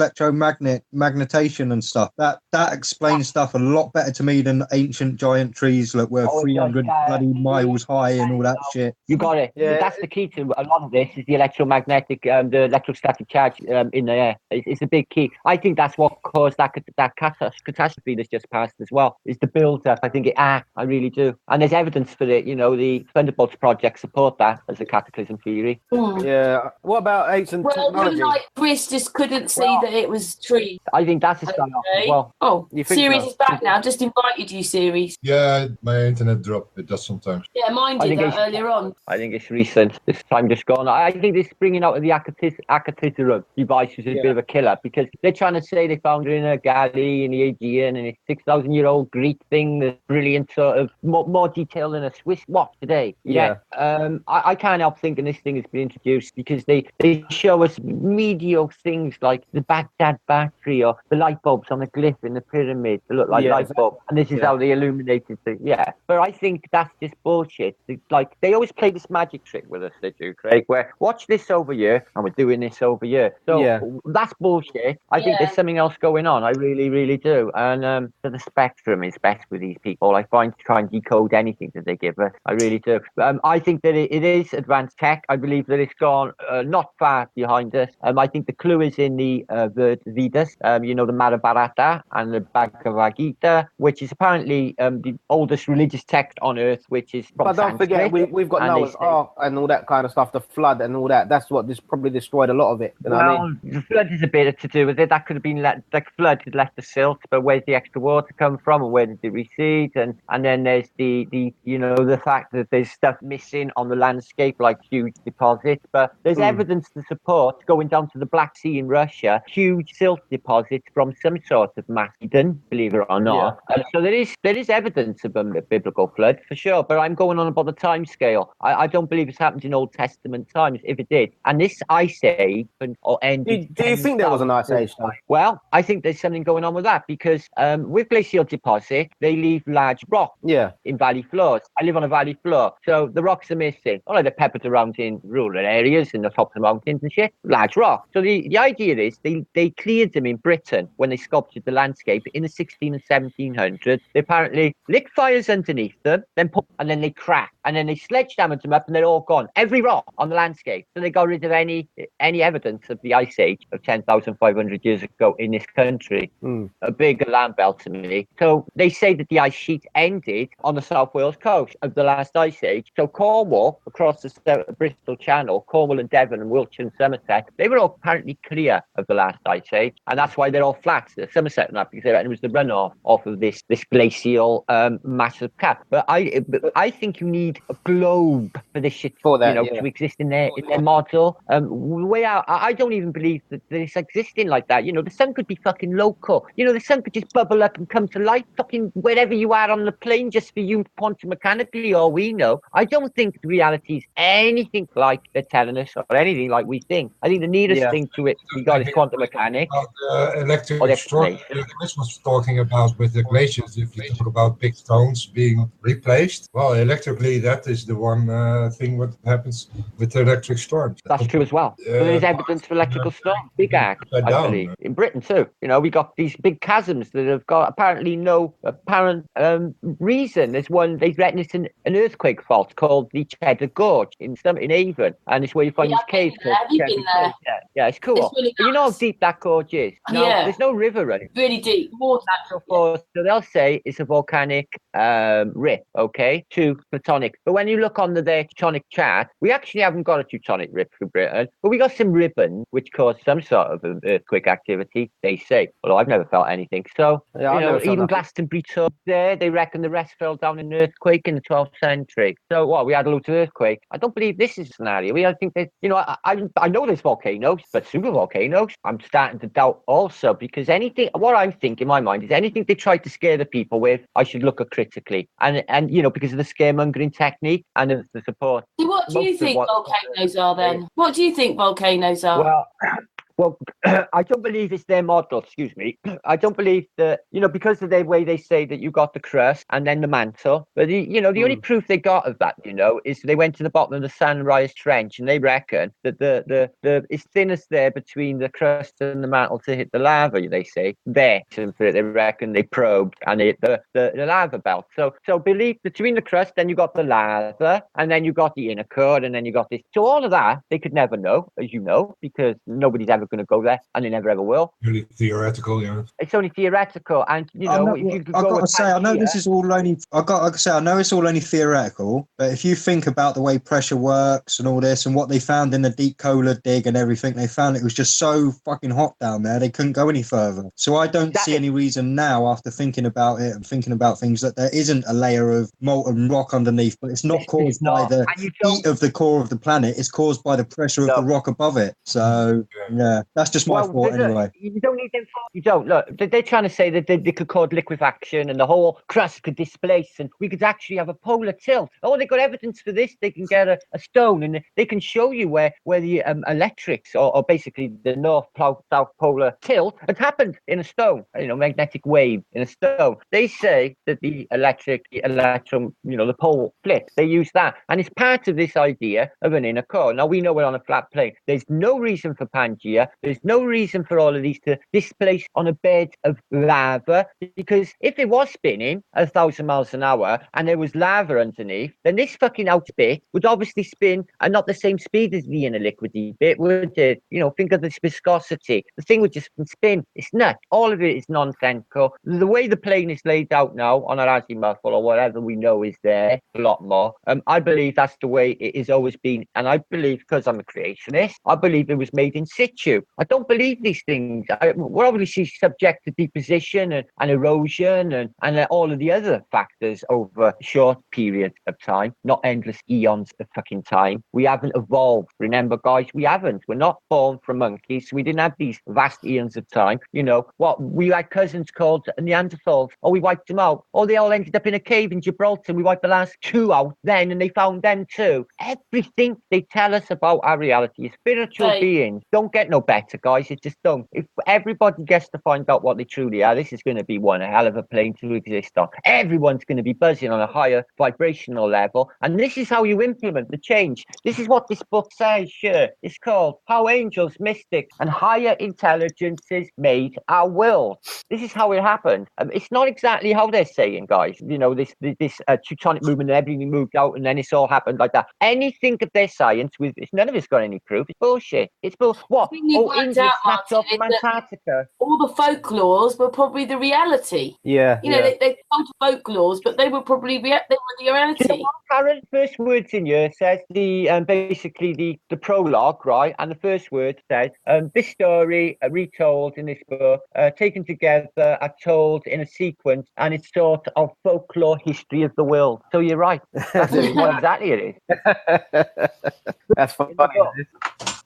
magnetation and stuff, that explains stuff a lot better to me than ancient giant trees that were 300 bloody miles high and all that shit. You got it. Yeah. That's the key to a lot of this is the electromagnetic, the electrostatic charge in the air. It's a big key. I think that's what caused that catastrophe that's just passed as well. Is the build-up. I think I really do. And there's evidence for it. The Thunderbolts project support that as a cataclysm theory. Yeah. What about ancient technology? Chris just couldn't see that it was trees. I think that's a sign off as well. Oh, Series is back now. Just invited you, Series. Yeah, my internet dropped. It does sometimes. Yeah, mine did that earlier on. I think it's recent. This time just gone. I think this bringing out of the Akatisera device was a bit of a killer because they're trying to say they found it in a galley in the Aegean and it's 6,000-year-old Greek thing that's brilliant, sort of more detail than a Swiss watch today. Yeah. I can't help thinking this thing has been introduced because they show us mediocre things like the Baghdad battery, or the light bulbs on the glyph in the pyramid that look like light bulbs, and this is how they illuminated the But I think that's just bullshit. It's like they always play this magic trick with us, they do, Craig, where watch this over here and we're doing this over here. So that's bullshit. I think there's something else going on. I really, really do. And so the spectrum is best with these people. I find to try and decode anything that they give us. I really do. I think that it is advanced tech. I believe that it's gone not far behind us. I think the clue is in the Vedas, the Mahabharata and the Bhagavad Gita, which is apparently the oldest religious text on earth, which is from But don't forget, Sanskrit. we've got Noah's Ark and all that kind of stuff, the flood and all that. That's what probably destroyed a lot of it. You know what I mean? The flood is a bit to do with it. That could have been the flood had left the silt, but where's the extra water come from, and where did it recede? And then there's the fact that there's stuff missing on the landscape, like huge deposits. But there's evidence to support going down to the Black Sea in Russia, huge silt deposits from some sort of Macedon, believe it or not. So there is evidence of a biblical flood for sure. But I'm going on about the time scale. I don't believe it's happened in Old Testament times. If it did, and this ice age ended. Do you think there was an ice age? Well, I think there's something going on with that because with glacial deposit, they leave large rocks in valley floors. I live on a valley floor, so the rocks are missing. All they're peppered around in rural areas in the tops of mountains and shit. Large rocks. So the idea is they cleared them in Britain when they sculptured the landscape in the 16 and 1700s. They apparently lit fires underneath them, and then they cracked, and then they sledgehammered them up, and they're all gone. Every rock on the landscape. So they got rid of any evidence of the ice age of 10,500 years ago in this country. A big alarm bell to me. So they say that the ice sheet ended on the South Wales coast of the last ice age. So Cornwall, across the Bristol Channel, Cornwall and Devon and Wiltshire and Somerset, they were all apparently clear of the last ice age, and that's why they're all flat. Somerset and that, because it was the runoff off of this glacial massive cap. But I think you need a globe for this shit for that, to exist in their model. I don't even believe that it's existing like that. The sun could be fucking local. The sun could just bubble up and come to life fucking wherever you are on the plane just for you quantum mechanically, or we know. I don't think reality is anything like they're telling us or anything like we think. I think the nearest thing to it we got is quantum mechanics. Electric storm Chris was talking about with the glaciers, if you talk about big stones being replaced, well, electrically that is the one thing what happens with the electric storms. That's true as well. So there's evidence for electrical storms. Big act, I believe. In Britain too. We got these big chasms that have got apparently no apparent reason. There's one, they reckon it's an earthquake fault called the Cheddar Gorge in Avon, and it's where you find these caves. Have you been there? Yeah, it's cool. It's really But you know how deep that gorge is? No, there's no river running. Really deep. Water. Natural force. So they'll say it's a volcanic rip, okay, to plutonic. But when you look on the tectonic chart, we actually haven't got a teutonic rip for Britain, but we got some ribbons which cause some sort of earthquake activity, they say. Although I've never felt anything. So, even Glastonbury took there, they reckon the rest fell down in an earthquake in the 12th century. So what, we had a lot of earthquake. I don't believe this is a scenario. I think that, I know there's volcanoes, but super volcanoes, I'm starting to doubt also, because what I think in my mind is anything they try to scare the people with, I should look at critically. And because of the scaremongering technique and the support. So what do you think volcanoes are then? What do you think volcanoes are? Well, I don't believe it's their model, excuse me. I don't believe that, because of the way they say that you got the crust and then the mantle. But, the only proof they got of that, is they went to the bottom of the Sunrise Trench and they reckon that the it's thinnest there between the crust and the mantle to hit the lava, they say. There, they reckon they probed and hit the lava belt. So believe between the crust, then you got the lava, and then you got the inner core, and then you got this. So all of that, they could never know, as you know, because nobody's ever going to go there, and they never ever will. Really theoretical, yeah. It's only theoretical, and if you could I've go got to say, I know here, this is all only. I know it's all only theoretical, but if you think about the way pressure works and all this, and what they found in the deep Kohler dig and everything, they found it was just so fucking hot down there, they couldn't go any further. So I don't see any reason now, after thinking about it and thinking about things, that there isn't a layer of molten rock underneath, but it's not caused by the heat of the core of the planet. It's caused by the pressure of the rock above it. So yeah, that's just just my thought anyway. You don't need them. You don't. Look, they're trying to say that they could cause liquefaction and the whole crust could displace and we could actually have a polar tilt. Oh, they got evidence for this. They can get a stone and they can show you where the electrics or basically the north-south polar tilt had happened in a stone, magnetic wave in a stone. They say that the electron, the pole flip, they use that. And it's part of this idea of an inner core. Now, we know we're on a flat plane. There's no reason for Pangea. There's no reason for all of these to displace on a bed of lava, because if it was spinning 1,000 miles an hour and there was lava underneath, then this fucking out bit would obviously spin at not the same speed as the inner liquidy bit, would it? Think of this viscosity. The thing would just spin. It's nuts. All of it is nonsensical. The way the plane is laid out now on an azimuth or whatever we know is there, a lot more. I believe that's the way it has always been. And I believe, because I'm a creationist, I believe it was made in situ. I don't believe these things. We're obviously subject to deposition and erosion and all of the other factors over short periods of time, not endless eons of fucking time. We haven't evolved. Remember, guys, we haven't. We're not born from monkeys. So we didn't have these vast eons of time. We had cousins called Neanderthals, or we wiped them out, or they all ended up in a cave in Gibraltar. We wiped the last two out then, and they found them too. Everything they tell us about our reality is spiritual beings. Don't get no better, guys. It just don't. If everybody gets to find out what they truly are, this is going to be one hell of a plane to exist on. Everyone's going to be buzzing on a higher vibrational level, and this is how you implement the change. This is what this book says. Sure, it's called How Angels, Mystics, and Higher Intelligences Made Our World. This is how it happened. It's not exactly how they're saying, guys. This Teutonic movement and everything moved out, and then it's all happened like that. Anything of their science, none of it's got any proof. It's bullshit. It's bullshit. What? India snapped off from Antarctica. All the folklores were probably the reality. Yeah. They told folklores, but they were probably the reality. You know what, Karen? First words in here says basically the prologue, right? And the first word says this story retold in this book, taken together, are told in a sequence, and it's sort of folklore history of the world. So you're right. That's what exactly it is. That's funny.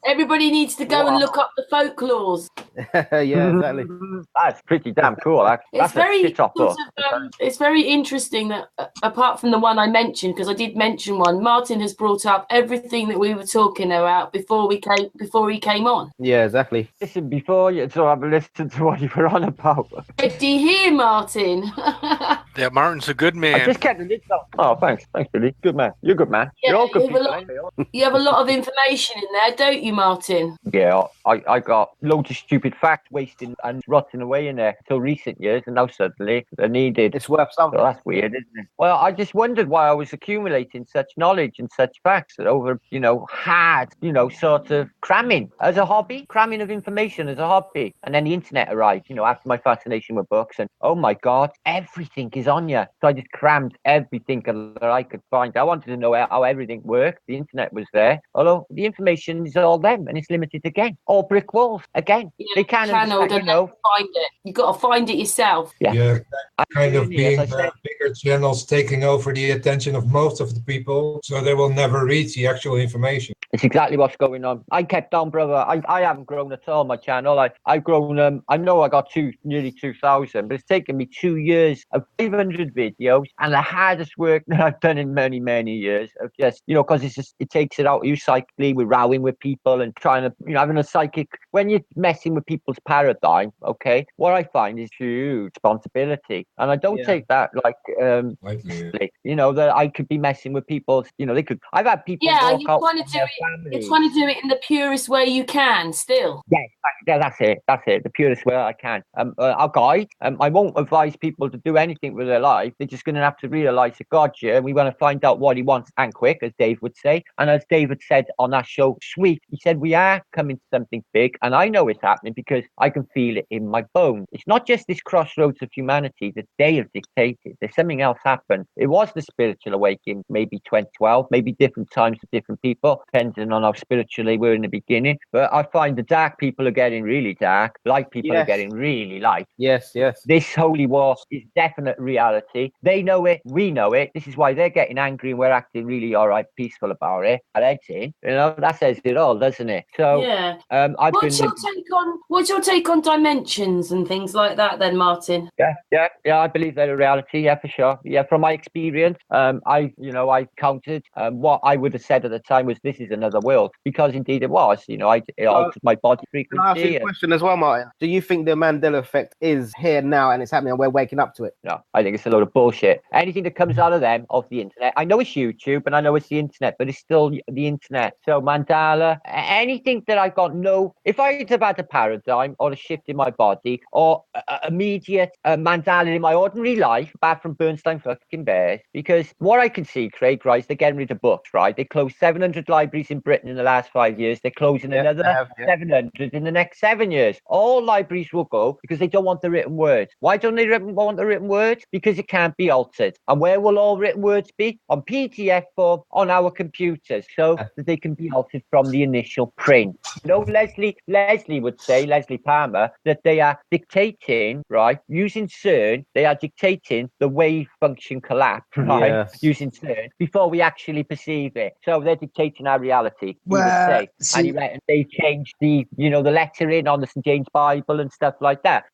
Everybody needs to go and look up the folklores. Yeah, exactly. That's pretty damn cool. It's very interesting that apart from the one I mentioned, because I did mention one, Martin has brought up everything that we were talking about before he came on. Yeah, exactly. Listen, before you have a listen to what you were on about. Ready here, Martin. Yeah, Martin's a good man. I just kept the lids on. Oh, thanks, Billy. Good man. You're a good man. Yeah, you're all good people. You have a lot of information in there, don't you, Martin? Yeah, I got loads of stupid facts wasting and rotting away in there until recent years, and now suddenly they're needed. It's worth something. So that's weird, isn't it? Well, I just wondered why I was accumulating such knowledge and such facts over, sort of cramming as a hobby, cramming of information as a hobby. And then the internet arrived, after my fascination with books, and oh my God, everything is on you. So I just crammed everything that I could find. I wanted to know how everything worked. The internet was there, although the information is all them, and it's limited again. All brick walls again. Yeah, they can't find it. You got to find it yourself. Yeah, kind of being bigger channels taking over the attention of most of the people, so they will never reach the actual information. It's exactly what's going on. I kept on, brother. I haven't grown at all, my channel. I've grown, I know I got nearly 2,000, but it's taken me 2 years of 500 videos, and the hardest work that I've done in many, many years of just, because it takes it out of you psychically. We're rowing with people and trying to, having a psychic, when you're messing with people's paradigm, okay, what I find is huge responsibility. And I don't take that that I could be messing with people's, I've had people walk out from their families. You're trying to do it in the purest way you can still. Yeah, that's it. The purest way I can. I'll guide. I won't advise people to do anything with their life. They're just going to have to realise that God's here, and we want to find out what he wants and quick, as Dave would say. And as David said on that show, sweet, he said, we are coming to something big, and I know it's happening because I can feel it in my bones. It's not just this crossroads of humanity that they have dictated. There's something else happened. It was the spiritual awakening, maybe 2012, maybe different times for different people, depending on how spiritual they were in the beginning. But I find the dark people are getting getting really dark. Light people are Yes. getting really light. Yes. This holy war is definite reality. They know it. We know it. This is why they're getting angry and we're acting really all right, peaceful about it. Our heads in. That says it all, doesn't it? So, Yeah. I've What's been. what's your take on dimensions and things like that then, Martin? Yeah, I believe they're a reality. Yeah, for sure. Yeah, from my experience, I counted what I would have said at the time was this is another world, because indeed it was. It altered my body Can I ask you frequency. a question as well, Martin? Do you think the Mandela effect is here now and it's happening and we're waking up to it? No, I think it's a load of bullshit. Anything that comes out of them, of the internet, I know it's YouTube and I know it's the internet, but it's still the internet. So Mandela, anything that I've got if I have had a paradigm or a shift in my body or immediate Mandela in my ordinary life, apart from Bernstein fucking Bears, because what I can see, Craig, right, is they're getting rid of books, right? They closed 700 libraries in Britain in the last 5 years. They're closing another 700 in the next 7 years. All libraries will go because they don't want the written words. Why don't they want the written words? Because it can't be altered. And where will all written words be? On PDF form on our computers, so that they can be altered from the initial print. Leslie would say, Leslie Palmer, that they are dictating, right, using CERN, they are dictating the wave function collapse, right, using CERN, before we actually perceive it. So they're dictating our reality, he would say. And he reckons they changed the lettering on the St. James Bible and stuff like that.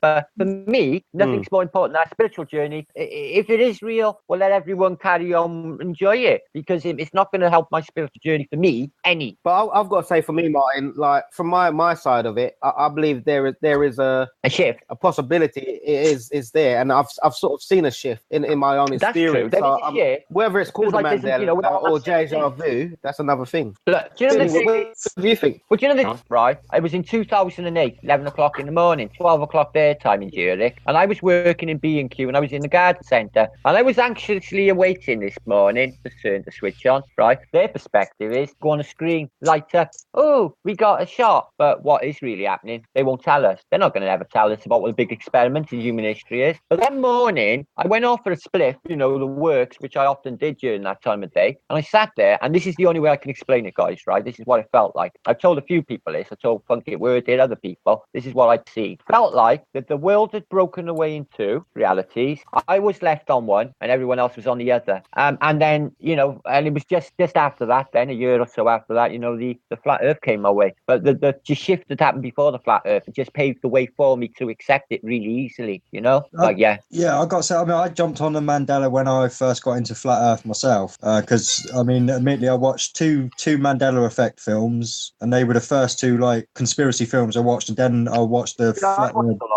But for me, nothing's more important than our spiritual journey. If it is real, well, let everyone carry on, enjoy it, because it's not going to help my spiritual journey for me any. But I've got to say, for me, Martin, like from my side of it, I believe there is a shift, a possibility. It is there, and I've sort of seen a shift in my own experience. That's true. So, whether it's called a Mandela or deja vu, that's another thing. Look, do you know what do you think? Well, do you know this, right? It was in 2008, 11 o'clock in the morning, 12 o'clock their time in Zurich, and I was working in B&Q, and I was in the garden centre, and I was anxiously awaiting this morning for CERN to switch on, right? Their perspective is go on a screen, light up, oh, we got a shot. But what is really happening? They won't tell us. They're not going to ever tell us about what the big experiment in human history is. But that morning, I went off for a spliff, the works, which I often did during that time of day. And I sat there, and this is the only way I can explain it, guys, right? This is what it felt like. I've told a few people this. I told Funky Word did, other people. This is what I'd seen. Felt like that the world had broken away into realities. I was left on one, and everyone else was on the other. And then, and it was just after that, then a year or so after that, the flat earth came my way. But the shift that happened before the flat earth, it just paved the way for me to accept it really easily, Yeah, I got to say, I jumped on the Mandela when I first got into flat earth myself, because admittedly I watched two Mandela effect films, and they were the first two like conspiracy films I watched, and then I watched the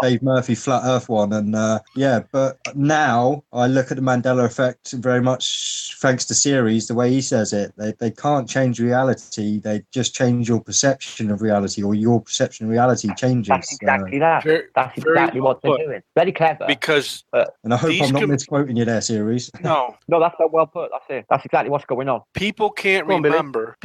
Dave Murphy flat earth one, and but now I look at the Mandela effect very much thanks to series, the way he says it. They can't change reality, they just change your perception of reality, or your perception of reality changes. That's exactly that. That's exactly what they're doing. Very clever. Because and I hope I'm not misquoting you there, series. No, that's so well put. That's it. That's exactly what's going on. People can't remember.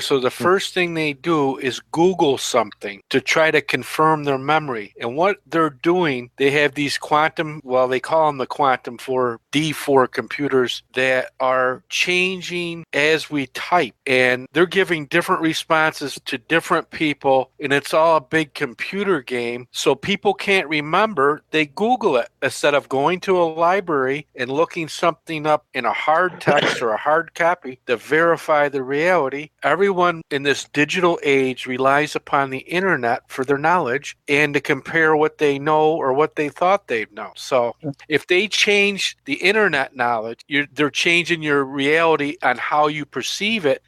So the first thing they do is Google something to try to confirm their memory. And what they're doing, they have these they call them the quantum 4D4 computers that are changing as we type. And they're giving different responses to different people. And it's all a big computer game. So people can't remember. They Google it instead of going to a library and looking something up in a hard text or a hard copy to verify the reality. Everyone in this digital age relies upon the internet for their knowledge and to compare what they know or what they thought they'd know. So if they change the internet knowledge, they're changing your reality on how you perceive it.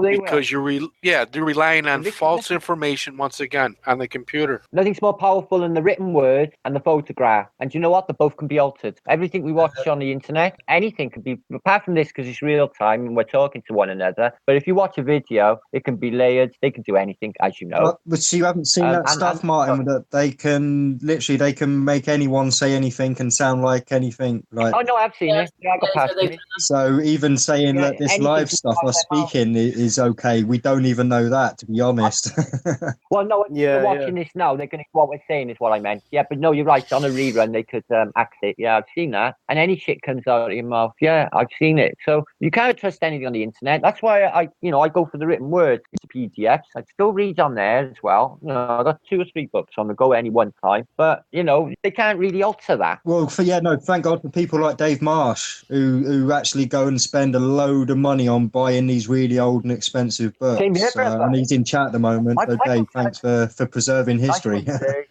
Because they're relying on false information once again on the computer. Nothing's more powerful than the written word and the photograph. And do you know what? They both can be altered. Everything we watch on the internet, anything can be, apart from this, because it's real time and we're talking to one another. But if you watch a video, it can be layered. They can do anything, as you know. But you haven't seen that stuff, Martin, that they can make anyone say anything and sound like anything. Like, oh no, I've seen it. Yeah, I got past it. So even saying that this live stuff or speaking is okay. We don't even know that, to be honest. Well, no, they're watching this now. They're going to, what we're saying is what I meant. Yeah, but no, you're right. On a rerun, they could act it. Yeah, I've seen that. And any shit comes out of your mouth. Yeah, I've seen it. So you can't trust anything on the internet. That's why I go for the written word. It's PDFs. I still read on there as well. I got 2 or 3 books on the go at any one time. But, they can't really alter that. Well, thank God for people like Dave Marsh who actually go and spend a load of money on buying these really old and expensive books. Same here, and he's in chat at the moment. So Dave, thanks for preserving history.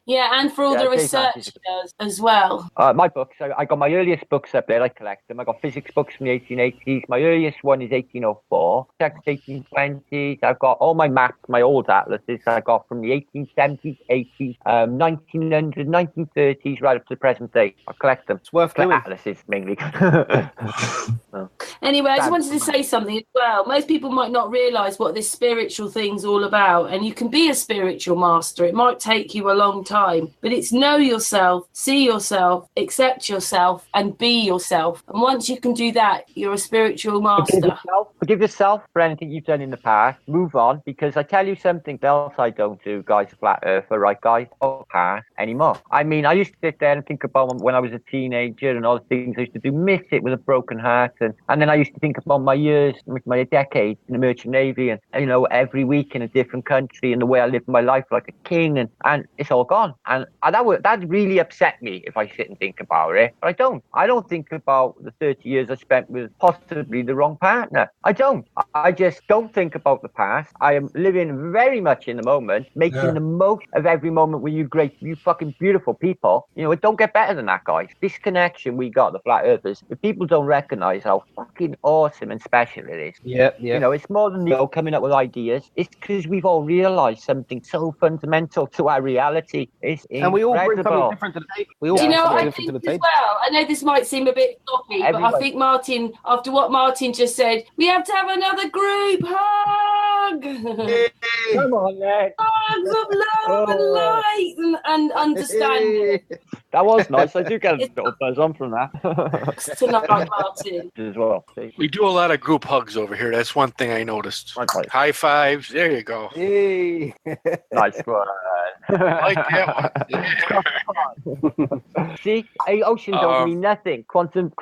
Yeah, and for all the research he does as well. My books, I got my earliest books up there. I collect them. I got physics books from the 1880s. My earliest one is 1804. Text 1820s. I've got all my maps, my old atlases I got from the 1870s, 80s, 1900s, 1930s, right up to the present day. I collect them. It's worth doing. Atlases, mainly. Anyway, I just wanted to say something as well. Most people might not realise what this spiritual thing's all about, and you can be a spiritual master. It might take you a long time, but it's know yourself, see yourself, accept yourself, and be yourself. And once you can do that, you're a spiritual master. Forgive yourself for anything you've done in the past. Move on, because I tell you something else I don't do, guys, flat earther, right, guys? Don't pass anymore. I mean, I used to sit there and think about when I was a teenager and all the things I used to do, miss it with a broken heart. And then I used to think about my years, my decades in the Merchant Navy and, every week in a different country and the way I lived my life like a king. And it's all gone. And that really upset me if I sit and think about it. But I don't. I don't think about the 30 years I spent with possibly the wrong partner. I don't. I just don't think about the past. I am living very much in the moment, making the most of every moment with you fucking beautiful people. It don't get better than that, guys. This connection we got, the flat earthers, if people don't recognize how fucking awesome and special it is. Yeah. It's more than coming up with ideas. It's because we've all realized something so fundamental to our reality. It's incredible. And we all bring something different to the table. We all bring something different to the table. Well, I know this might seem a bit sloppy, but I think Martin, after what Martin just said, we have to have another group hug. Come on, then. Hugs of love and light and understanding. That was nice. I do get a little buzz on from that. Tonight, Martin. As well. We do a lot of group hugs over here. That's one thing I noticed. Okay. High fives. There you go. Hey. Nice one. I like that one. See, ocean don't mean nothing. Quantum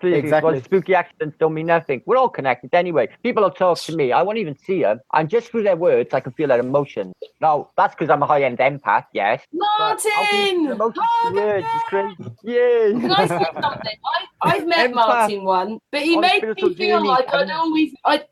physics, exactly. Spooky accidents don't mean nothing. We're all connected anyway. People will talk to me. I won't even see them. And just through their words, I can feel their emotions. Now, that's because I'm a high-end empath, yes. Martin! Words is crazy. Yay! Can I say something? I've met Martin once, but he made me feel like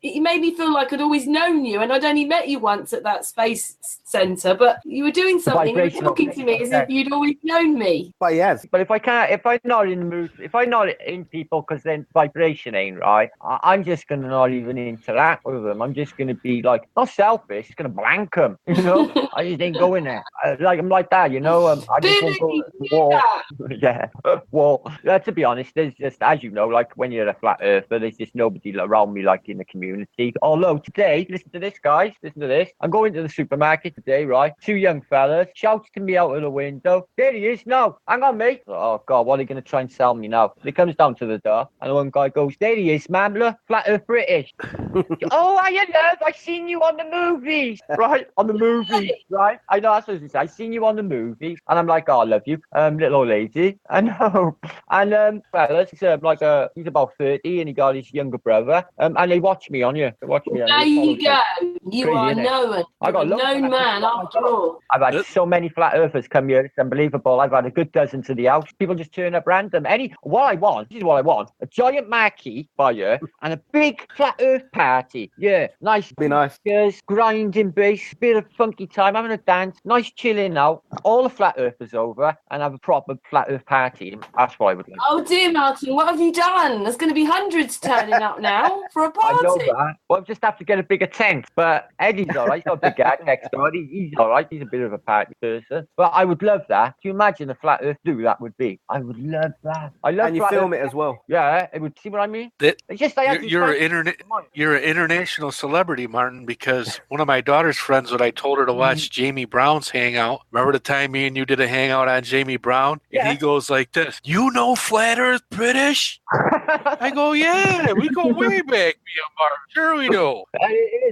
he made me feel like I'd always known you, and I'd only met you once at that space centre, but you were doing something, you were talking to me as if you'd always known me. But yes. But if I'm not in the mood, if I'm not in people, because then vibration ain't right, I'm just going to not even interact with them. I'm just going to be like, not selfish, just going to blank them, I just ain't going there. I'm like that, I just won't go to the wall. Yeah. Well, to be honest, there's just, as you know, like when you're a flat earther, there's just nobody around me like in the community. Although today, listen to this, guys, listen to this. I'm going to the supermarket today, right? 2 young fellas shouts to me out of the window. There he is. No, hang on, mate. Oh, God, what are you going to try and sell me now? He comes down to the door, and the one guy goes, there he is, ma'am, look, flat earth British. Oh, hiya, love, I seen you on the movies. Right? On the movies, right? I know, that's what he said. I seen you on the movies. And I'm like, oh, I love you, little old lady. I know. And, fellas, he's about 30, and he got his younger brother. And they watch me on you. They watch me on there you go. You are known. I got a known man after all. I've had so many flat earthers come here. It's unbelievable. I've had a good dozen to the house. People just turn up random. This is what I want. A giant marquee by you and a big flat earth party. Yeah. Nice. Be nice. Girls, grinding bass, bit of funky time, having a dance, nice chilling out. All the flat earthers over and have a proper flat earth party. That's what I would like. Oh dear, Martin, what have you done? There's going to be hundreds turning up now for a party. I know that. Well, I'll just have to get a bigger tent. But Eddie's all right. He's not a big guy next door. He's all right. He's a bit of a party person. But I would love that. Can you imagine a flat earth do that would be? I would love that. I love. And you film it as well. Yeah, it would. See what I mean? It's just you're an international celebrity, Martin. Because one of my daughter's friends, when I told her to watch Jamie Brown's Hangout, remember the time me and you did a hangout on Jamie Brown? Yeah. And goes like this. You know Flat Earth British? I go, yeah, we go way back, me and Mark. Sure we do.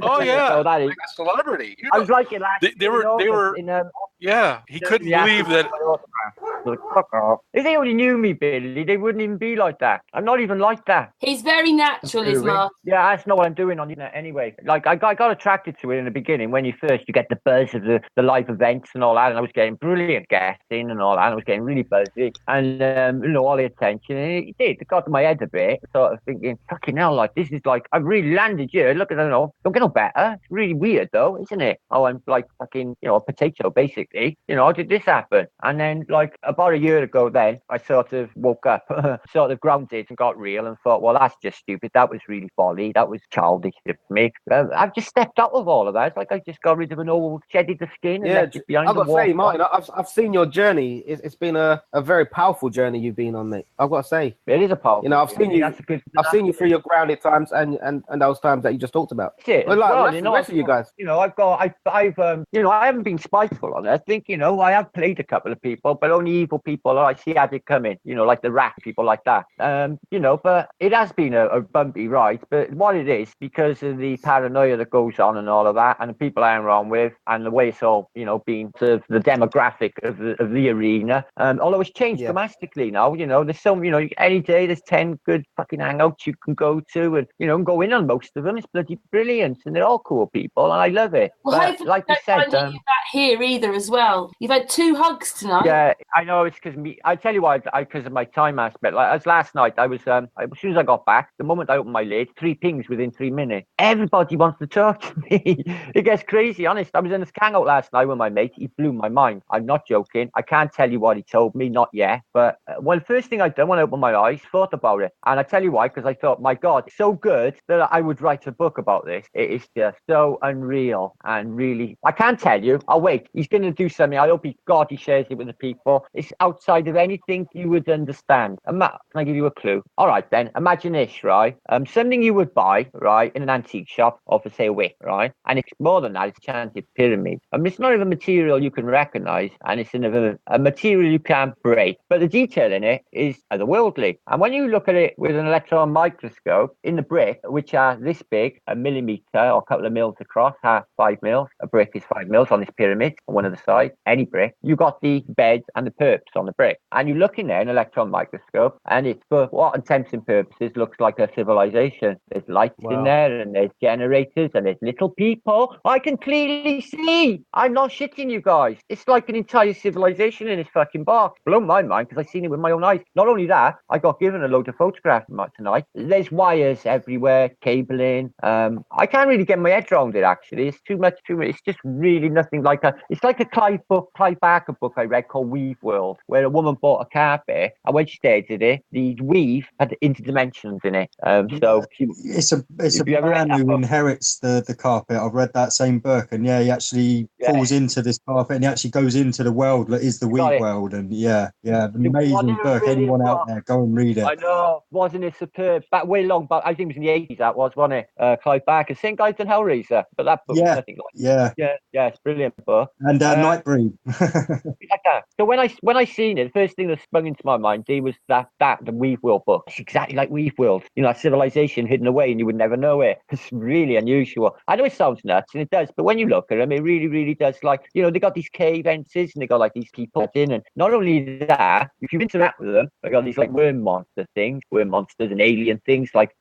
Oh yeah, So that is. like a celebrity. You I know, was like it last they were. Yeah, he couldn't believe that. Like, fuck off. If they only knew me, Billy, they wouldn't even be like that. I'm not even like that. He's very natural, is Mark. Yeah, that's not what I'm doing on the internet anyway. Like, I got attracted to it in the beginning when you get the buzz of the live events and all that, and I was getting brilliant guesting and all that, and I was getting really buzzy, and, all the attention, and it did. It got to my head a bit, sort of thinking, fucking hell, like, this is like, I really landed here. Look at that, don't get no better. It's really weird, though, isn't it? Oh, I'm like fucking, a potato, basically. How did this happen? And then, like, about a year ago then, I sort of woke up, sort of grounded and got real and thought, well, that's just stupid. That was really folly. That was childish of me. I've just stepped out of all of that. It's like I just got rid of an old, shedded the skin and left it behind. I've got to say, Martin, I've seen your journey. It's been a very powerful journey you've been on, mate. I've got to say. It is a powerful I've seen you. I've seen you through your grounded times and those times that you just talked about. That's it. Well, the rest of you guys. I haven't been spiteful on it. I think, I have played a couple of people, but only evil people I see as it coming, like the rat people like that. But it has been a bumpy ride. But what it is, because of the paranoia that goes on and all of that, and the people I'm around with, and the way it's all, being sort of the demographic of the arena, although it's changed dramatically now, there's some, any day there's 10 good fucking hangouts you can go to and, go in on most of them. It's bloody brilliant, and they're all cool people, and I love it. Well, but like you said, that here either as well. You've had 2 hugs tonight. Yeah, I know. It's because I tell you why, because of my time aspect. Like as last night, I was as soon as I got back, the moment I opened my lid, 3 pings within 3 minutes. Everybody wants to talk to me. It gets crazy, honest. I was in this hangout last night with my mate. He blew my mind. I'm not joking. I can't tell you what he told me, not yet. But the first thing I done when I opened my eyes, thought about it, and I tell you why, because I thought, my God, it's so good that I would write a book about this. It is just so unreal and really, I can't tell you. I'll wait. He's going to do something. I hope he shares it with the people. It's outside of anything you would understand. Can I give you a clue? All right, then. Imagine this, right? Something you would buy, right, in an antique shop, or for say a wick, right? And it's more than that. It's a enchanted pyramid. It's not even a material you can recognize, and it's a material you can't break. But the detail in it is otherworldly. And when you look at it with an electron microscope, in the brick, which are this big, a millimeter or a couple of mils across, 5 mils. A brick is 5 mils on this pyramid on one of the sides. Any brick, you got the beds and the perps on the brick, and you look in there, an electron microscope, and it's, for what intents and purposes, looks like a civilization. There's lights in there, and there's generators, and there's little people. I can clearly see. I'm not shitting you guys. It's like an entire civilization in this fucking box. Blown my mind because I've seen it with my own eyes. Not only that, I got given a load of photographs tonight. There's wires everywhere, cabling. I can't really get my head around it. Actually, it's too much. It's just really nothing like it's like a Clive Barker book I read called Weave World, where a woman bought a carpet, and when she stared at it, the weave had interdimensions in it. It's a man who inherits the carpet. I've read that same book, and he actually falls into this carpet, and he actually goes into the world that is the weave world. And amazing book. Anyone out there, go and read it. I know, wasn't it superb? Back way long back, I think it was in the 80s. That was, wasn't it? Clive Barker, same guy done Hellraiser, but that book was nothing like it's brilliant book. And Nightbreed. So when I seen it, the first thing that sprung into my mind was the Weave World book. It's exactly like Weave World. A civilization hidden away and you would never know it. It's really unusual. I know it sounds nuts, and it does, but when you look at them, it really, really does. Like, they got these cave entrances, and they got like these people in, and not only that, if you interact with them, they got these like worm monsters and alien things like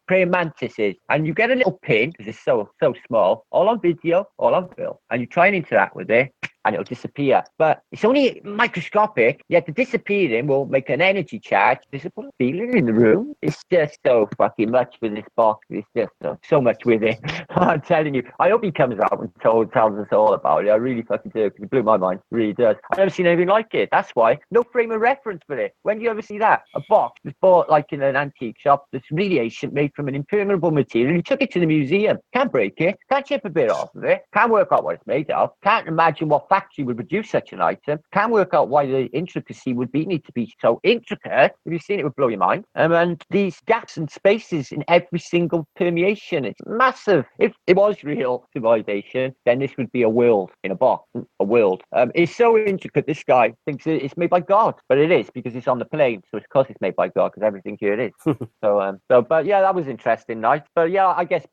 praying mantises, and you get a little pin because it's so small, all on video, all on film, and you try and interact with it, and it'll disappear. But it's only microscopic, yet the disappearing will make an energy charge visible feeling in the room. It's just so fucking much with this box. It's just so much with it. I'm telling you. I hope he comes out and tells us all about it. I really fucking do, because it blew my mind. It really does. I've never seen anything like it. That's why. No frame of reference for it. When do you ever see that? A box was bought like in an antique shop that's really ancient, made from an impermeable material. He took it to the museum. Can't break it. Can't chip a bit off of it. Can't work out what it's made of. Can't imagine what factory would produce such an item. Can't work out why the intricacy would need to be so intricate. If you've seen it, would blow your mind. And these gaps and spaces in every single permeation, it's massive. If it was real civilization, then this would be a world in a box. A world. It's so intricate. This guy thinks it's made by God, but it is because it's on the plane. So it's because it's made by God because everything here is. But yeah, that was interesting night. But yeah, I guess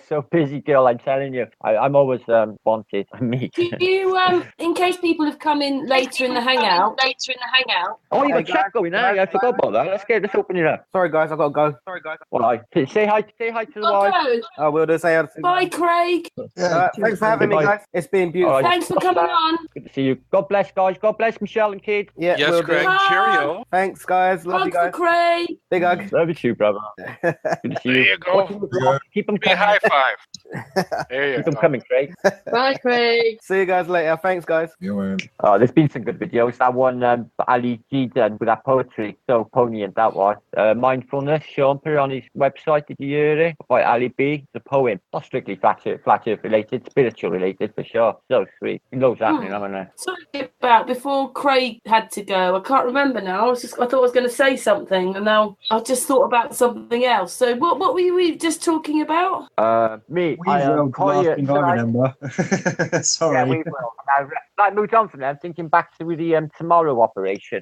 so busy, girl. I'm telling you, I'm always wanted. Me. Do you, in case people have come in later in the hangout? Oh, you got chat going now. I forgot about that. Let's open it up. Sorry, guys, I gotta go. Well, say hi to the wife. I will do. Say hi. Bye, Craig. Thanks for having me, guys. It's been beautiful. All right. Thanks for coming on. Good to see you. God bless, guys. God bless Michelle and kids. Yeah, Yes, will Craig. do. Cheerio. Thanks, guys. Love you Hug for guys. Craig. Big hug. Love you too, brother. Good to see There you. you go. Keep them Be a coming. high five. There you Keep them go. coming, Craig. Bye, Craig. See you guys later. Thanks, guys. You were There's been some good videos. That one Ali G done with that poetry. So poignant that was. Mindfulness. Sean put it on his website. Did you hear it? By Ali B. It's a poem. Not strictly flat earth related. Spiritual related for sure. So sweet. Loads happening, haven't there? Sorry about before Craig had to go. I can't remember now. I thought I was going to say something, and now I just thought about something else. So what were we just talking about? Me. We will, the last thing I remember. Yeah, Sorry. we will. I moved on from there. I'm thinking back to the tomorrow operation.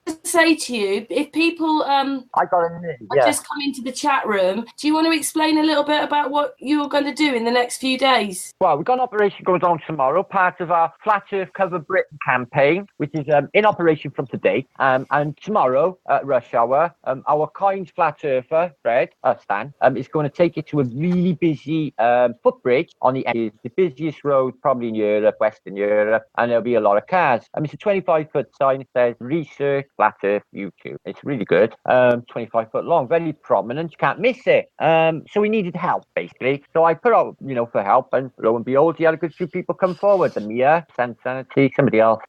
Just say to you, if people I got a just come into the chat room, do you want to explain a little bit about what you're going to do in the next few days? Well, we've got an operation going on tomorrow, part of our Flat Earth Cover Britain campaign, which is in operation from today. And tomorrow at rush hour, our kind flat earther, Fred, Stan, is going to take it to a really busy footbridge on the busiest road probably in Europe, Western Europe, and there'll be a lot of cars. It's a 25-foot sign that says Research Flat Earth YouTube. It's really good. 25-foot long, very prominent. You can't miss it. So we needed help, basically. So I put out, for help, and lo and behold, he had a good few people come forward. Mia, Sanity, somebody else,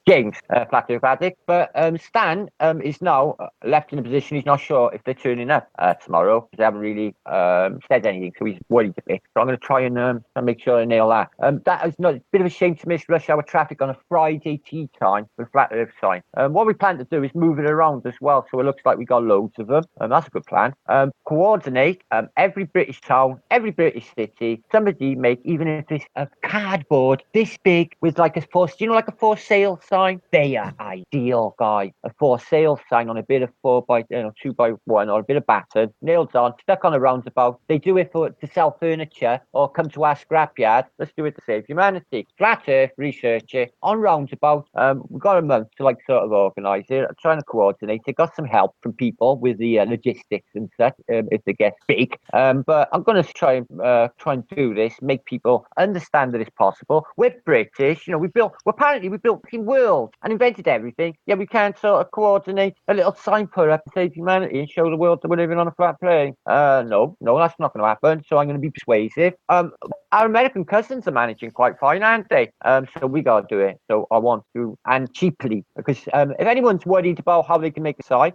James, Flat Earth Addict. But Stan is now left in a position he's not sure if they're turning up tomorrow, because they haven't really said anything, so he's worried a bit. So I'm going to try and make sure I nail that. That is not a bit of a shame to miss rush hour traffic on a Friday tea time with Flat Earth sign. What we plan to do is move it around as well, so it looks like we got loads of them. That's a good plan. Coordinate every British town, every British city. Somebody make, even if it's a cardboard this big with like a for sale sign. They are ideal, guys. A for sale sign on a bit of 2x1 or a bit of batten, nailed on, stuck on a roundabout. They do it to sell furniture or come to our scrapyard. Let's do it to save humanity. Flat Earth, research it on roundabout. We've got a month to sort of organise it. I'm trying to coordinate it. Got some help from people with the logistics and such if they get big. But I'm going to try and do this, make people understand that it's possible. We're British, we built the world and invented everything. Yeah, we can't sort of coordinate a little sign put up to save humanity and show the world that we're living on a flat plane. No, that's not going to happen. So I'm going to be persuasive. Our American cousins are managing quite fine, aren't they? So we got to do it. So I want to, and cheaply, because if anyone's worried about how they can make a sign,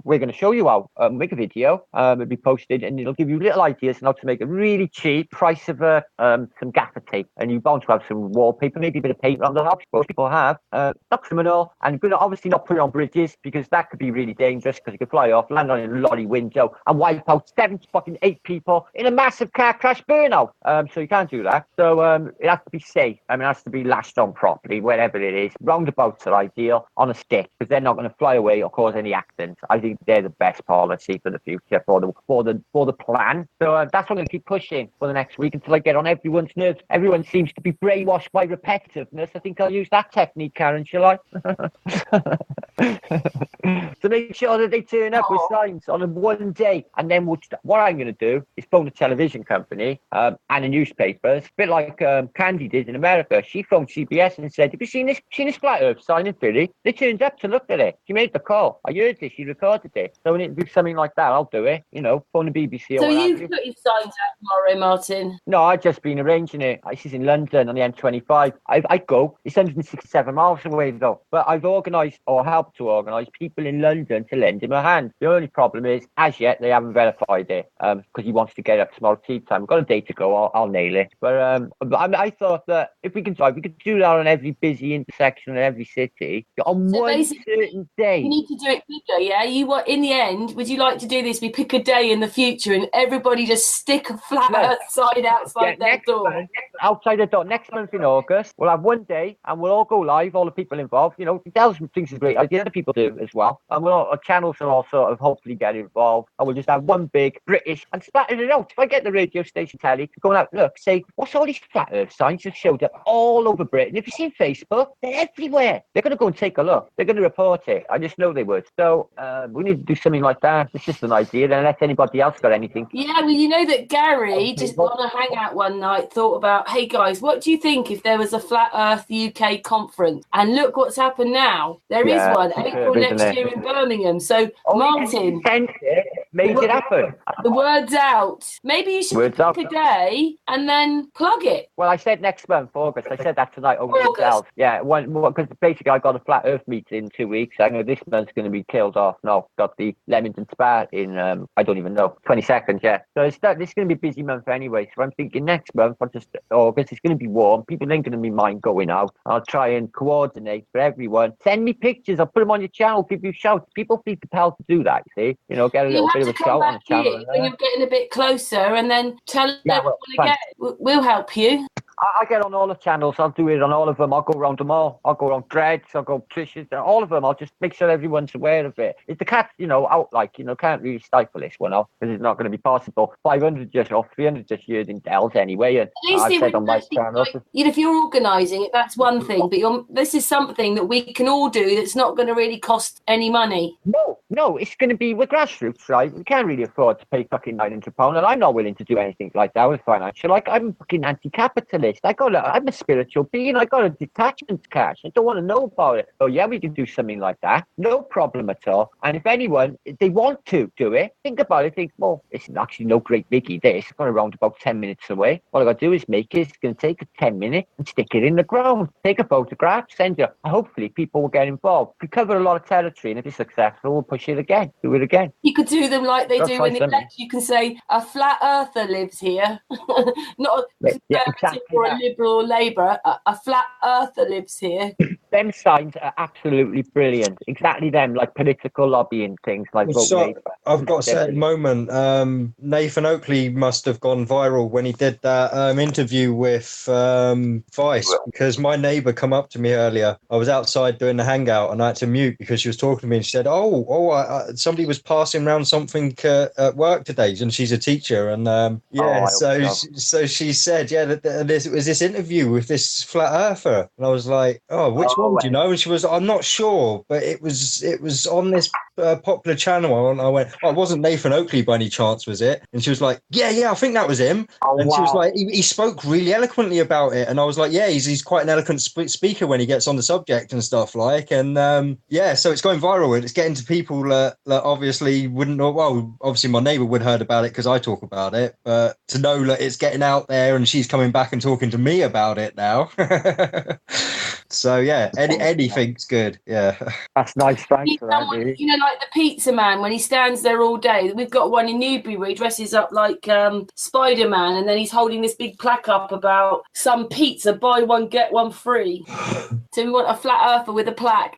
we're going to show you how. Make a video, it'll be posted, and it'll give you little ideas on how to make a really cheap price of some gaffer tape. And you're bound to have some wallpaper, maybe a bit of paint around the house. Most people have. Not criminal, and you're going to obviously not put it on bridges because that could be really dangerous because it could fly off, land on a lorry window, and wipe out 8 people in a massive car crash burnout. So you can't do that. So it has to be safe. It has to be lashed on properly, wherever it is. Roundabouts are ideal on a stick because they're not going to fly away or cause any accidents. I think they're the best policy for the future for the plan. So that's what I'm going to keep pushing for the next week until I get on everyone's nerves. Everyone seems to be brainwashed by repetitiveness. I think I'll use that technique, Karen, shall I? To make sure that they turn up with signs on a one day. And then what I'm going to do is phone a television company and a newspaper. It's a bit like Candy did in America. She phoned CBS and said, have you seen this Flat Earth sign in Philly? They turned up to look at it. She made the call. I heard this. She recorded it. So when it do something like that, I'll do it. Phone the BBC. So you put your signs out tomorrow, Martin? No, I've just been arranging it. This is in London on the M25. I go. It's 167 miles away though. But I've organised or helped job to organise people in London to lend him a hand. The only problem is, as yet, they haven't verified it because he wants to get up tomorrow tea time. We've got a day to go. I'll nail it. But I thought that if we could do that on every busy intersection in every city on one certain day. You need to do it bigger, yeah? In the end, would you like to do this? We pick a day in the future and everybody just stick a flat earth sign outside their door. Outside the door. Next month in August, we'll have one day and we'll all go live, all the people involved. You know, Dell's thinks it's a great idea. Other people do as well. And our channels will all sort of hopefully get involved. And we'll just have one big British and splatter it out. If I get the radio station telly to go out, look, say, what's all these flat earth signs that showed up all over Britain? If you've seen Facebook, they're everywhere. They're going to go and take a look. They're going to report it. I just know they would. So we need to do something like that. It's just an idea. Then unless anybody else got anything. Yeah, well, you know that Gary, just on a hangout one night, thought about, hey guys, what do you think if there was a Flat Earth UK conference? And look what's happened now. There is one, April next year in Birmingham. So, Martin, made it happen. The word's out. Maybe you should pick a day and then plug it. Well, I said next month, August. I said that tonight over yourself. Yeah, because basically I got a Flat Earth meeting in 2 weeks. I know this month's going to be killed off. No, got the Leamington Spa in, I don't even know, 22nd, yeah. So this is going to be a busy month anyway. So I'm thinking next month, August, it's going to be warm. People ain't going to be mind going out. I'll try and coordinate for everyone. Send me pictures. I'll put them on your channel. Give you shouts. People feel compelled to do that, you see. You know, get a little bit of a shout on the channel. When you're getting a bit closer and then tell everyone again. We'll help you. I get on all the channels. I'll do it on all of them. I'll go around them all. I'll go around Dreads. I'll go Trish's. All of them. I'll just make sure everyone's aware of it. If the cat's, out, can't really stifle this one off because it's not going to be possible. 500 just or 300 just years in Dells anyway. And I said on my channel. If you're organising it, that's one thing. But this is something that we can all do that's not going to really cost any money. No, it's going to be with grassroots, right? We can't really afford to pay fucking £900, and I'm not willing to do anything like that with financial. I'm fucking anti-capitalist. I'm a spiritual being. I got a detachment cash. I don't want to know about it. Oh yeah, we can do something like that. No problem at all. And if anyone, if they want to do it, think about it. Think, well, it's actually no great biggie. This I've got around about 10 minutes away. All I got to do is make it. It's going to take 10 minutes and stick it in the ground. Take a photograph, send you. Hopefully, people will get involved. We cover a lot of territory, and if it's successful, we'll push it again. Do it again. You could do them like they do in the election. You can say a flat earther lives here, not a or a Liberal or Labour. A flat earther lives here. Them signs are absolutely brilliant. Exactly them, like political lobbying things, like vote Labour. I've got to say at the moment, Nathan Oakley must have gone viral when he did that interview with Vice, because my neighbour come up to me earlier. I was outside doing the hangout and I had to mute because she was talking to me and she said, somebody was passing around something at work today, and she's a teacher. And so she said, there was this interview with this flat earther, and I was like, which one do you know? And she was, I'm not sure, but it was on this popular channel. And I went, it wasn't Nathan Oakley by any chance, was it? And she was like, yeah, I think that was him. And she was like, he spoke really eloquently about it. And I was like, yeah, he's quite an eloquent speaker when he gets on the subject and stuff like. And so it's going viral and it's getting to people that obviously wouldn't know. Well, obviously my neighbour would have heard about it because I talk about it, but to know that it's getting out there and she's coming back and talking to me about it now. So yeah, anything's good. Yeah, that's nice. Thanks for that, dude. Like the pizza man when he stands there all day. We've got one in Newbury where he dresses up like Spider-Man, and then he's holding this big plaque up about some pizza, buy one get one free. So we want a flat earther with a plaque.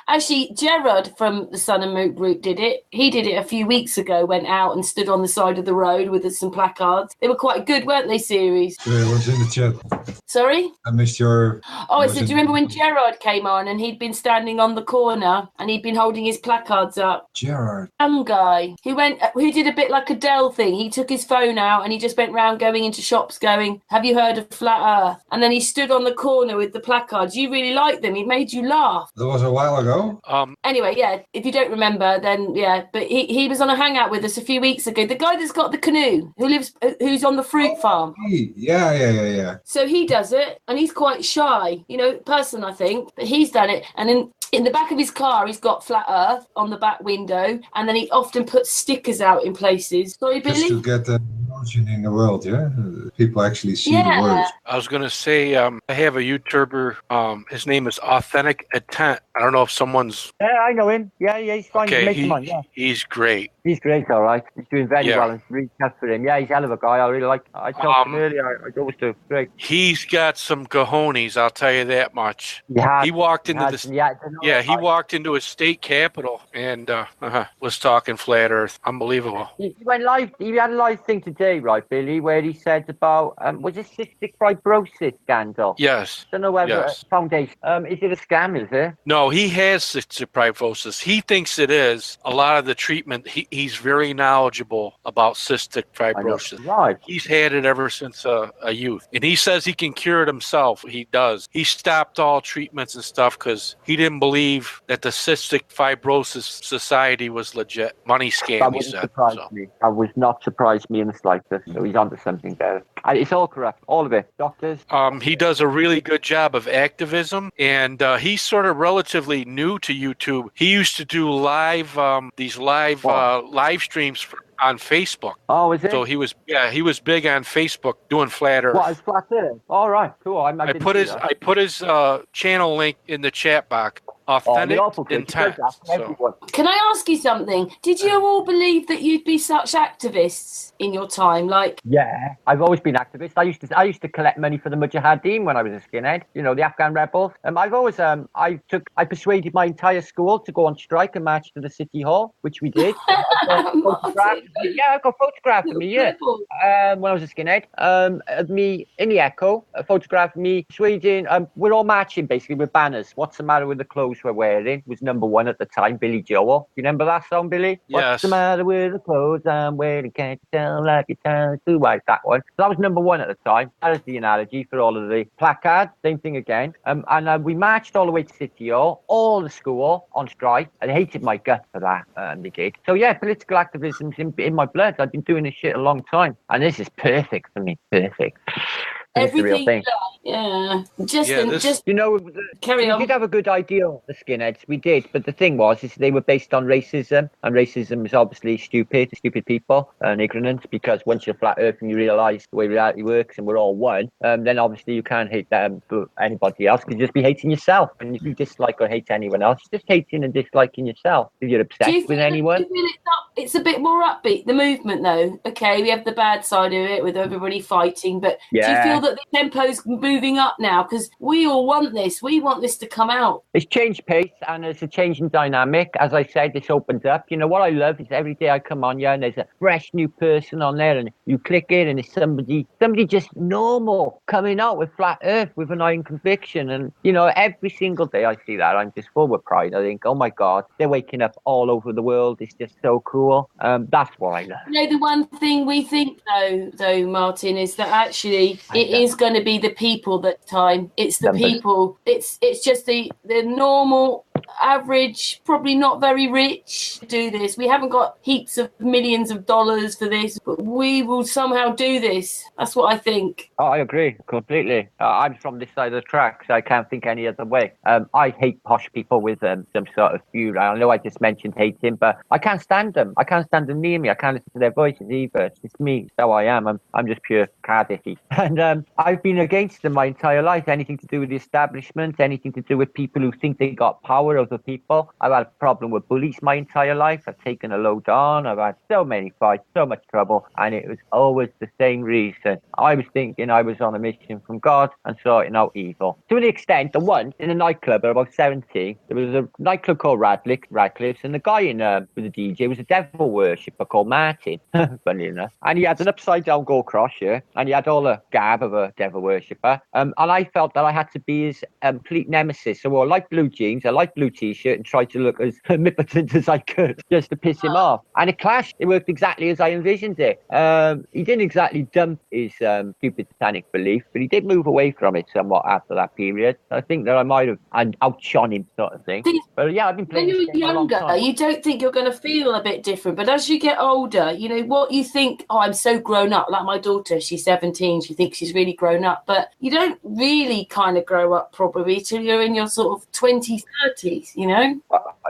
Actually, Gerard from the Sun and Moot group did it. He did it a few weeks ago. Went out and stood on the side of the road with some placards. They were quite good, weren't they? Series. Yeah, what's in the chat? Sorry, I missed your. Oh, do you remember when Gerard came on and he'd been standing on the corner and he'd been holding his placards up? Gerard. Some guy who did a bit like a Dell thing. He took his phone out and he just went round going into shops going, have you heard of Flat Earth? And then he stood on the corner with the placards. You really liked them. He made you laugh. That was a while ago. Anyway, yeah, if you don't remember, then yeah. But he was on a hangout with us a few weeks ago. The guy that's got the canoe, who's on the fruit farm. Yeah. So he does it and he's quite shy, person, I think, but he's done it. And in the back of his car, he's got Flat Earth on the back window, and then he often puts stickers out in places. Sorry, Billy? Just to get the emotion in the world, yeah? People actually see the words. I was going to say, I have a YouTuber, his name is Authentic Intent, I don't know if someone's. Yeah, I know him. Yeah, he's fine. Okay, Make him on, yeah. he's great. He's great, all right. He's doing very Yeah. well. And really tough for him. Yeah, he's a hell of a guy. I really like. I talked to him earlier. I always do. Great. He's got some cojones, I'll tell you that much. Yeah. He walked into he walked into a state capitol and was talking flat Earth. Unbelievable. He went live. He had a live thing today, right, Billy, where he said about was it cystic fibrosis scandal? Yes. I don't know whether foundation. Is it a scam? Is it? No, he has cystic fibrosis. He thinks it is. A lot of the treatment. He's very knowledgeable about cystic fibrosis. Right. He's had it ever since a youth, and he says he can cure it himself. He does. He stopped all treatments and stuff because he didn't believe that the Cystic Fibrosis Society was legit money scam. That wouldn't surprise me. That would not surprise me in the slightest. So he's onto something there. And it's all corrupt, all of it. Doctors. He does a really good job of activism, and he's sort of relatively new to YouTube. He used to do live streams on Facebook. Oh, is it? So he was big on Facebook doing flat Earth. What, is flat Earth? All right, cool. I put his channel link in the chat box. Authentic intent. Can I ask you something? Did you all believe that you'd be such activists in your time? Like, yeah, I've always been activist. I used to collect money for the Mujahideen when I was a skinhead. You know, the Afghan rebels. I've always I persuaded my entire school to go on strike and march to the city hall, which we did. I got photographed of me. Yeah, when I was a skinhead. Of me in the Echo, a photograph of me persuading. We're all marching basically with banners. What's the matter with the clothes we're wearing? Was #1 at the time, Billy Joel. You remember that song, Billy? Yes. What's the matter with the clothes I'm wearing? Can't you tell like it's time to white? That one. So that was #1 at the time. That is the analogy for all of the placards. Same thing again. And we marched all the way to City Hall, all the school on strike. And they hated my gut for that. They did. So yeah, political activism's in my blood. I've been doing this shit a long time, and this is perfect for me. Perfect. Everything, yeah. Just you know, carry on. We did have a good idea of the skinheads. We did, but the thing was, is they were based on racism, and racism is obviously stupid people and ignorant. Because once you're flat Earth and you realise the way reality works, and we're all one, then obviously you can't hate them for anybody else. Because you just be hating yourself, and if you dislike or hate anyone else, just hating and disliking yourself. If you're obsessed with anyone, it's a bit more upbeat. The movement, though. Okay, we have the bad side of it with everybody fighting, but do you feel that the tempo's moving up now? Because we all want this. We want this to come out. It's changed pace and it's a changing dynamic. As I said, this opens up. You know, what I love is every day I come on here and there's a fresh new person on there and you click it and it's somebody just normal coming out with flat Earth with an iron conviction. And, you know, every single day I see that, I'm just full with pride. I think, oh my God, they're waking up all over the world. It's just so cool. That's what I love. You know, the one thing we think, though, Martin, is that actually it is going to be the people that time. It's the people. It's just the normal, average, probably not very rich do this. We haven't got heaps of millions of dollars for this, but we will somehow do this. That's what I think. Oh, I agree completely. I'm from this side of the tracks. So I can't think any other way. I hate posh people with some sort of view. I know I just mentioned hating, but I can't stand them. I can't stand them near me. I can't listen to their voices either. It's just me. It's how I am. I'm just pure Cardiffy. And I've been against them my entire life. Anything to do with the establishment, anything to do with people who think they got power over people. I've had a problem with bullies my entire life. I've taken a load on. I've had so many fights, so much trouble, and it was always the same reason. I was thinking I was on a mission from God and sorting out evil. To an extent, once in a nightclub at about 17, there was a nightclub called Radcliffe's, and the guy in with the DJ was a devil worshipper called Martin, funny enough. And he had an upside down gold cross, and he had all the gab of a devil worshipper. And I felt that I had to be his complete nemesis. So I liked blue jeans, I liked blue t-shirt, and tried to look as omnipotent as I could just to piss him off. And it clashed. It worked exactly as I envisioned it. He didn't exactly dump his stupid satanic belief, but he did move away from it somewhat after that period. I think that I might have outshone him, sort of thing. But yeah, I've been playing. When you're younger, you don't think you're going to feel a bit different. But as you get older, you know what you think. Oh, I'm so grown up. Like my daughter, she's 17. She thinks she's really grown up, but you don't really kind of grow up probably till you're in your sort of 20s, 30s. You know.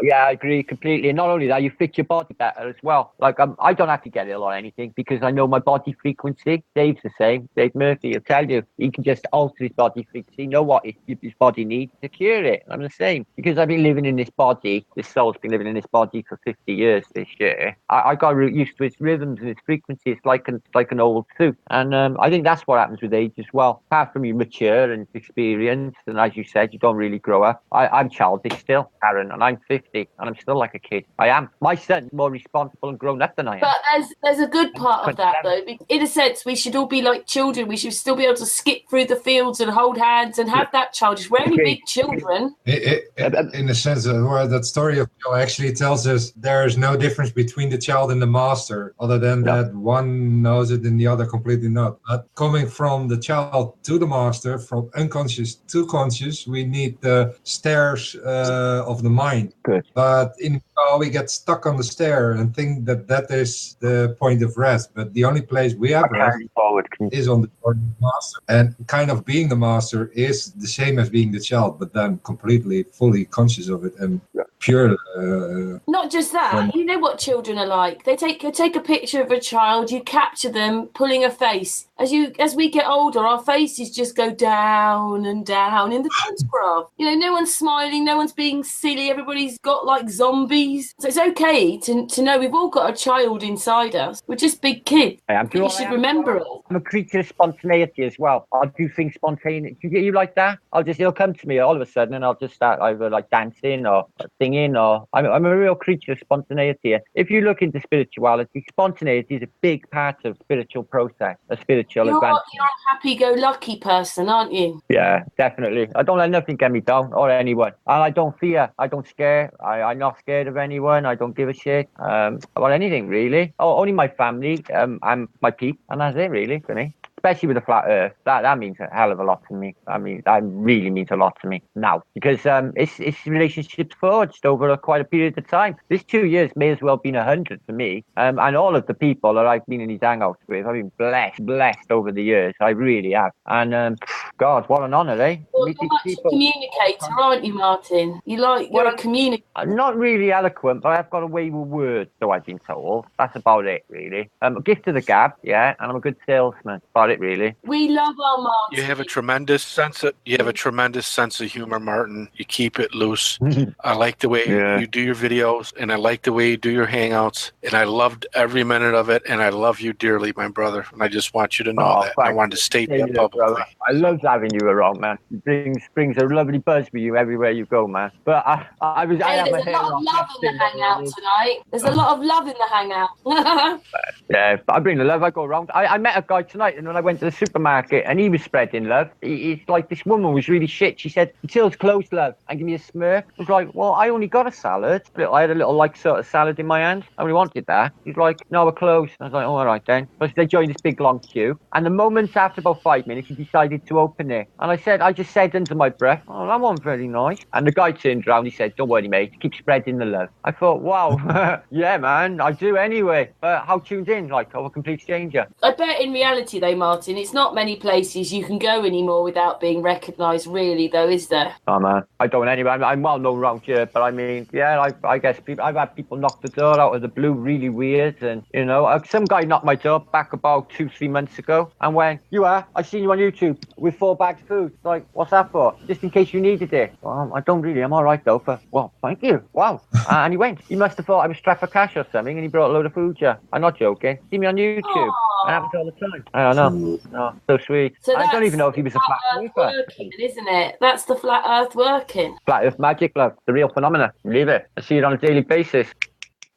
Yeah, I agree completely. And not only that, you fit your body better as well. Like I don't have to get ill or anything because I know my body frequency. Dave's the same. Dave Murphy will tell you he can just alter his body frequency, know what his body needs to cure it. I'm the same because I've been living in this body. This soul's been living in this body for 50 years this year. I got used to its rhythms and its frequency. It's like an old suit, and I think that's what happens with age as well. Apart from you mature and experience, and as you said, you don't really grow up. I'm childish still, Aaron, and I'm 50, and I'm still like a kid. I am. My son's more responsible and grown up than I am. But there's a good part of that, though. In a sense, we should all be like children. We should still be able to skip through the fields and hold hands and have that childish. We're only big children. In the sense where that story of Joe actually tells us there is no difference between the child and the master, other than that one knows it and the other completely not. But coming from the child to the master, from unconscious to conscious, we need the stairs of the mind. Good. But in we get stuck on the stair and think that is the point of rest. But the only place we have rest is on the master. And kind of being the master is the same as being the child, but then completely, fully conscious of it and pure. Not just that, you know what children are like. They take a picture of a child, you capture them pulling a face. As we get older, our faces just go down and down in the photograph. You know, no one's smiling, no one's being silly. Everybody's got like zombies. So it's okay to know we've all got a child inside us. We're just big kids. You should remember it. I'm a creature of spontaneity as well. I'll do things spontaneous. You like that? It'll come to me all of a sudden, and I'll just start either like dancing or singing. Or I'm a real creature of spontaneity. If you look into spirituality, spontaneity is a big part of spiritual process, a spiritual advance. You're a happy-go-lucky person, aren't you? Yeah, definitely. I don't let nothing get me down or anyone. And I don't fear. I don't scare. I'm not scared of anyone. I don't give a shit about anything, really. Only my family and my people, and that's it, really, for me. Especially with the flat earth, that means a hell of a lot to me. I mean, that really means a lot to me now because it's relationships forged over quite a period of time. This 2 years may as well have been 100 for me. And all of the people that I've been in these hangouts with, I've been blessed over the years. I really have. And God, what an honour, eh? Well, you're much a communicator, aren't you, Martin? You're a communicator. I'm not really eloquent, but I've got a way with words, so I've been told. That's about it, really. A gift of the gab, yeah, and I'm a good salesman. About it, really. We love our Martin. You have a tremendous sense of humor, Martin. You keep it loose. I like the way you do your videos, and I like the way you do your hangouts, and I loved every minute of it, and I love you dearly, my brother. And I just want you to know that. I wanted to state that publicly. Brother. I love having you around, man. It brings a lovely buzz with you everywhere you go, man. But there's a lot of love in the hangout tonight. There's a lot of love in the hangout. Yeah, I bring the love. I go around. I met a guy tonight, and when I went to the supermarket, and he was spreading love. It's like this woman was really shit. She said, "The till's closed, love," and give me a smirk. I was like, "Well, I only got a salad. I had a little like sort of salad in my hand. I only wanted that." He's like, "No, we're closed." I was like, "Oh, all right then." But they joined this big long queue, and the moment after about 5 minutes, he decided to open it. And I just said under my breath, "Oh, that wasn't very nice." And the guy turned around. He said, "Don't worry, mate. Keep spreading the love." I thought, wow, yeah, man, I do anyway. But how tuned in? Like, I'm a complete stranger. I bet in reality, though, Martin, it's not many places you can go anymore without being recognised, really, though, is there? Oh, man. I don't anyway. I'm well known around here, but I mean, yeah, I guess I've had people knock the door out of the blue really weird. And, you know, some guy knocked my door back about 2-3 months ago and went, I've seen you on YouTube with 4 bags of food. Like, what's that for? Just in case you needed it. Well, I don't really. I'm all right, though. Well, thank you. Wow. And he went. He must have thought I was strapped for cash or something, and he brought a load of food, yeah. I'm not joking. See me on YouTube. Aww. I have it all the time. I don't know. Oh, so sweet. So I don't even know if he was a flat earth working, isn't it? That's the flat earth working. Flat earth magic, love. The real phenomena. Believe it. I see it on a daily basis.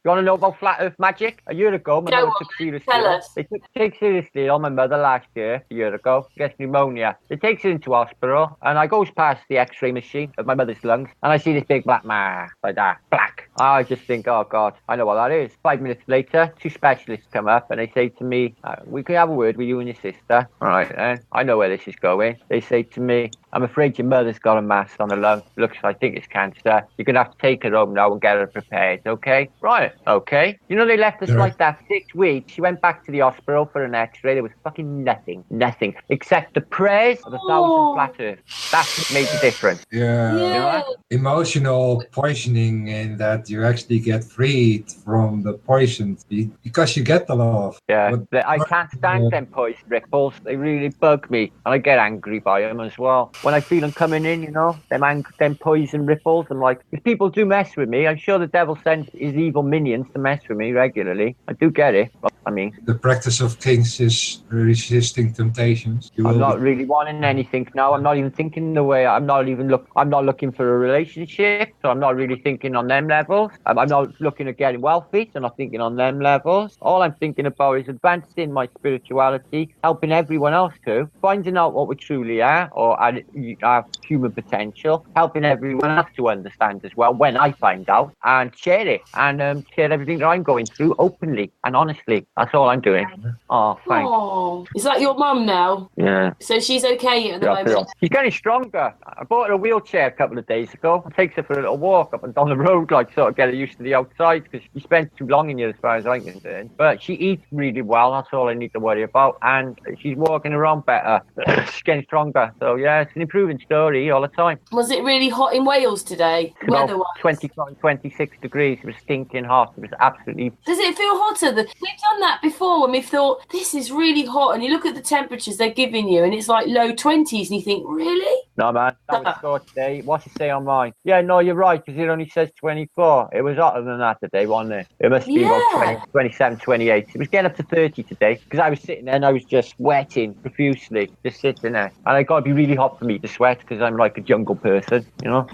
You want to know about flat earth magic? A year ago, my mother took seriously. They took seriously on my mother last year, a year ago. She gets pneumonia. They takes her into hospital, and I goes past the X-ray machine of my mother's lungs, and I see this big black mark like that, black. I just think, oh God, I know what that is. 5 minutes later, 2 specialists come up, and they say to me, "We can have a word with you and your sister." All right, then. I know where this is going. They say to me, I'm afraid your mother's got a mass on her lung. Looks, I think it's cancer. You're going to have to take her home now and get her prepared, okay? Right, okay. You know, they left us like that 6 weeks. She went back to the hospital for an x-ray. There was fucking nothing, except the prayers of 1,000 flat earth. That's what made the difference. Yeah. You know? Emotional poisoning in that you actually get freed from the poison because you get the love. Yeah, But I can't stand them poison ripples. They really bug me, and I get angry by them as well. When I feel them coming in, you know, them poison ripples, I'm like, if people do mess with me, I'm sure the devil sends his evil minions to mess with me regularly. I do get it, but I mean, the practice of kings is resisting temptations. I'm not really wanting anything now. I'm not even thinking the way. I'm not looking for a relationship, so I'm not really thinking on them levels. I'm not looking at getting wealthy, so I'm not thinking on them levels. All I'm thinking about is advancing my spirituality, helping everyone else too, finding out what we truly are, or our human potential, helping everyone else to understand as well when I find out, and share it, and share everything that I'm going through openly and honestly. That's all I'm doing. Oh, thanks. Oh, is that your mum now? Yeah. So she's okay at the moment? She's getting stronger. I bought her a wheelchair a couple of days ago. It takes her for a little walk up and down the road, like sort of get her used to the outside, because she spends too long in here as far as I'm concerned. But she eats really well. That's all I need to worry about. And she's walking around better. She's getting stronger. So yeah, it's an improving story all the time. Was it really hot in Wales today? Weather-wise? 25, 26 degrees. It was stinking hot. It was absolutely... Does it feel hotter? We've done that before when we thought, this is really hot. And you look at the temperatures they're giving you and it's like low 20s. And you think, really? No, man. That was short today. What's it say on mine? Yeah, no, you're right, because it only says 24. It was hotter than that today, wasn't it? It must be about 20, 27, 28. It was getting up to 30 today, because I was sitting there and I was just sweating profusely, just sitting there. And it got to be really hot for me to sweat, because I'm like a jungle person, you know?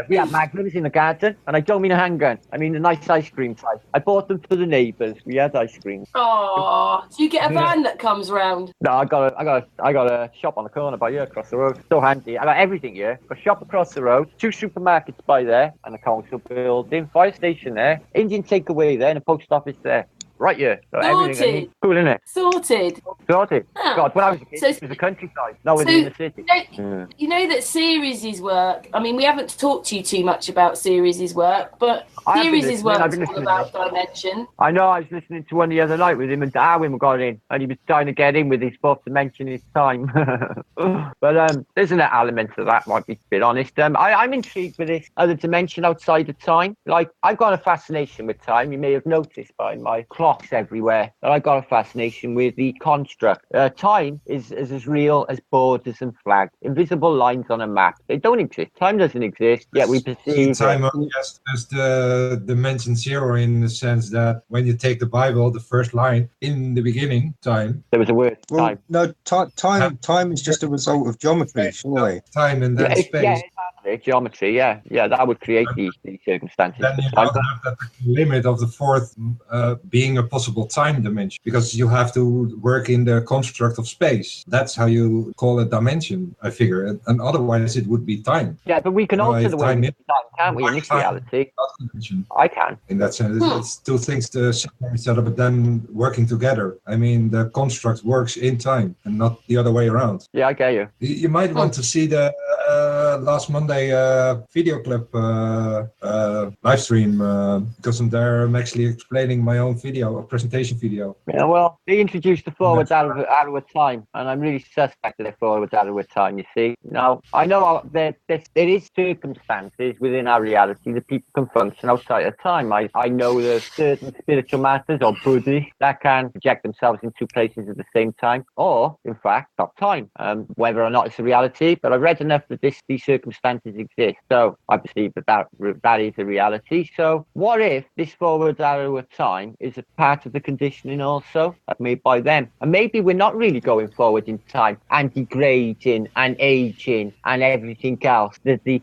We had magnums in the garden, and I don't mean a handgun. I mean a nice ice cream type. I bought them for the neighbours. We had ice cream. Oh, do you get a van that comes round? No, I got a shop on the corner by here across the road. So handy. I got everything here. Got a shop across the road, 2 supermarkets by there, and a council building, fire station there, Indian takeaway there, and a post office there. Right here. So everything I need. Cool, isn't it? Sorted. Huh. God, when I was a kid, So- it was the countryside. Now we're in the city. You know that series' work, I mean, we haven't talked to you too much about series' work, but series' work is all about dimension. I know, I was listening to one the other night with him and Darwin got in, and he was trying to get in with his fourth dimension his time. But there's an element of that, might be a bit honest. I'm intrigued with this other dimension outside of time. Like, I've got a fascination with time. You may have noticed by my clocks everywhere. But I've got a fascination with the construct. Time is as real as borders and flags. Invisible lines on a map. They don't exist. Time doesn't exist, yet we perceive time as the dimension zero, in the sense that when you take the Bible, the first line in the beginning, time. There was a word, time. No, time is just a result of geometry, surely. Time and then space. Yeah, exactly. Geometry, yeah, that would create these circumstances. Then you don't have that limit of the fourth being a possible time dimension, because you have to work in the construct of space. That's how you call a dimension, I figure. And otherwise it would be time. Yeah, but we can alter the way we see time, can't we, in this reality? I can. In that sense, it's two things to set up, but then working together. I mean, the construct works in time and not the other way around. Yeah, I get you. You might want to see the last Monday video clip live stream, because I'm actually explaining my own video, a presentation video. Yeah, well, they introduced the forwards out of time, and I'm really suspect that they're forwards out of time, you see. Now, I know there is circumstances within our reality that people can function outside of time. I know there's certain spiritual masters or Buddhists that can project themselves in 2 places at the same time, or, in fact, stop time, whether or not it's a reality. But I've read enough that these circumstances exist, so I perceive that is a reality. So what if this forward arrow of time is a part of the conditioning also made by them? And maybe we're not really going forward in time and degrading and aging and everything else, the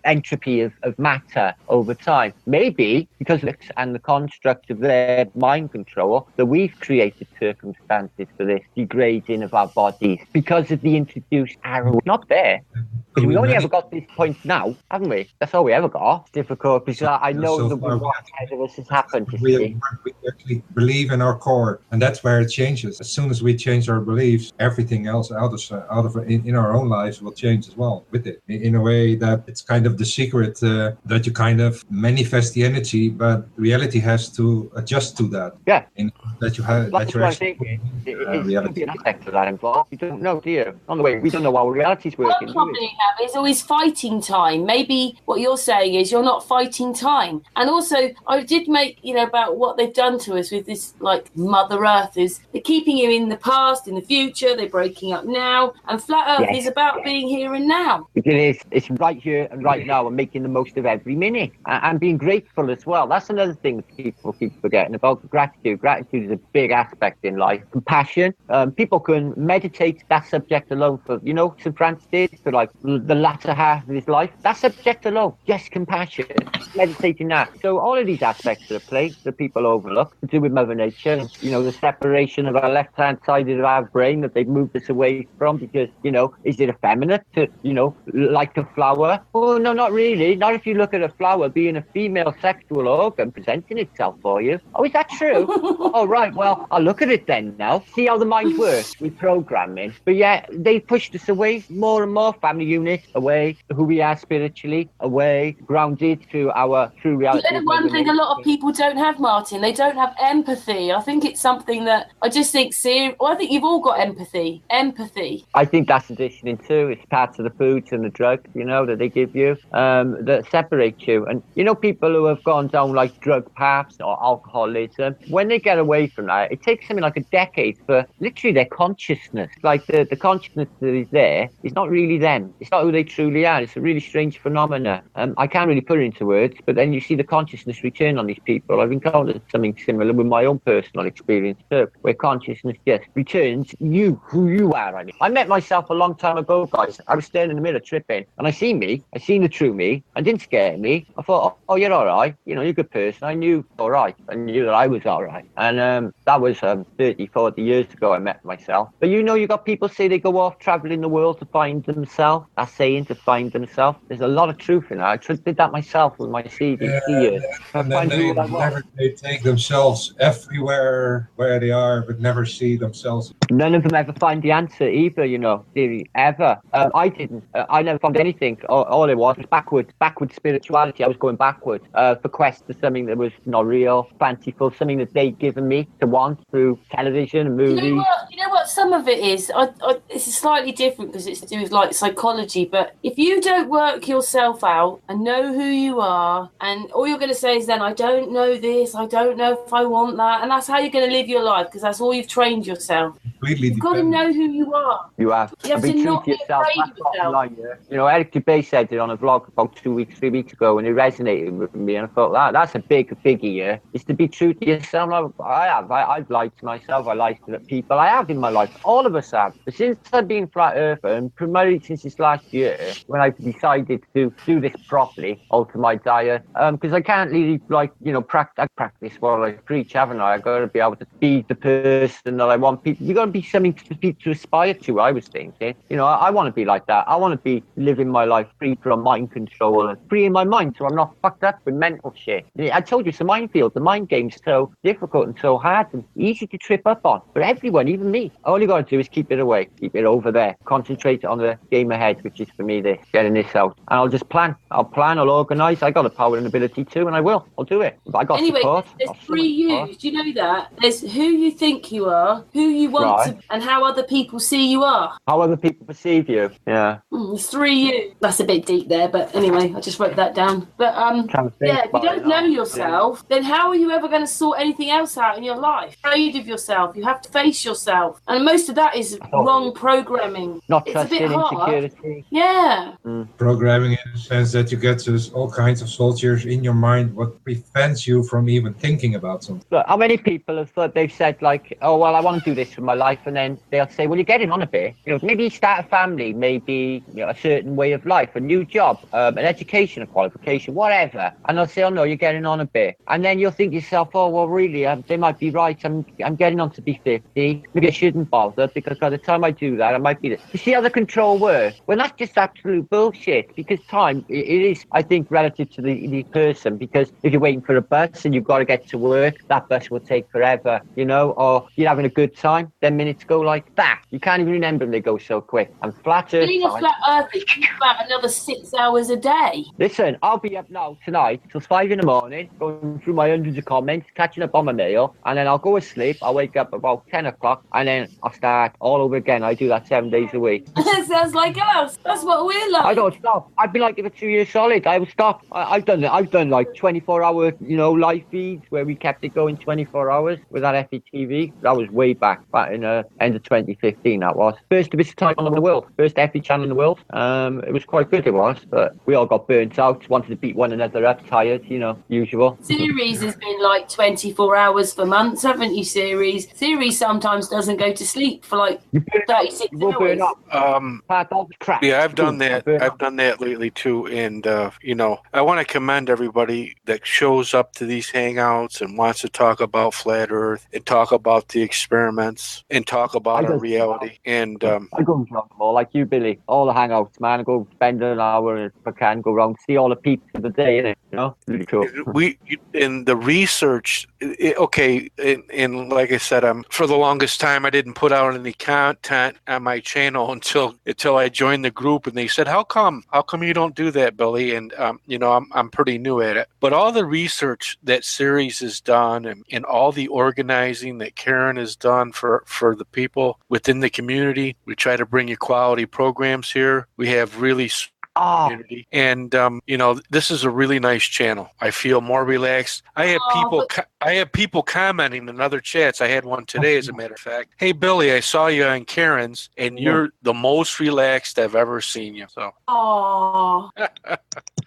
entropy of matter over time. Maybe because and the construct of their mind control, that we've created circumstances for this degrading of our bodies because of the introduced arrow. Not there. So we only ever got this point now, haven't we? That's all we ever got. It's difficult because I know So that far, what ahead of us has happened. we actually believe in our core, and that's where it changes. As soon as we change our beliefs, everything else in our own lives will change as well with it. In a way that it's kind of the secret that you kind of manifest the energy, but reality has to adjust to that. Yeah. That you have. That's That you're what I actually. think. It's an aspect of that involved. You don't know, do you? On the way, we don't know how reality's working. One problem you have is always fighting time. Maybe what you're saying is you're not fighting time. And also, I did make, about what they've done to us with this, like, Mother Earth is they're keeping you in the past, in the future, they're breaking up now. And Flat Earth is about being here and now. It is. It's right here and right now and making the most of every minute and being grateful as well. That's another thing that people keep forgetting about gratitude. Gratitude is a big aspect in life. Compassion. People can meditate that subject alone for, St. Francis did for like the latter half of his life. That subject alone, just compassion, meditating that. So all of these aspects of the play that people overlook to do with Mother Nature, the separation of our left-hand side of our brain that they've moved us away from because, is it effeminate to, like a flower? Oh, no, not really. Not if you look at a flower being a female sexual organ presenting itself for you. Oh, is that true? Oh, right. Well, I'll look at it then now. See how the mind works with programming. But yeah, they pushed us away more and more, family units, away, who we are spiritually, away, grounded to our true reality. You know, one thing a lot of people don't have, Martin, they don't have empathy. I think it's something that I just think, I think you've all got empathy. Empathy. I think that's additioning too. It's parts of the foods and the drugs, that they give you, that separate you. And, people who have gone down like drug paths or alcoholism, when they get away from that, it takes something like a decade for literally their consciousness. Like the consciousness that is there is not really them. It's not who they truly are. It's a really strange phenomena. I can't really put it into words, but then you see the consciousness return on these people. I've encountered something similar with my own personal experience too, where consciousness just returns who you are. I met myself a long time ago, guys. I was standing in the mirror tripping, and I seen the true me. It didn't scare me. I thought, oh, you're all right. You're a good person. I knew all right. I knew that I was all right. And that was 30, 40 years ago I met myself. But you got people say they go off traveling the world to find themselves. That's saying to find themselves. There's a lot of truth in that. I did that myself with my CDC years. And then they take themselves everywhere where they are, but never see themselves. None of them ever find the answer either, ever. I didn't. I never found anything. All it was backward spirituality. I was going backwards for quest for something that was not real, fanciful, something that they'd given me to want through television and movies. You know what? Some of it is. It's slightly different because it's to do with like psychology. But if you don't work yourself out and know who you are, and all you're going to say is then, I don't know this, I don't know if I want that, and that's how you're going to live your life because that's all you've trained yourself. You've got to know who you are. You have to not be afraid of yourself. Eric Dubay said it on a vlog about 3 weeks ago, and it resonated with me. And I thought that's a biggie. Yeah, is to be true to yourself. I've lied to myself. I lied to the people. I have in my life. All of us have. But since I've been flat earther, and primarily since this last year, when I decided to do this properly, alter my diet, because I can't really practice what I preach, haven't I? I got to be able to be the person that I want people. You got to be something to aspire to. I was thinking, I want to be like that. I want to be living my life free from mind control and free in my mind, so I'm not fucked up with mental shit. I told you it's a minefield. The mind game's so difficult and so hard and easy to trip up on for everyone, even me. All you got to do is keep it away, keep it over there, concentrate on the game ahead, which is for me getting this out. And I'll just plan. I'll organise. I got the power and ability to, and I will. I'll do it. I got support. There's 3 U's. Do you know that? There's who you think you are, who you want to, and how other people see you are. How other people perceive you. Yeah. There's 3 U's. That's a bit deep there, but anyway, I just wrote that down. But if you don't know yourself, then how are you ever going to sort anything else out in your life? Afraid of yourself. You have to face yourself, and most of that is wrong programming. Not trusting, insecurity. Yeah. Programming in the sense that you get all kinds of soldiers in your mind, what prevents you from even thinking about something. Look, how many people have thought they've said like, oh well, I want to do this with my life, and then they'll say, well, you're getting on a bit. Maybe start a family, maybe a certain way of life, a new job, an education, a qualification, whatever. And they'll say, oh no, you're getting on a bit. And then you'll think to yourself, oh well, really, they might be right. I'm getting on to be 50. Maybe I shouldn't bother, because by the time I do that, I might be. You see how the control works? Well, that's just absolute bullshit. Because time, it is, I think, relative to the person. Because if you're waiting for a bus and you've got to get to work, that bus will take forever. Or you're having a good time, 10 minutes go like that. You can't even remember them, they go so quick. And flat earth. Being a flat earther, you about another 6 hours a day. Listen, I'll be up now tonight till 5 in the morning, going through my hundreds of comments, catching up on my mail, and then I'll go to sleep. I'll wake up about 10 o'clock, and then I'll start all over again. I do that 7 days a week. Sounds like us. That's what we're like. I don't stop. I've been like it for 2 years solid. I will stop. I've done like 24-hour, live feeds where we kept it going 24 hours with that FETV. That was way back in end of 2015. That was first of its time in the world, first FE channel in the world. It was quite good. It was, but we all got burnt out, wanted to beat one another up, tired, usual. Series has been like 24 hours for months, haven't you? Series sometimes doesn't go to sleep for like 36 hours. Crap. Yeah, I've done that. I've done that lately too, and I want to commend everybody that shows up to these hangouts and wants to talk about flat Earth and talk about the experiments and talk about our reality. And I go and talk more like you, Billy. All the hangouts, man. I go spend an hour if I can, go around, see all the peeps of the day, innit? Really cool. In the research, and like I said, for the longest time I didn't put out any content on my channel until I joined the group, and they said, how come you don't do that, Billy? And I'm pretty new at it, but all the research that series has done and all the organizing that Karen has done for the people within the community, we try to bring you quality programs here. We have really community. And this is a really nice channel. I feel more relaxed. I have people commenting in other chats. I had one today, as a matter of fact. Hey Billy, I saw you on Karen's, and you're the most relaxed I've ever seen you. So. Oh.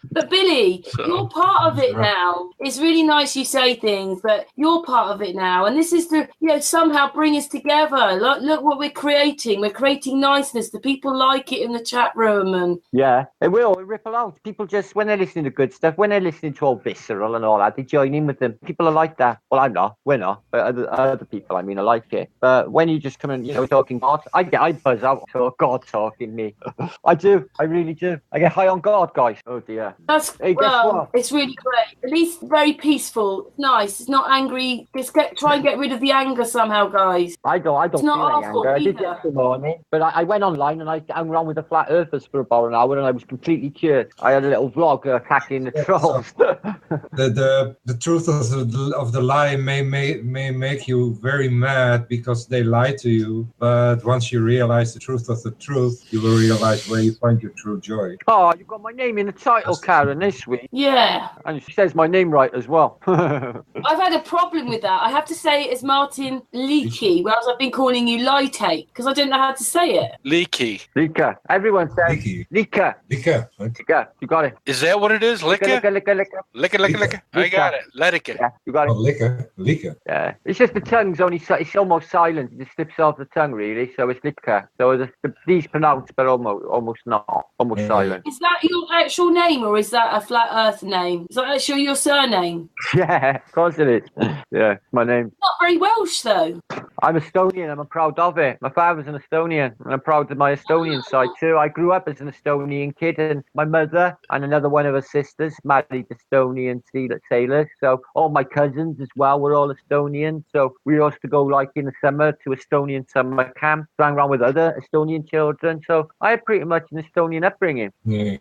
But Billy, you're part of it now. It's really nice you say things, but you're part of it now. And this is to, somehow bring us together. Look what we're creating. We're creating niceness. The people like it in the chat room. And yeah, it will. It ripple out. People just, when they're listening to good stuff, when they're listening to all visceral and all that, they join in with them. People are like that. Well, I'm not. We're not. But other people, I like it. But when you just come and, talking God, I buzz out. So God talking me. I do. I really do. I get high on God, guys. Oh, dear. It's really great. At least very peaceful. It's nice. It's not angry. Just try and get rid of the anger somehow, guys. I don't it's feel not any anger. I did this morning, but I went online and I hung around with the flat earthers for about an hour, and I was completely cured. I had a little vlog attacking the trolls. The truth of the lie may make you very mad because they lie to you, but once you realize the truth of the truth, you will realize where you find your true joy. Oh, you got my name in the title, Karen, this week. Yeah. And she says my name right as well. I've had a problem with that. I have to say it as Martin Liedtke, whereas I've been calling you Liedtke because I don't know how to say it. Liedtke. Everyone says Liedtke. Liedtke. You got it. Is that what it is? Liedtke? Liedtke. I got it. Liedtke. Yeah, you got it. Liedtke. Yeah. It's just the tongue's it's almost silent. It just slips off the tongue, really. So it's Liedtke. So these pronounced, but almost not. Almost silent. Is that your actual name, or is that a flat Earth name? Is that actually your surname? Yeah, of course it is. Yeah, it's my name. Not very Welsh, though. I'm Estonian. I'm proud of it. My father's an Estonian, and I'm proud of my Estonian side too. I grew up as an Estonian kid, and my mother and another one of her sisters married Estonian sailors. So all my cousins as well were all Estonian. So we used to go like in the summer to Estonian summer camp, hang around with other Estonian children. So I had pretty much an Estonian upbringing. Yeah.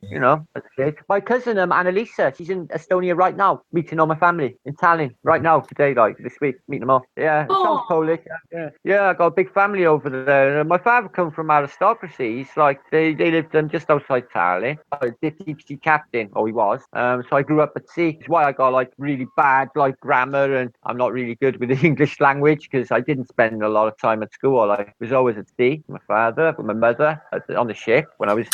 That's it. My cousin Annalisa, she's in Estonia right now, meeting all my family in Tallinn right now, today, like this week, meeting them all. Yeah, it sounds Polish. Yeah, I got a big family over there. My father come from aristocracy. He's like, they lived just outside Tallinn. Deep sea captain, he was. So I grew up at sea. That's why I got like really bad like grammar, and I'm not really good with the English language because I didn't spend a lot of time at school. I was always at sea with my father, with my mother on the ship when I was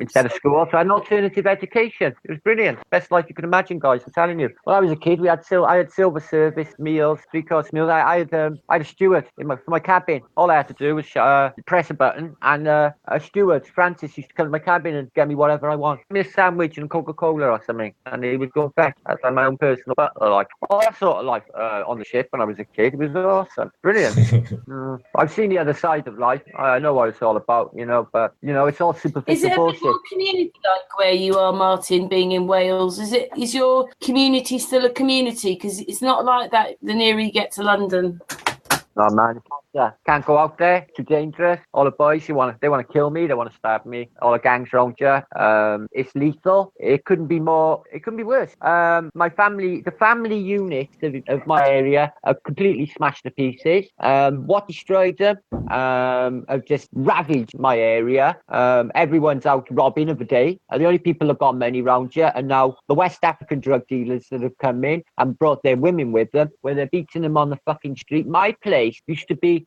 instead of school. So I had an alternative education. It was brilliant. Best life you could imagine, guys. I'm telling you. When I was a kid, I had silver service meals, 3-course meals. I had a steward for my cabin. All I had to do was press a button, and a steward, Francis, used to come to my cabin and get me whatever I want. Give me a sandwich and Coca-Cola or something, and he would go back. That's like my own personal butler. Like all that sort of life on the ship when I was a kid. It was awesome, brilliant. I've seen the other side of life. I know what it's all about, but it's all superficial Is it a bullshit. bit more community like where you are, Martin, being in Wales? Is your community still a community? Because it's not like that the nearer you get to London. No, man. Yeah, can't go out there. Too dangerous. All the boys, they want to kill me. They want to stab me. All the gangs around you. It's lethal. It couldn't be more. It couldn't be worse. The family units of my area are completely smashed to pieces. What destroyed them? Have just ravaged my area. Everyone's out robbing of the day. The only people that got money around you are now the West African drug dealers that have come in and brought their women with them, where they're beating them on the fucking street. My place used to be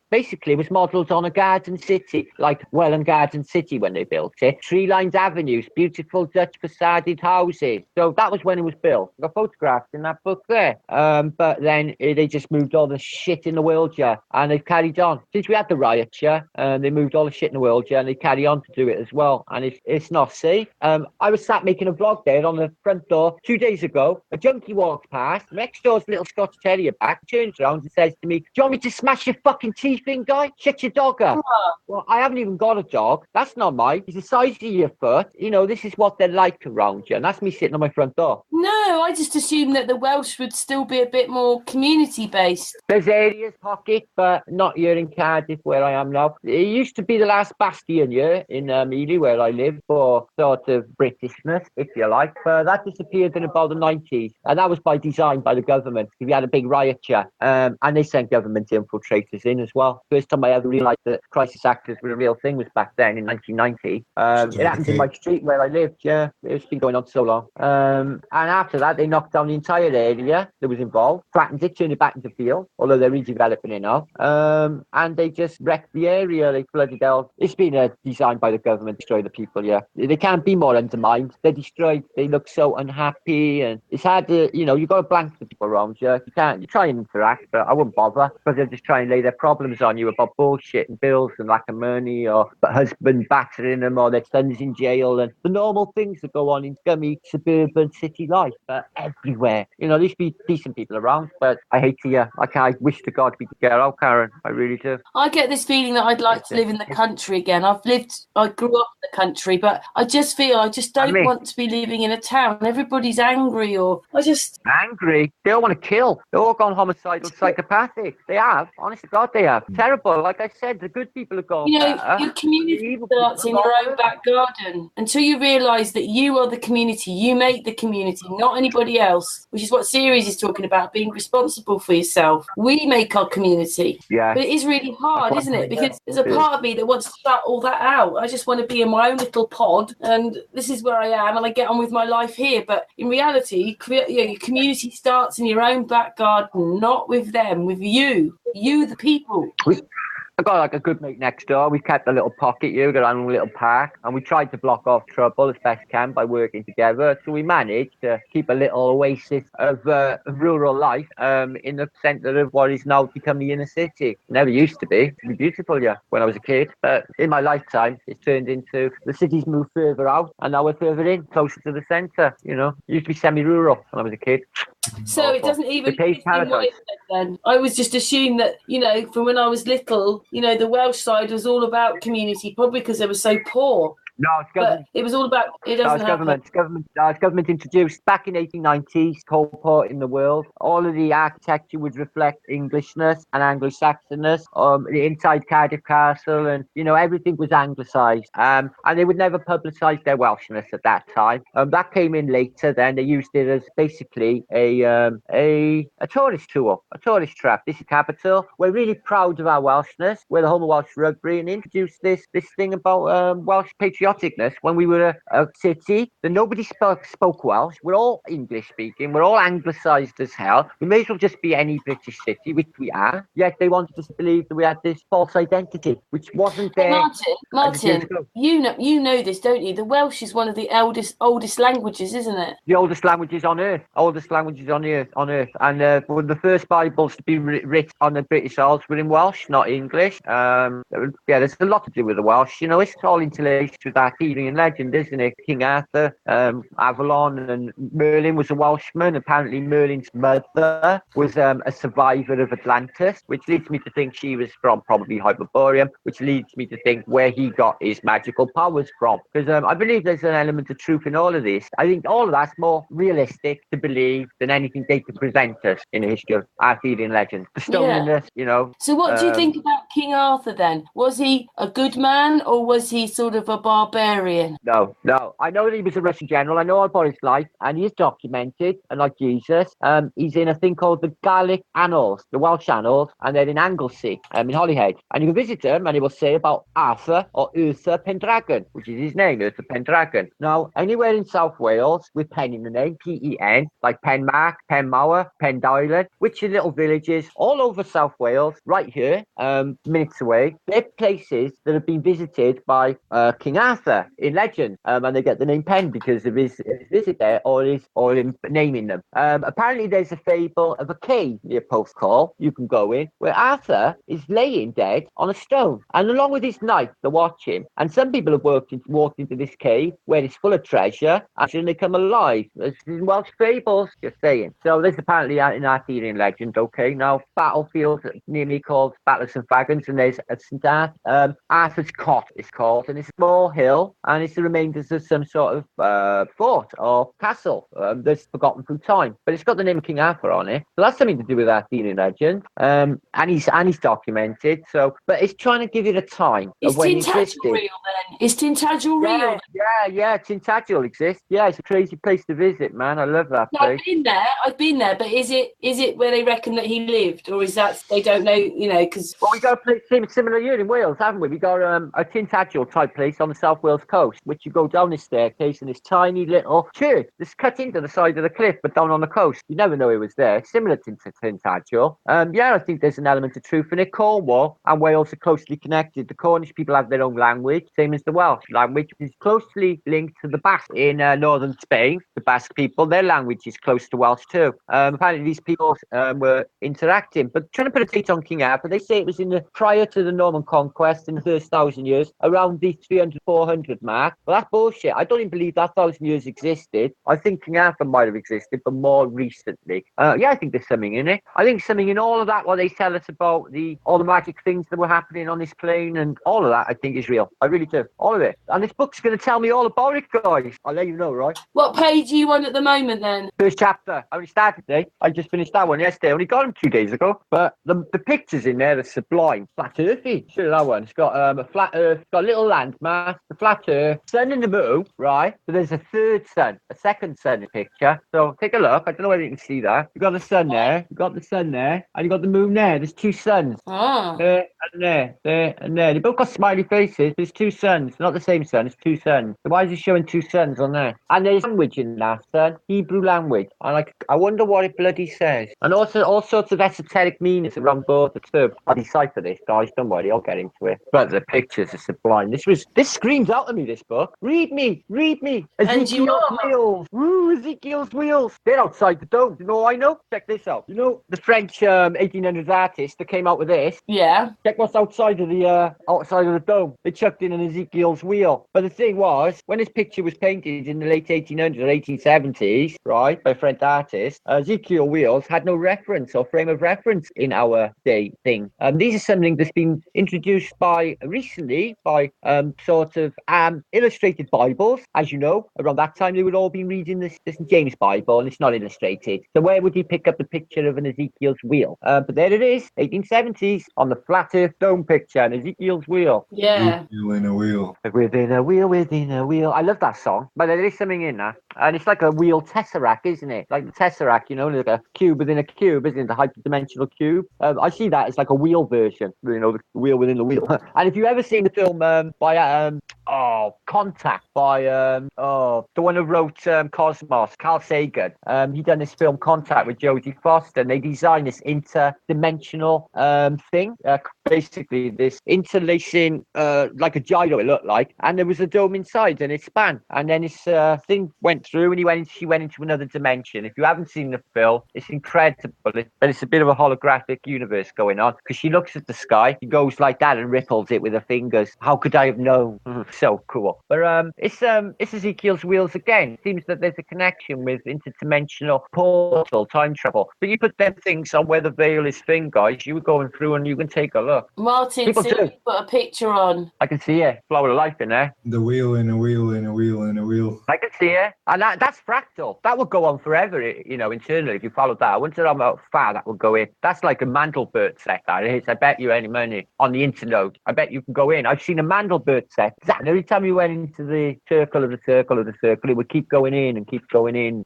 basically it was modelled on a garden city, like Welland Garden City when they built it. Tree-lined avenues, beautiful Dutch facaded houses. So that was when it was built. I got photographs in that book there. But then they just moved all the shit in the world, and they've carried on. Since we had the riots, they moved all the shit in the world, and they carry on to do it as well. And it's not safe. I was sat making a vlog there on the front door 2 days ago. A junkie walks past, next door's little Scotch Terrier back, turns around and says to me, "Do you want me to smash your fucking teeth in, guy? Shut your dog up." Well, I haven't even got a dog. That's not mine. He's the size of your foot. This is what they're like around you. And that's me sitting on my front door. No, I just assumed that the Welsh would still be a bit more community-based. There's areas, pockets, but not here in Cardiff where I am now. It used to be the last bastion here in Ely where I live for sort of Britishness, if you like. But that disappeared in about the 90s. And that was by design by the government. We had a big riot here. And they sent government infiltrators in as well. First time I ever realised that crisis actors were a real thing was back then in 1990. It happened in my street where I lived. Yeah, it's been going on so long. And after that, they knocked down the entire area that was involved, flattened it, turned it back into field, although they're redeveloping it now. And they just wrecked the area. They flooded out. It's been designed by the government to destroy the people. Yeah, they can't be more undermined. They're destroyed. They look so unhappy, and it's hard to, you've got to blank the people around you. You can't. You try and interact, but I wouldn't bother because they'll just try and lay their problems on you about bullshit and bills and lack of money, or the husband battering them, or their son's in jail, and the normal things that go on in scummy suburban city life. But everywhere, there used to be decent people around, but I hate to I wish to God we could get out, Karen. I really do. I get this feeling that I'd like to live in the country again. I grew up in the country, but I just feel I just don't want to be living in a town. Everybody's angry, or angry. They all want to kill. They're all gone homicidal, psychopathic. They have. Honest to God, they have. Terrible. Like I said, the good people are gone. Your community starts in your own back garden. Until you realise that you are the community, you make the community, not anybody else, which is what series is talking about, being responsible for yourself. We make our community. Yeah. But it is really hard, isn't it? Because there's a part of me that wants to shut all that out. I just want to be in my own little pod, and this is where I am, and I get on with my life here. But in reality, your community starts in your own back garden, not with them, with you, the people. I've got like a good mate next door. We kept a little pocket here, got our own little park, and we tried to block off trouble as best can by working together. So we managed to keep a little oasis of rural life in the centre of what is now become the inner city. It never used to be. It was beautiful, when I was a kid. But in my lifetime, it's turned into the city's moved further out, and now we're further in, closer to the centre. It used to be semi-rural when I was a kid. So it doesn't even then. I was just assumed that, from when I was little, the Welsh side was all about community, probably because they were so poor. No, it's government. But it was all about. It doesn't happen. It's government introduced back in 1890s, Coalport in the world. All of the architecture would reflect Englishness and Anglo-Saxonness. The inside Cardiff Castle, and everything was anglicised. And they would never publicise their Welshness at that time. That came in later. Then they used it as basically a tourist tour, a tourist trap. This is capital. We're really proud of our Welshness. We're the home of Welsh rugby, and introduced this thing about Welsh patriotism. patrioticness when we were a city that nobody spoke Welsh. We're all English speaking. We're all anglicised as hell. We may as well just be any British city, which we are. Yet they wanted us to believe that we had this false identity, which wasn't there. Hey, Martin, you know this, don't you? The Welsh is one of the oldest languages, isn't it? The oldest languages on earth. Oldest languages on earth. And one of the first Bibles to be written on the British Isles were in Welsh, not English. There's a lot to do with the Welsh. You know, it's all interlaced with Arthurian legend, isn't it? King Arthur, Avalon, and Merlin was a Welshman. Apparently, Merlin's mother was a survivor of Atlantis, which leads me to think she was from probably Hyperborean, which leads me to think where he got his magical powers from. Because I believe there's an element of truth in all of this. I think all of that's more realistic to believe than anything they could present us in the history of Arthurian legend. The stoniness, you know. So what do you think about King Arthur then? Was he a good man or was he sort of a barbarian? No. I know that he was a Russian general. I know all about his life, and he is documented, and like Jesus, he's in a thing called the Gaelic Annals, the Welsh Annals, and they're in Anglesey, in Holyhead. And you can visit them, and he will say about Arthur or Uther Pendragon, which is his name, Uther Pendragon. Now, anywhere in South Wales with Pen in the name, P-E-N, like Penmark, Penmawr, Pendylan, which are little villages all over South Wales, right here, minutes away. They're places that have been visited by King Arthur in legend, and they get the name Penn because of his visit there, or in naming them. Apparently, there's a fable of a cave near Postcall you can go in, where Arthur is laying dead on a stone, and along with his knight, they watch him. And some people have walked into this cave where it's full of treasure, and then they come alive. It's in Welsh fables, just saying. So there's apparently an Arthurian legend. Okay, now battlefield near me called Battle of St Fagans, and there's a St Arthur's Cot, it's called, and it's a small hill, and it's the remainders of some sort of fort or castle that's forgotten through time, but it's got the name of King Arthur on it, so that's something to do with Arthurian legend. And he's documented. So, but it's trying to give you the time is of when Tintagel it existed. real then? Is Tintagel real? Yeah, Tintagel exists. Yeah, it's a crazy place to visit, man. I love that place. I've been there, but is it where they reckon that he lived, or is that they don't know? You know, because we got a place similar here in Wales, haven't we? We got a Tintagel type place on the South Wales coast, which you go down this staircase and this tiny little church that's cut into the side of the cliff, but down on the coast. You never know it was there. Similar to Tintagel. I think there's an element of truth in it. Cornwall and Wales are closely connected. The Cornish people have their own language, same as the Welsh language, which is closely linked to the Basque in northern Spain. The Basque people, their language is close to Welsh too. Apparently these people were interacting, but trying to put a date on King Arthur, they say it was prior to the Norman conquest in the first 1,000 years, around the 300, 400 mark. Well, that's bullshit. I don't even believe that 1,000 years existed. I think King Arthur might have existed, but more recently. I think there's something in it. I think something in all of that, what they tell us about all the magic things that were happening on this plane, and all of that, I think is real. I really do. All of it. And this book's going to tell me all about it, guys. I'll let you know, right? What page are you on at the moment, then? First chapter. I only started today. I just finished that one yesterday. I only got them 2 days ago. But the pictures in there are sublime. Flat earthy. Sure, that one. It's got a flat earth, got a little landmass, the flat earth, sun in the moon, right? But there's a third sun, a second sun in the picture. So take a look. I don't know whether you can see that. You got the sun there. You got the sun there, and you got the moon there. There's 2 suns. There and there, there and there. They both got smiley faces. There's 2 suns, not the same sun. It's 2 suns. So why is it showing 2 suns on there? And there's language in that sun, Hebrew language. And I wonder what it bloody says. And also all sorts of esoteric meanings around both the two. I'll decipher this, guys. Don't worry, I'll get into it. But the pictures are sublime. This screams out to me. This book. Read me. Ezekiel's wheels. Woo, Ezekiel's wheels. They're outside the dome. You know what I know? Check this out. You know the French 1800s artist that came out with this? Yeah. Check what's outside of the dome. They chucked in an Ezekiel's wheel. But the thing was, when this picture was painted in the late 1800s or 1870s, right, by a French artist, Ezekiel wheels had no reference or frame of reference in our day thing. These are something that's been introduced recently by sort of illustrated Bibles. As you know, around that time they would all be reading this James Bible, and it's not illustrated. So where would you pick up the picture of an Ezekiel's wheel? But there it is, 1870s, on the flat earth dome picture, an Ezekiel's wheel. Yeah. Within a wheel. Within a wheel, within a wheel. I love that song, but there is something in that. And it's like a wheel tesseract, isn't it? Like the tesseract, you know, like a cube within a cube, isn't it? The hyperdimensional cube. I see that as like a wheel version, you know, the wheel within the wheel. And if you've ever seen the film by Contact by the one who wrote Cosmos, Carl Sagan. He done this film Contact with Jodie Foster, and they designed this interdimensional thing. Basically, this interlacing, like a gyro, it looked like, and there was a dome inside, and it span, and then this thing went through, and she went into another dimension. If you haven't seen the film, it's incredible, but it's a bit of a holographic universe going on, because she looks at the sky, she goes like that and ripples it with her fingers. How could I have known? So cool. But it's Ezekiel's wheels again. Seems that there's a connection with interdimensional portal, time travel. But you put them things on where the veil is thin, guys. You were going through and you can take a look. Martin, People see, do. you put a picture on. I can see it. Flower of life in there. The wheel in a wheel in a wheel in a wheel. I can see it. And that's fractal. That would go on forever, internally, if you followed that. I wouldn't say how far that would go in. That's like a Mandelbrot set, that is. I bet you any money on the Internode. I bet you can go in. I've seen a Mandelbrot set. And every time you went into the circle of the circle of the circle, it would keep going in and keep going in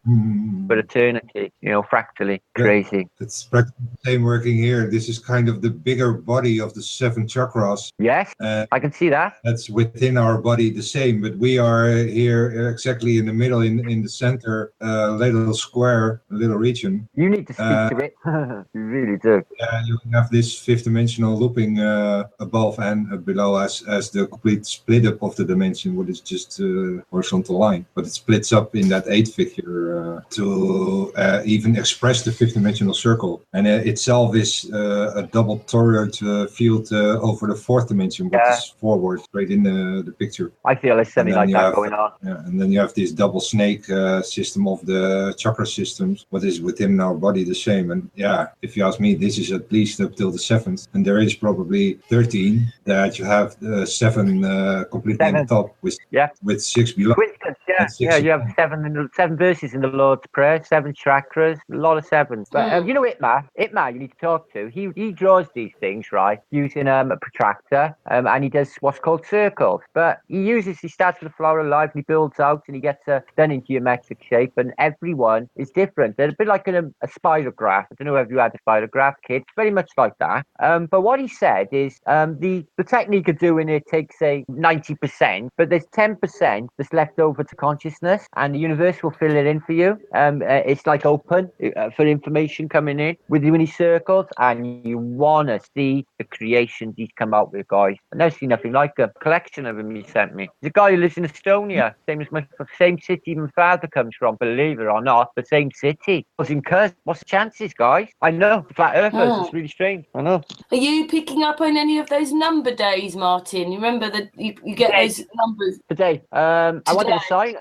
for eternity, fractally. Crazy. It's practically the same working here. This is kind of the bigger body of the 7 chakras. Yes, I can see that. That's within our body the same, but we are here exactly in the middle, in the center, little square, little region. You need to speak to it. You really do. Yeah, you have this 5th dimensional looping above and below as the complete split up of the dimension, what is just horizontal line. But it splits up in that 8 figure to even express the 5th dimensional circle. And itself is a double toroid field over the 4th dimension, what is forward, straight in the picture. I feel there's something like that going on. Yeah, and then you have this double snake system of the chakra systems, what is within our body the same. And yeah, if you ask me, this is at least up till the 7th. And there is probably 13 that you have 7 completely on the top with 6 below. Yeah, you have 7 verses in the Lord's Prayer, 7 chakras, a lot of 7s. But you know Itmar, you need to talk to. He draws these things, right, using a protractor, and he does what's called circles. But he starts with a flower of life, and he builds out, and he gets a stunning geometric shape, and everyone is different. They're a bit like a spirograph. I don't know if you had a spirograph, kids. Very much like that. But what he said is the technique of doing it takes, say, 90%, but there's 10% that's left over to consciousness, and the universe will fill it in for you. It's like open for information coming in with you in these circles, and you want to see the creations he's come out with, guys. I've never seen nothing like a collection of them he sent me. There's a guy who lives in Estonia, same city my father comes from, believe it or not, the same city. What's the chances, guys? I know, flat earthers, it's really strange. I know. Are you picking up on any of those number days, Martin? You remember that you get those numbers? Today. I wanted to sign.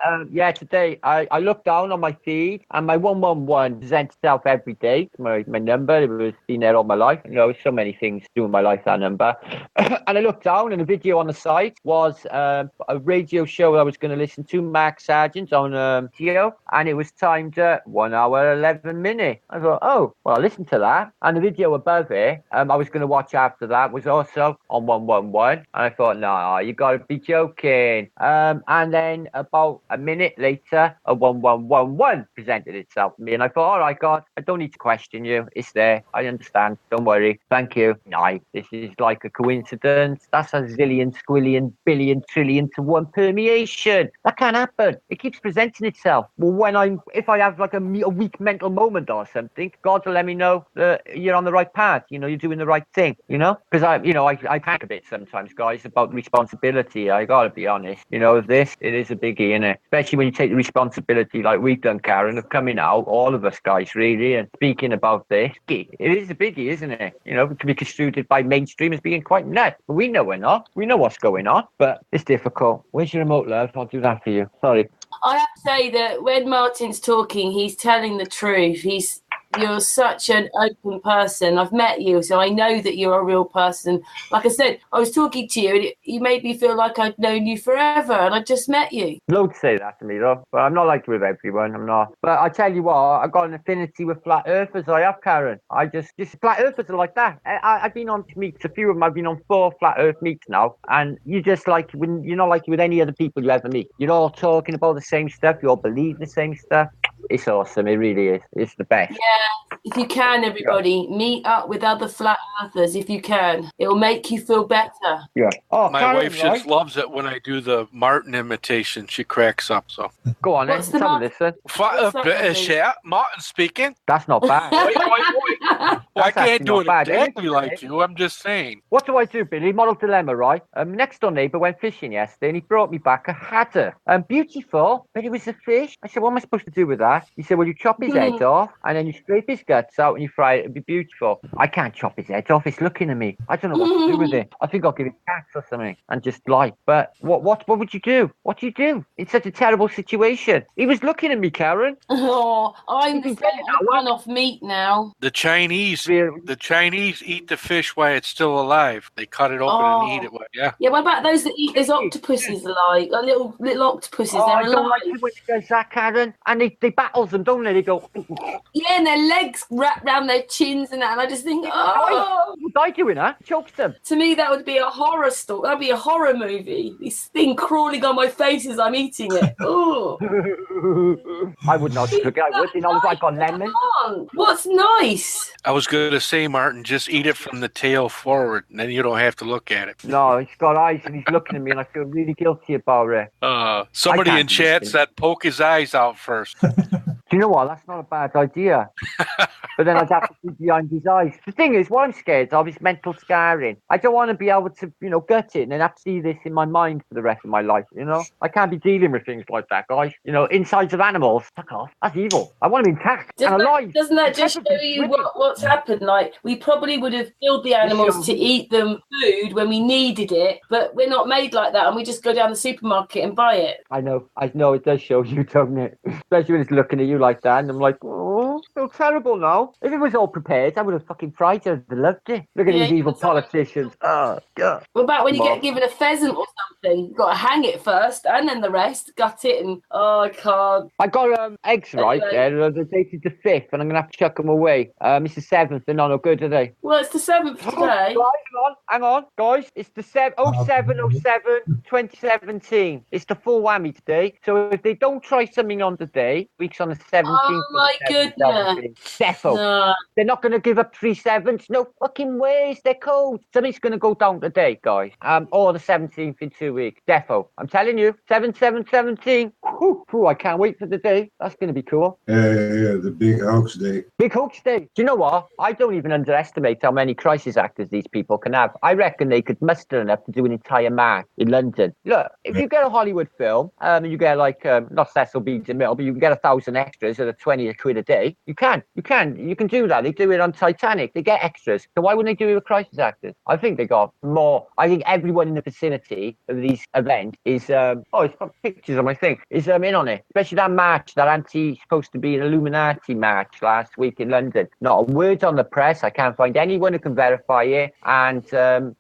Today. I looked down on my feed, and my 111 presents itself every day. My number, it was been there all my life. So many things do in my life, that number. And I looked down, and a video on the site was a radio show I was going to listen to, Mark Sargent on Geo, and it was timed at 1 hour 11 minutes. I thought, oh, well, I'll listen to that. And the video above it, I was going to watch after that, was also on 111. And I thought, no, you got to be joking. And then about a minute later, a 1111 presented itself to me. And I thought, all right, God, I don't need to question you. It's there. I understand. Don't worry. Thank you. No, this is like a coincidence. That's a zillion, squillion, billion, trillion to 1 permeation. That can't happen. It keeps presenting itself. Well, if I have like a weak mental moment or something, God will let me know that you're on the right path. You're doing the right thing. Because I panic a bit sometimes, guys, about responsibility. I gotta be honest. It is a biggie, innit? Especially when you take the responsibility, like we've done, Karen, of coming out, all of us guys, really, and speaking about this. It is a biggie, isn't it? It can be construed by mainstream as being quite nuts. But we know we're not. We know what's going on, but it's difficult. Where's your remote, love? I'll do that for you. Sorry. I have to say that when Martin's talking, he's telling the truth. You're such an open person. I've met you, so I know that you're a real person. Like I said, I was talking to you, and you made me feel like I'd known you forever, and I just met you. Don't say that to me, though. But I'm not like with everyone. I'm not. But I tell you what, I've got an affinity with flat earthers. I have, Karen. I just flat earthers are like that. I've been on meets, a few of them. I've been on 4 flat earth meets now, and you just like when you're not like with any other people you ever meet. You're all talking about the same stuff. You all believe the same stuff. It's awesome. It really is. It's the best. Yeah. If you can, everybody, meet up with other flat earthers if you can. It'll make you feel better. Yeah. Oh, My Karen, wife just right? loves it when I do the Martin imitation. She cracks up. So Go on, then. What's the Tell me matter? this, then. What's that, Martin speaking. That's not bad. Oi, oi, oi. Well, I That's actually can't do not it bad. exactly like you. I'm just saying. What do I do, Billy? Moral dilemma, right? Next door neighbour went fishing yesterday and he brought me back a haddock. Beautiful, but it was a fish. I said, what am I supposed to do with that? He said, well, you chop his head off and then you scrape his guts out and you fry it. It'd be beautiful. I can't chop his head off. It's looking at me. I don't know what to do with it. I think I'll give it cats or something and just lie. But what would you do? What do you do? It's such a terrible situation. He was looking at me, Karen. Oh, I'm You can saying get it now, one off meat now. The Chinese eat the fish while it's still alive. They cut it open and eat it. Yeah. Yeah, what about those that eat those octopuses like little octopuses? Oh, They're I don't alive. like it when he does that, Karen. And they battles them, don't they? They go, Yeah, and their legs wrap round their chins and that, and I just think, oh. would I doing that? Chokes them. To me, that would be a horror story. That'd be a horror movie. This thing crawling on my face as I'm eating it. Oh. I would not look at it. You know, if I got lemon. What's nice? I was going to say, Martin, just eat it from the tail forward, and then you don't have to look at it. No, he's got eyes and he's looking at me, and I feel really guilty about it. Somebody in chat said poke his eyes out first. Do you know what? That's not a bad idea. But then I'd have to be behind his eyes. The thing is, what I'm scared of is mental scarring. I don't want to be able to, gut it and then have to see this in my mind for the rest of my life, I can't be dealing with things like that, guys. Insides of animals, fuck off. That's evil. I want them intact and alive. Doesn't that just show you what's happened? Like, we probably would have killed the animals to eat them food when we needed it, but we're not made like that, and we just go down the supermarket and buy it. I know, it does show you, doesn't it? Especially when it's looking at you like that, and I'm like, oh, so terrible now. If it was all prepared, I would have fucking fried it. I'd have loved it. Look at these evil politicians. Oh, God. What about when you get given a pheasant or something? You've got to hang it first, and then the rest, gut it, and I can't. I got eggs right there. They're dated the 5th, and I'm going to have to chuck them away. It's the 7th. They're not no good, are they? Well, it's the 7th today. Hang on, guys. It's the 07/07/2017. It's the full whammy today. So if they don't try something on today, week's on the 17th. Oh, my goodness. Defo. No. They're not going to give up 3 7s. No fucking ways. They're cold. Something's going to go down today, guys. Or the 17th in 2 weeks. Defo. I'm telling you. 7/7/17. Ooh, I can't wait for the day. That's going to be cool. Yeah, the big hoax day. Big hoax day. Do you know what? I don't even underestimate how many crisis actors these people can have. I reckon they could muster enough to do an entire match in London. Look, if you get a Hollywood film, and you get not Cecil B. DeMille, but you can get 1,000 extras at a 20 quid a day. You can do that. They do it on Titanic. They get extras. So why wouldn't they do it with crisis actors? I think they got more. I think everyone in the vicinity of these events is, it's got pictures on my thing, is in on it. Especially that match, that supposed to be an Illuminati match last week in London. Not a word on the press. I can't find anyone who can verify it. And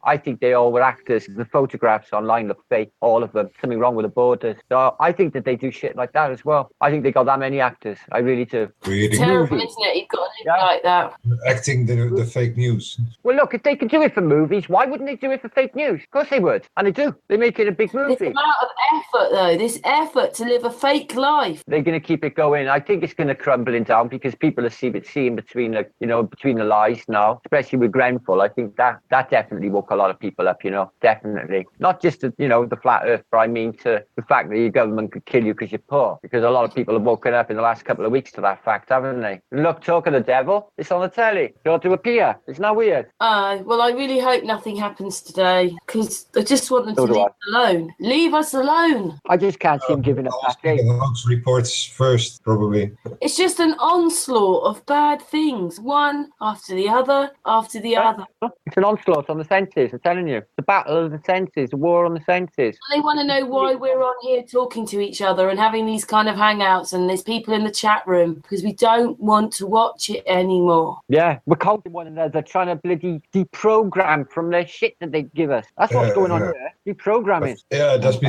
I think they all were actors. The photographs online look fake, all of them. Something wrong with the borders. So I think that they do shit like that as well. I think they got that many actors. I really do. It's terrible, isn't it? You've got to live like that. Acting the fake news. Well, look, if they can do it for movies, why wouldn't they do it for fake news? Of course they would. And they do. They make it a big movie. This amount of effort, though. This effort to live a fake life. They're going to keep it going. I think it's going to crumbling down because people are seeing between the lies now, especially with Grenfell. I think that definitely woke a lot of people up, definitely. Not just the flat earth, but I mean to the fact that your government could kill you because you're poor. Because a lot of people have woken up in the last couple of weeks to that fact, haven't they? Look, talk of the devil, it's on the telly. You ought to appear. It's not weird. Well, I really hope nothing happens today because I just want them to leave us alone. Leave us alone. I just can't see him giving up that day. The hoax reports first, probably. It's just an onslaught of bad things, one after the other, after the other. It's an onslaught on the senses, I'm telling you. The battle of the senses, the war on the senses. They want to know why we're on here talking to each other and having these kind of hangouts and there's people in the chat room because we don't want to watch it anymore. Yeah, we're calling one another, trying to bloody deprogram from the shit that they give us. That's what's going on here. Deprogramming. Yeah, just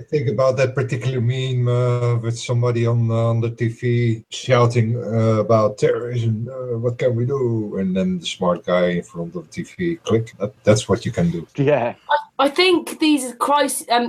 think about that particular meme with somebody on the TV shouting about terrorism. What can we do? And then the smart guy in front of the TV click. That's what you can do. Yeah. I think these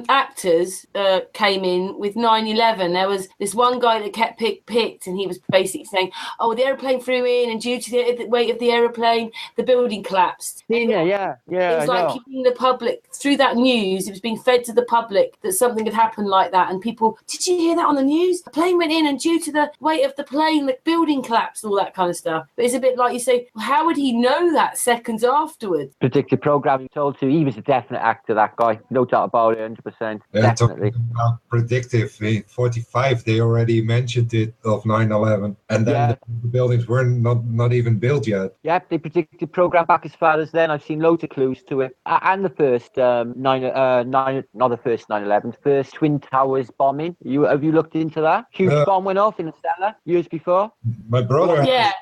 actors came in with 9/11. There was this one guy that kept picked, and he was basically saying, "Oh, the aeroplane flew in, and due to the weight of the aeroplane, the building collapsed." Yeah. It was like keeping the public through that news. It was being fed to the public that something had happened like that, and people, did you hear that on the news? The plane went in, and due to the weight of the plane, the building collapsed, all that kind of stuff. But it's a bit like you say, well, how would he know that seconds afterwards? Predictive programming told you he was a definite actor, that guy. No doubt about it, 100%. Definitely. About predictive, in 45, they already mentioned it of 9/11. And then the buildings were not even built yet. Yeah, they predicted program back as far as then. I've seen loads of clues to it. And the first not the first 9/11, first Twin Towers bombing. Have you looked into that? Huge bomb went off in the cellar years before. My brother has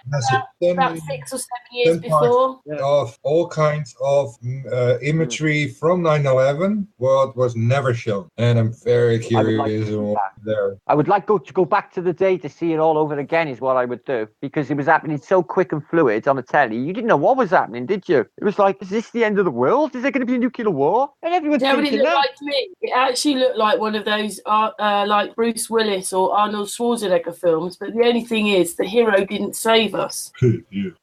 about 6 or 7 years before. Of all kinds of imagery from 9/11, what was never shown. And I'm very curious there. I would like to go back to the day to see it all over again is what I would do, because it was happening so quick and fluid on the telly. You didn't know what was happening, did you? It was like, is this the end of the world? Is there going to be a nuclear war? And everyone's thinking it looked like to me. It actually looked like one of those like Bruce Willis or Arnold Schwarzenegger films, but the only thing is the hero didn't save us.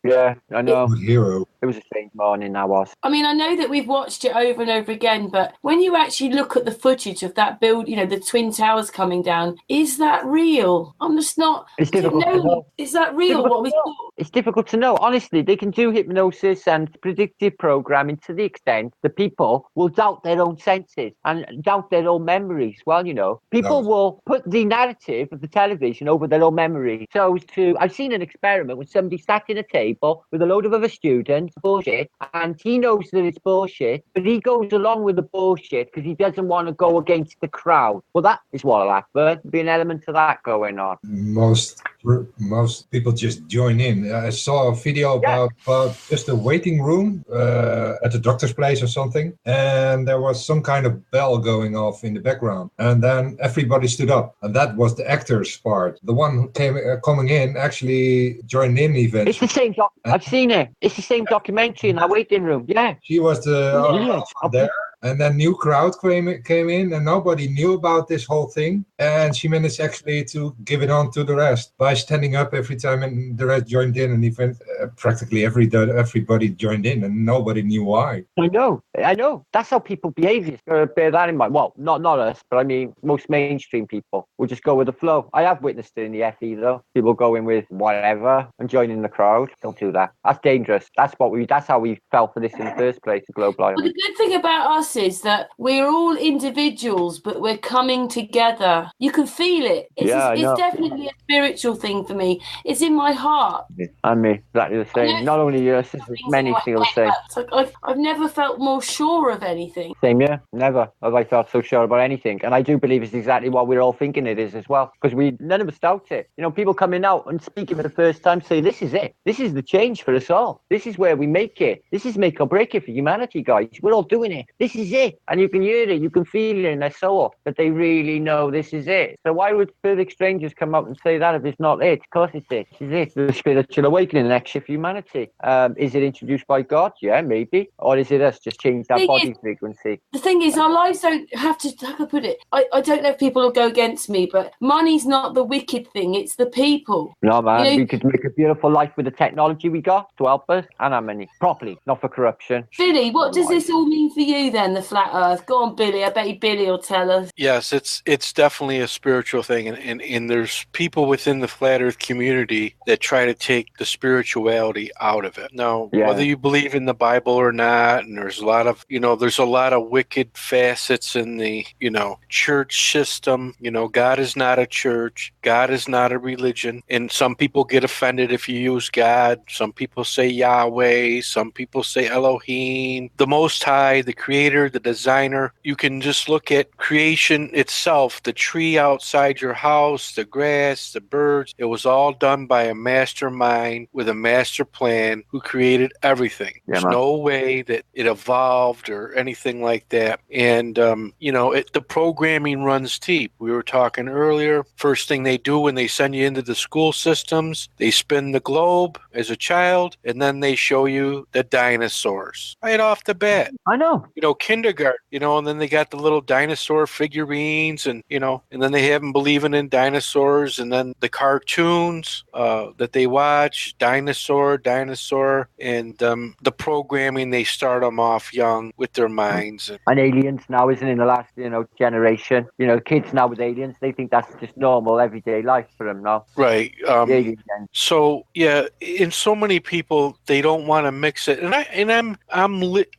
Yeah, I know. Hero. It was a strange morning, that was. I mean, I know that we've watched it over and over again, but when you actually look at the footage of that build, the Twin Towers coming down, is that real? I'm just not... It's difficult to know. Is that real, what we thought? It's difficult to know. Honestly, they can do hypnosis and predictive programming to the extent that people will doubt their own senses and doubt their own memories. Well, people will put the narrative of the television over their own memory. So I've seen an experiment when somebody sat in a table with a load of other students, bullshit, and he knows that it's bullshit, but he goes along with the bullshit because he doesn't want to go against the crowd. Well, that is what'll happen. There'll be an element of that going on. Most people just join in. I saw a video about just a waiting room at the doctor's place or something, and there was some kind of bell going off in the background, and then everybody stood up, and that was the actor's part. The one who came coming in actually joined in eventually. It's the same I've seen it. It's the same documentary in that waiting room. Yeah. She was the there. And then new crowd came in, and nobody knew about this whole thing. And she managed actually to give it on to the rest by standing up every time, and the rest joined in. And even practically everybody joined in, and nobody knew why. I know. That's how people behave. You gotta bear that in mind. Well, not us, but I mean most mainstream people will just go with the flow. I have witnessed it in the FE though. People go in with whatever and join in the crowd. Don't do that. That's dangerous. That's how we fell for this in the first place. Global. Well, the good thing about us is that we're all individuals, but we're coming together. You can feel it. It's definitely a spiritual thing for me. It's in my heart. And me, exactly the same. Not only us, many feel the same. It's like I've never felt more sure of anything. Same, yeah. Never have I felt so sure about anything. And I do believe it's exactly what we're all thinking it is as well. Because none of us doubt it. People coming out and speaking for the first time say, this is it. This is the change for us all. This is where we make it. This is make or break it for humanity, guys. We're all doing it. This is it. And you can hear it. You can feel it in their soul that they really know this is it. So why would perfect strangers come out and say that if it's not it? Of course it's it. This is it. The spiritual awakening, the next shift humanity. Is it introduced by God? Yeah, maybe. Or is it us just change that body frequency? The thing is, our lives don't have to, how can I put it? I don't know if people will go against me, but money's not the wicked thing. It's the people. No, man. We could make a beautiful life with the technology we got to help us and our money. Properly, not for corruption. Billy, what does this all mean for you then, the flat earth? Go on, Billy. I bet you Billy will tell us. Yes, it's definitely a spiritual thing. And there's people within the flat earth community that try to take the spirituality out of it. Now, whether you believe in the Bible or not, and there's a lot of, there's a lot of wicked facets in the, church system. God is not a church. God is not a religion. And some people get offended if you use God. Some people say Yahweh. Some people say Elohim, the Most High, the Creator, the Designer. You can just look at creation itself, the tree tree outside your house, the grass, the birds. It was all done by a mastermind with a master plan who created everything. There's no way that it evolved or anything like that. And, the programming runs deep. We were talking earlier. First thing they do when they send you into the school systems, they spin the globe as a child, and then they show you the dinosaurs right off the bat. I know. Kindergarten, and then they got the little dinosaur figurines and then they have them believing in dinosaurs, and then the cartoons that they watch, dinosaur, and the programming, they start them off young with their minds. And aliens now, isn't in the last, generation. Kids now with aliens, they think that's just normal, everyday life for them now. Right. So yeah, and so many people, they don't want to mix it, and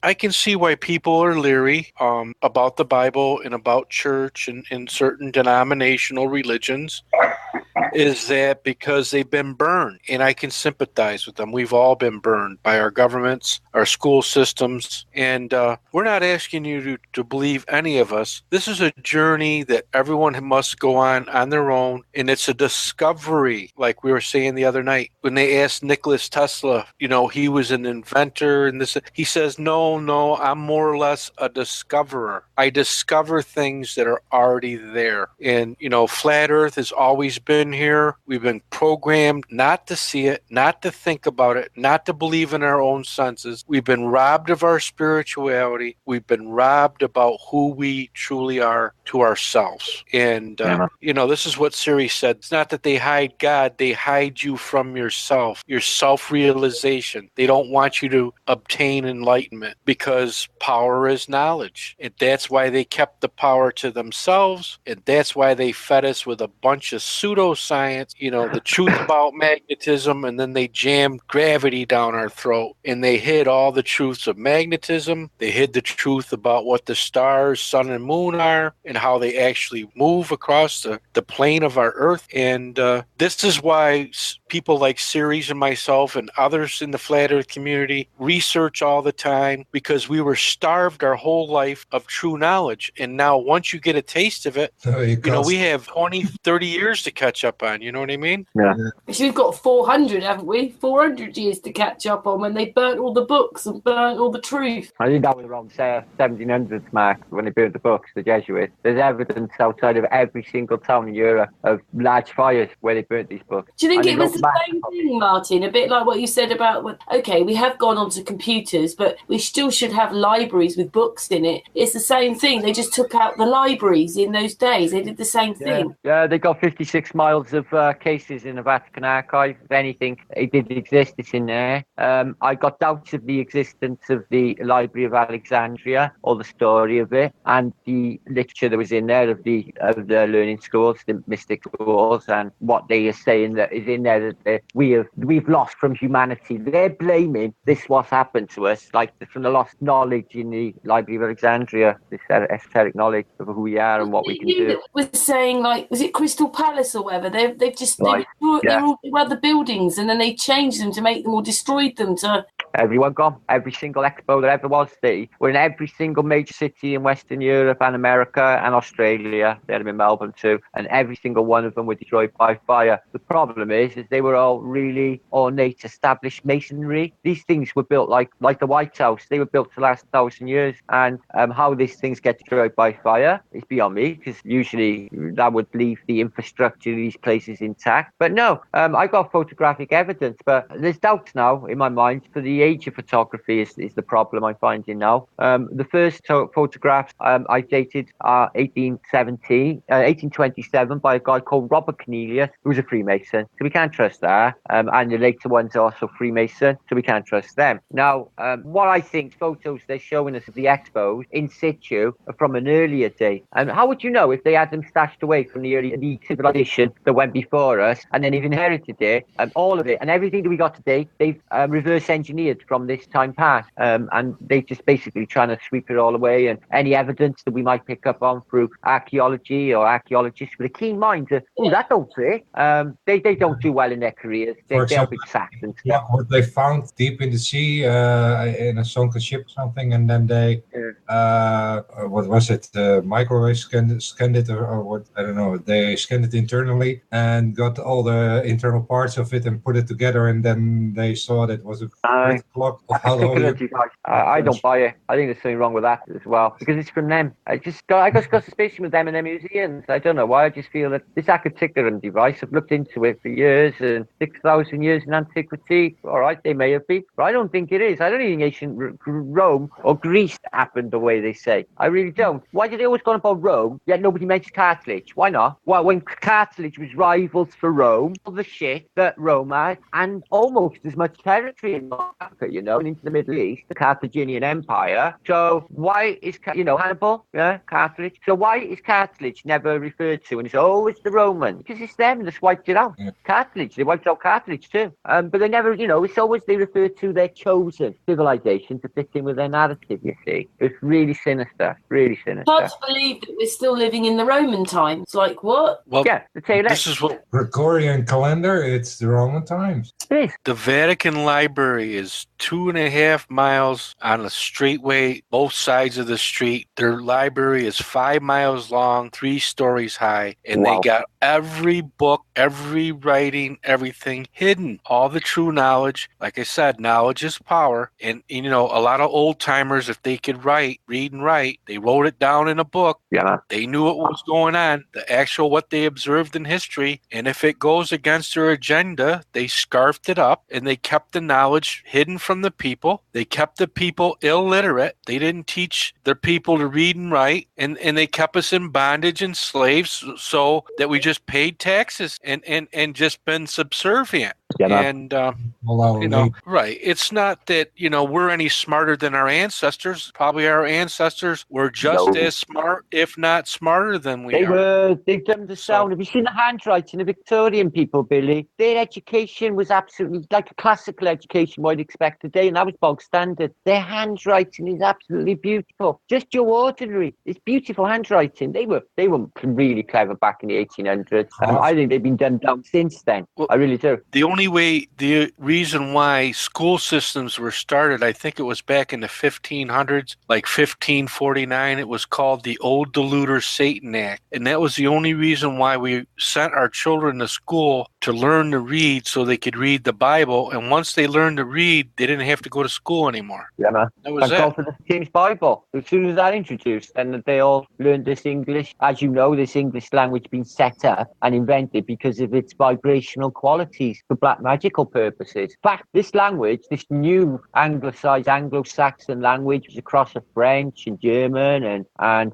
I can see why people are leery about the Bible and about church and certain denominational religions. Is that because they've been burned? And I can sympathize with them. We've all been burned by our governments, our school systems, and we're not asking you to believe any of us. This is a journey that everyone must go on their own, and it's a discovery, like we were saying the other night. When they asked Nikola Tesla, he was an inventor, and this, he says, no, I'm more or less a discoverer. I discover things that are already there. And, flat Earth has always been here. We've been programmed not to see it, not to think about it, not to believe in our own senses. We've been robbed of our spirituality. We've been robbed about who we truly are to ourselves. And, this is what Siri said. It's not that they hide God. They hide you from yourself, your self-realization. They don't want you to obtain enlightenment because power is knowledge. And that's why they kept the power to themselves. And that's why they fed us with a bunch of pseudoscience, the truth about magnetism, and then they jammed gravity down our throat, and they hid all the truths of magnetism. They hid the truth about what the stars, sun, and moon are, and how they actually move across the plane of our Earth. And this is why people like Ceres and myself and others in the flat Earth community research all the time, because we were starved our whole life of true knowledge. And now once you get a taste of it, we have 20, 30 years to catch up on. You know what I mean? Yeah. So we've got 400, haven't we? 400 years to catch up on when they burnt all the books and burnt all the truth. I think that was around 1700s mark when they burnt the books, the Jesuits. There's evidence outside of every single town in Europe of large fires where they burnt these books. Do you think it was the same thing, Martin? A bit like what you said about, okay, we have gone onto computers, but we still should have libraries with books in it. It's the same thing. They just took out the libraries in those days. They did the same thing. Yeah, they got 56 miles of cases in the Vatican archive. If anything, it did exist. It's in there. I got doubts of the existence of the Library of Alexandria, or the story of it, and the literature that was in there of the learning schools, the mystic schools, and what they are saying that is in there that we've lost from humanity. They're blaming this what's happened to us, like from the lost knowledge in the Library of Alexandria, this esoteric knowledge of who we are and what we can do. Was saying, was it Crystal Palace or whatever? They've just they were all other buildings, and then they changed them to make them or destroyed them to. Everyone gone. Every single expo that ever was. We're in every single major city in Western Europe and America and Australia. They had them in Melbourne too, and every single one of them were destroyed by fire. The problem is they were all really ornate, established masonry. These things were built like the White House. They were built to last 1,000 years, and how these things get destroyed by fire is beyond me, because usually that would leave the infrastructure of these places intact. But no, I got photographic evidence, but there's doubts now in my mind. For the age of photography is the problem I'm finding now. The first photographs I dated are 1827 by a guy called Robert Cornelius, who was a Freemason, so we can't trust that. And the later ones are also Freemason, so we can't trust them. Now, what I think photos they're showing us of the expos in situ are from an earlier date. And how would you know if they had them stashed away from the civilization that went before us, and then they've inherited it, all of it, and everything that we got today, they've reverse engineered record from this time past, and they just basically trying to sweep it all away, and any evidence that we might pick up on through archaeology or archaeologists with a keen mind to, that don't fit. They don't do well in their careers. They'll be sacked and stuff. What they found deep in the sea in a sunken ship or something, and then they what was it? Microwave scanned it or what? I don't know. They scanned it internally and got all the internal parts of it and put it together, and then they saw that it was a great clock of how I don't buy it. I think there's something wrong with that as well, because it's from them. I got suspicion with them and their museums. I don't know why. I just feel that this Architectural device, I've looked into it for years, and 6,000 years in antiquity. All right, they may have been, but I don't think it is. I don't think ancient Rome or Greece happened the way they say. I really don't. Why do they always go on about Rome, yet nobody mentions Carthage? Why not? Well, when Carthage was rivals for Rome, all the shit that Rome had, and almost as much territory in North Africa, and into the Middle East, the Carthaginian Empire. So why is, Hannibal, Carthage. So why is Carthage never referred to? And it's always the Roman, because it's them that wiped it out. Yeah. Carthage, they wiped out Carthage too. But they never, it's always they refer to their chosen civilization to fit in with their narrative, you see. It's really sinister, really sinister. Hard to believe that we're still living in the Roman times. Like, what? Well, yeah, this is what Gregorian calendar, it's the Roman times. It is. The Vatican Library is 2.5 miles on a straightway, both sides of the street. Their library is 5 miles long, 3 stories high, and they got every book, every writing, everything hidden. All the true knowledge. Like I said, knowledge is power. And a lot of old timers, if they could read and write, they wrote it down in a book. Yeah. They knew what was going on, the actual what they observed in history. And if it goes against their agenda, they scarfed it up and they kept the knowledge hidden from the people. They kept the people illiterate. They didn't teach their people to read and write. And they kept us in bondage and slaves so that we just paid taxes and just been subservient. Yeah, and right, it's not that we're any smarter than our ancestors. Probably our ancestors were just as smart, if not smarter than we are. They've done the sound. Have you seen the handwriting of Victorian people, Billy? Their education was absolutely like a classical education what you'd expect today, and that was bog standard. Their handwriting is absolutely beautiful, just your ordinary. It's beautiful handwriting. They were really clever back in the 1800s. I think they've been done down since then. I really do. The reason why school systems were started, I think it was back in the 1500s, like 1549, it was called the Old Deluder Satan Act. And that was the only reason why we sent our children to school, to learn to read so they could read the Bible. And once they learned to read, they didn't have to go to school anymore. Yeah, man. That was it. For the King's Bible. As soon as that introduced, and they all learned this English. As you know, this English language being set up and invented because of its vibrational qualities for black magical purposes. In fact, this language, this new anglicized Anglo-Saxon language, is a cross of French and German and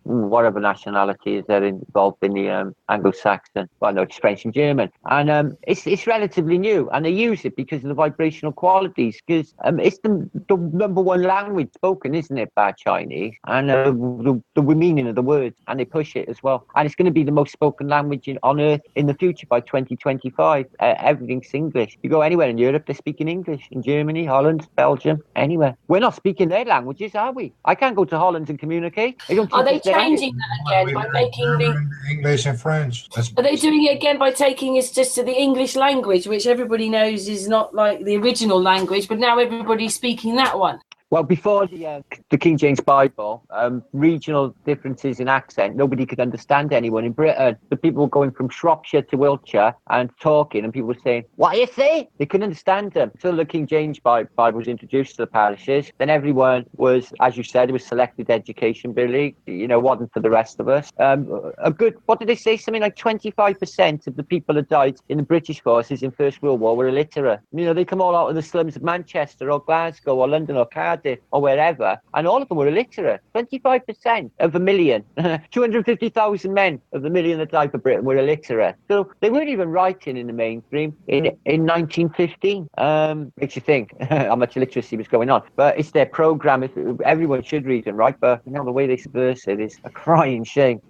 whatever nationality is there involved in the Anglo-Saxon. Well, no, it's French and German. And it's relatively new, and they use it because of the vibrational qualities, because it's the number one language spoken, isn't it, by Chinese, and the meaning of the words, and they push it as well. And it's going to be the most spoken language on Earth in the future by 2025. Everything's English. You go anywhere in Europe, they're speaking English. In Germany, Holland, Belgium, anywhere. We're not speaking their languages, are we? I can't go to Holland and communicate. Are they changing that again by making the English and French? Are they doing it again by taking us just to the English language, which everybody knows is not like the original language, but now everybody's speaking that one? Well, before the King James Bible, regional differences in accent, nobody could understand anyone in Britain. The people were going from Shropshire to Wiltshire and talking, and people were saying, "What you say?" They couldn't understand them. So the King James Bible was introduced to the parishes. Then everyone was, as you said, it was selected education, Billy. Wasn't for the rest of us. What did they say? Something like 25% of the people that died in the British forces in First World War were illiterate. They come all out of the slums of Manchester or Glasgow or London or Cardiff or wherever, and all of them were illiterate. 25% of a million, 250,000 men of the million that died for Britain were illiterate. So they weren't even writing in the mainstream in 1915. Makes you think how much illiteracy was going on. But it's their program. Everyone should read and write, but the way they subvert it is a crying shame.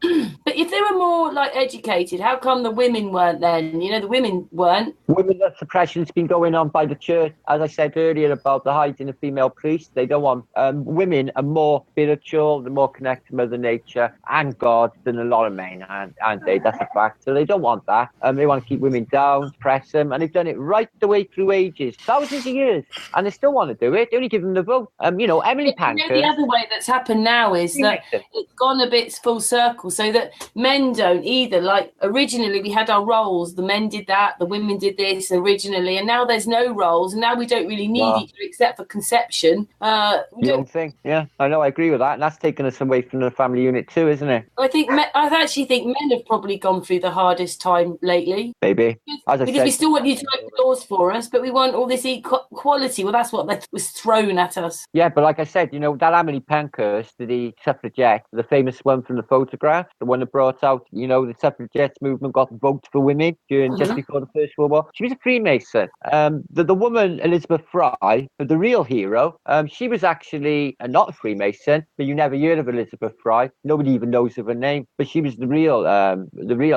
But if there were more more like educated? How come the women weren't then? You know, the women weren't. Women suppression's been going on by the church, as I said earlier about the hiding of female priests. They don't want women are more spiritual, they're more connected to Mother Nature and God than a lot of men, aren't they? That's a fact. So they don't want that. They want to keep women down, suppress them, and they've done it right the way through ages, thousands of years, and they still want to do it. They only give them the vote. You know, Emily Pankhurst. The other way that's happened now is that it's gone a bit full circle, so that men don't either. Like originally we had our roles, the men did that, the women did this originally, and now there's no roles, and now we don't really need each other except for conception. You don't think? Yeah, I know, I agree with that, and that's taken us away from the family unit too, isn't it? I actually think men have probably gone through the hardest time lately. Maybe. Because we still want you to open doors for us, but we want all this equality. Well, that's what was thrown at us. Yeah, but like I said, you know, that Emily Pankhurst, the suffragette, the famous one from the photograph, the one that brought out, you know, the suffragettes movement got votes for women during just before the First World War. She was a Freemason. The woman, Elizabeth Fry, the real hero, she was actually not a Freemason, but you never heard of Elizabeth Fry. Nobody even knows of her name, but she was the real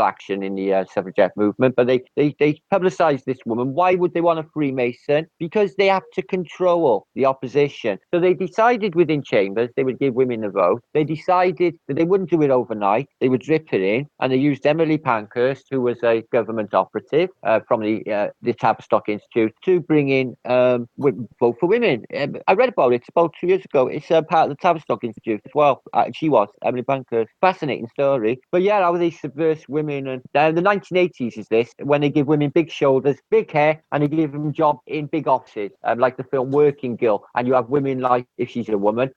action in the suffragette movement. But they publicised this woman. Why would they want a Freemason? Because they have to control the opposition. So they decided within Chambers they would give women a vote. They decided that they wouldn't do it overnight. They would drip it in, and they used Emily Pankhurst, who was a government operative from the Tavistock Institute, to bring in vote for women. I read about it about 2 years ago. It's part of the Tavistock Institute as well. She was Emily Pankhurst. Fascinating story. But yeah, how they subvert women. And the 1980s is this, when they give women big shoulders, big hair, and they give them jobs in big offices, like the film Working Girl. And you have women like, if she's a woman,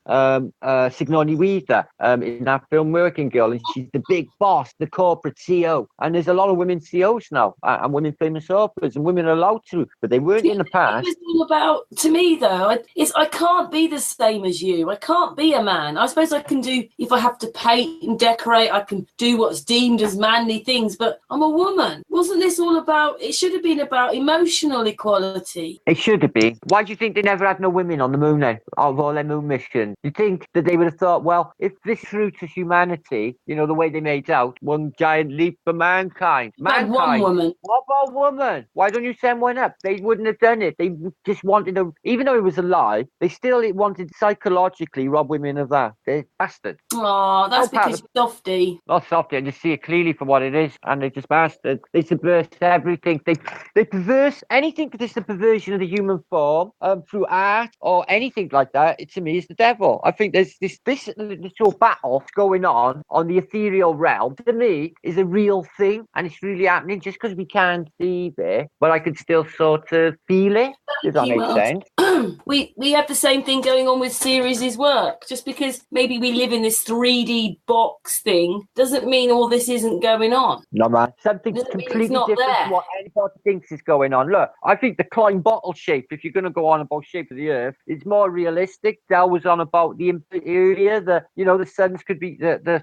Sigourney Weaver in that film Working Girl, and she's the big boss, the corporate CEO. And there's a lot of women CEOs now, and women famous authors, and women are allowed to, but they weren't in the past. It's all about, to me though, I can't be the same as you. I can't be a man. I suppose I can do, if I have to paint and decorate, I can do what's deemed as manly things, but I'm a woman. Wasn't this all about, it should have been about emotional equality. It should have been. Why do you think they never had no women on the moon then, out of all their moon missions? Do you think that they would have thought, well, if this through to humanity, you know, the way they made out, one giant leap for mankind. One woman. What about woman? Why don't you send one up? They wouldn't have done it. They just wanted to, even though it was a lie, they still wanted to psychologically rob women of that. They're bastards. Oh, that's because you're softy. Not softy, I just see it clearly for what it is, and they're just bastards. They subvert everything. They perverse anything that is the perversion of the human form through art or anything like that. It, to me, is the devil. I think there's this whole battle going on the ethereal realm. To me, is a real thing, and it's really happening. Just because we can't see it, but I can still sort of feel it. Does that make sense? We have the same thing going on with Ceres' work. Just because maybe we live in this 3D box thing doesn't mean all this isn't going on. No, man. Something completely different to what anybody thinks is going on. Look, I think the Klein bottle shape, if you're going to go on about shape of the earth, is more realistic. Dell was on about the earlier, the suns could be, the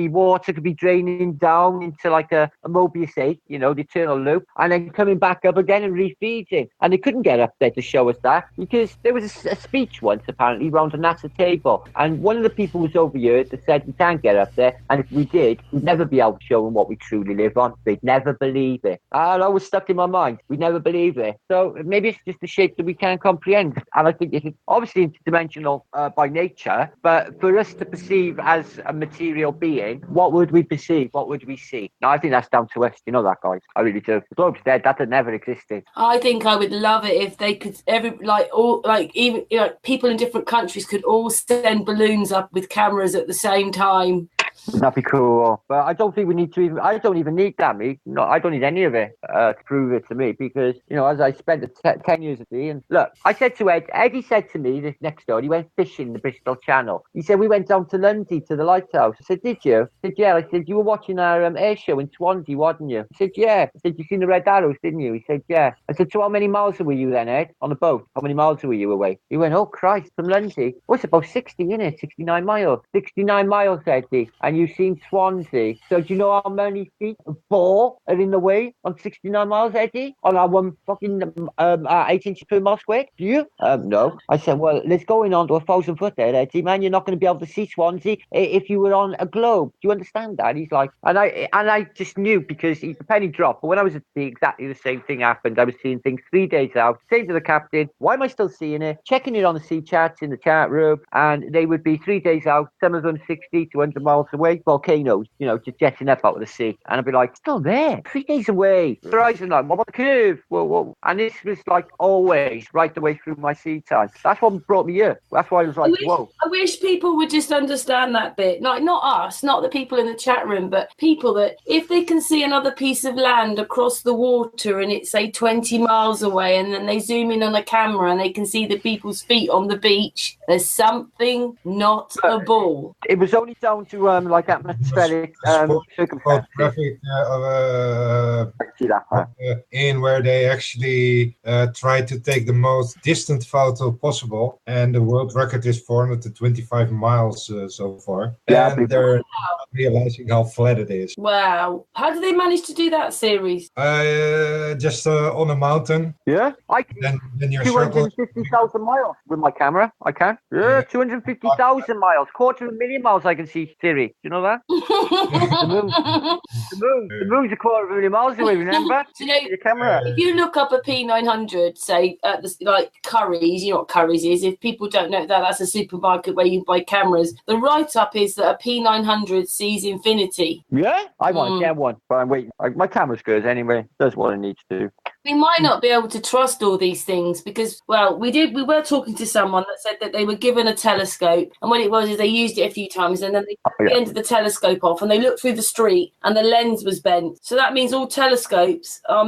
water could be draining down into like a Mobius 8, the eternal loop, and then coming back up again and refeeding. And they couldn't get up there to show us that because there was a speech once apparently round a NASA table, and one of the people was overheard that said we can't get up there, and if we did, we'd never be able to show them what we truly live on. They'd never believe it. And that was stuck in my mind. We'd never believe it. So maybe it's just a shape that we can't comprehend. And I think it's obviously interdimensional by nature, but for us to perceive as a material being, what would we perceive? What would we see? Now, I think that's down to us. You know that, guys. I really do. The globe's dead. That had never existed. I think I would love it if they could even people in different countries could all send balloons up with cameras at the same time. That'd be cool. But I don't think we need to even, I don't even need that, me. No, I don't need any of it to prove it to me because, as I spent 10 years at sea, and look, I said to Eddie said to me this next door, he went fishing in the Bristol Channel. He said, we went down to Lundy to the lighthouse. I said, did you? He said, yeah. I said, you were watching our air show in Swansea, wasn't you? He said, yeah. I said, you seen the Red Arrows, didn't you? He said, yeah. I said, so how many miles were you then, Ed, on the boat? How many miles were you away? He went, oh, Christ, from Lundy. Oh, it's about 60, isn't it? 69 miles. 69 miles, Eddie. and you've seen Swansea. So do you know how many feet of ball are in the way on 69 miles, Eddie? On our one fucking 8-inch per mile square? Do you? No. I said, well, let's go in onto 1,000 foot there, Eddie, man. You're not going to be able to see Swansea if you were on a globe. Do you understand that? He's like, and I just knew because the penny dropped. But when I was at sea, exactly the same thing happened. I was seeing things 3 days out. Saying to the captain, why am I still seeing it? Checking it on the sea chats in the chat room, and they would be 3 days out, some of them 60 to 100 miles away, volcanoes, just jetting up out of the sea. And I'd be like, still there, 3 days away. Horizon line, what about the curve? Whoa. And this was like always right the way through my sea time. That's what brought me here. That's why I was like, whoa. I wish people would just understand that bit. Like, not us, not the people in the chat room, but people that if they can see another piece of land across the water and it's, say, 20 miles away, and then they zoom in on a camera and they can see the people's feet on the beach, there's something not a ball. It was only down to like atmospheric circumstances. Traffic in where they actually tried to take the most distant photo possible, and the world record is 425 miles so far. Yeah, and they're not realizing how flat it is. Wow. How did they manage to do that series? Just on a mountain. Yeah, Then you're 250,000 miles with my camera. I can. Yeah, 250,000 miles, 250,000 miles. I can see Siri. Do you know that? the moon's a 250,000 miles away. Remember? So, you know, your camera. If you look up a P900, say at the, like Curry's, you know what Curry's is. If people don't know that, that's a supermarket where you buy cameras. The write-up is that a P900 sees infinity. Yeah, I want to get one, but I'm waiting. My camera's good anyway. Does what it needs to. We might not be able to trust all these things because, well, we were talking to someone that said that they were given a telescope, and what it was is they used it a few times and then they took the end of the telescope off and they looked through the street and the lens was bent. So that means all telescopes are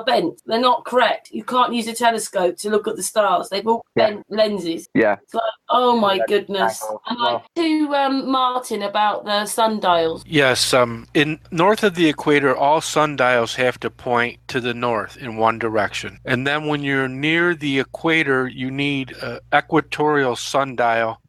bent. They're not correct. You can't use a telescope to look at the stars. They've all bent lenses. Yeah. It's like, oh my goodness. And like to Martin about the sundials. Yes, in north of the equator, all sundials have to point to the north in one direction. And then when you're near the equator, you need an equatorial sundial,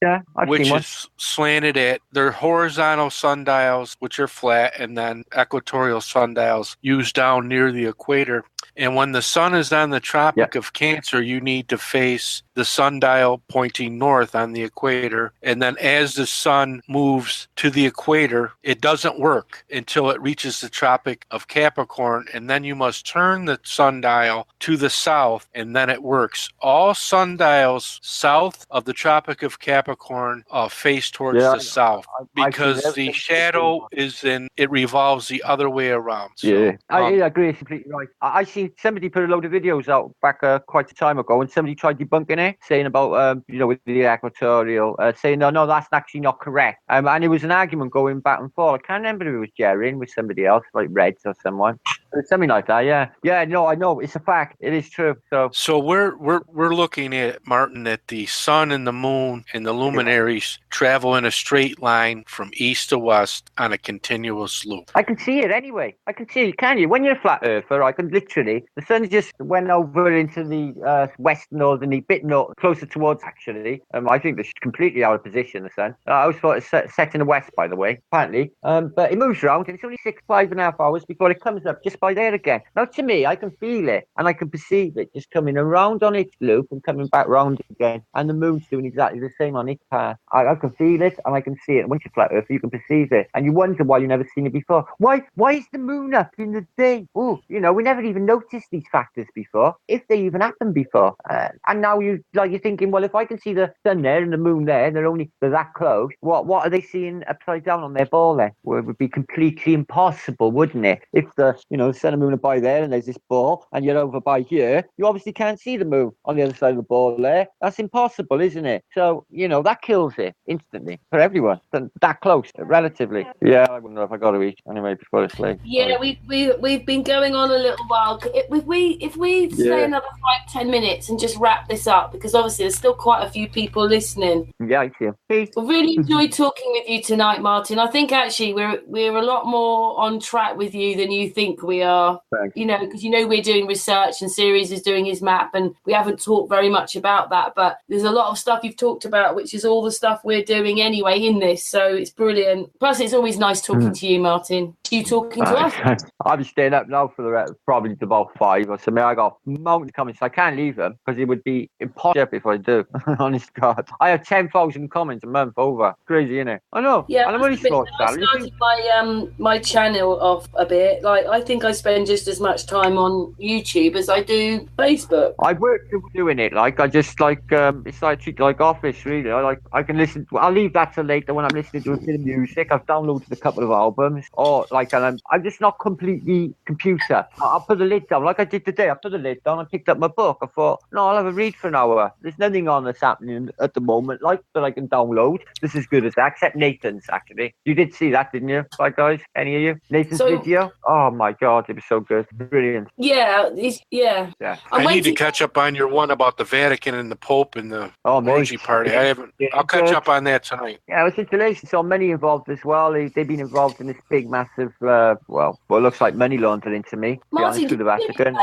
which is slanted at. They're horizontal sundials, which are flat, and then equatorial sundials used down near the equator. And when the sun is on the Tropic of Cancer, you need to face the sundial pointing north on the equator. And then as the sun moves to the equator, it doesn't work until it reaches the Tropic of Capricorn. And then you must turn the sundial to the south, and then it works. All sundials south of the Tropic of Capricorn face towards the south because the shadow it revolves the other way around. So, I agree. It's completely right. I seen somebody put a load of videos out back quite a time ago, and somebody tried debunking it, saying about with the equatorial, saying no, that's actually not correct. And it was an argument going back and forth. I can't remember if it was Jerry with somebody else, like Reds or someone. Something like that, yeah. No, I know it's a fact. It is true. So we're looking at, Martin, at the sun and the moon and the luminaries travel in a straight line from east to west on a continuous loop. I can see it anyway. I can see it. Can you? When you're a flat earther, I can literally. The sun just went over into the west northerly bit closer towards. Actually, I think it's completely out of position. The sun. I always thought it's set in the west, by the way. Apparently, but it moves around, and it's only 5.5 hours before it comes up just by there again. Now, to me, I can feel it and I can perceive it just coming around on its loop and coming back round again. And the moon's doing exactly the same on its path. I can feel it and I can see it. And once you're flat earth, you can perceive it. And you wonder why you've never seen it before. Why is the moon up in the day? Oh, we never even noticed these factors before, if they even happened before. And now you're thinking, well, if I can see the sun there and the moon there, they're that close. What are they seeing upside down on their ball then? Well, it would be completely impossible, wouldn't it? If the sun and moon are by there and there's this ball and you're over by here, you obviously can't see the moon on the other side of the ball there. That's impossible, isn't it? So, that kills it instantly for everyone. That close, relatively. Yeah, I wouldn't know if I got to eat anyway before it's late. Yeah, we've been going on a little while. If we stay another 5-10 minutes and just wrap this up, because obviously there's still quite a few people listening. Yeah, I see. We really enjoyed talking with you tonight, Martin. I think actually we're a lot more on track with you than you think we they are. Thanks. You know, because we're doing research and Sirius is doing his map, and we haven't talked very much about that, but there's a lot of stuff you've talked about, which is all the stuff we're doing anyway in this, so it's brilliant. Plus, it's always nice talking to you, Martin. You talking to us? I'll be staying up now for the rest, probably about 5 or something. I got mountains coming, so I can't leave them because it would be impossible if I do. Honest God, I have 10,000 comments a month over. Crazy, isn't it? I know. Yeah, and I'm only small. I started my channel off a bit. Like, I think I spend just as much time on YouTube as I do Facebook. I work doing it. Like, I just like it's like treat like office really. I can listen. I'll leave that till later when I'm listening to a bit of music. I've downloaded a couple of albums, or like, and I'm just not completely computer. I'll put the lid down like I did today. I put the lid down. I picked up my book. I thought, no, I'll have a read for an hour. There's nothing on that's happening at the moment, like, that I can download. This is good as that, except Nathan's actually. You did see that, didn't you? Right, guys? Any of you? Nathan's video? Oh my God, it was so good. Brilliant. Yeah. I need to catch up on your one about the Vatican and the Pope and the orgy party. I haven't. I'll catch up on that tonight. Yeah, it's interesting. So many involved as well. They've been involved in this big, massive, well, it looks like money laundering to me. Martin, through the Vatican.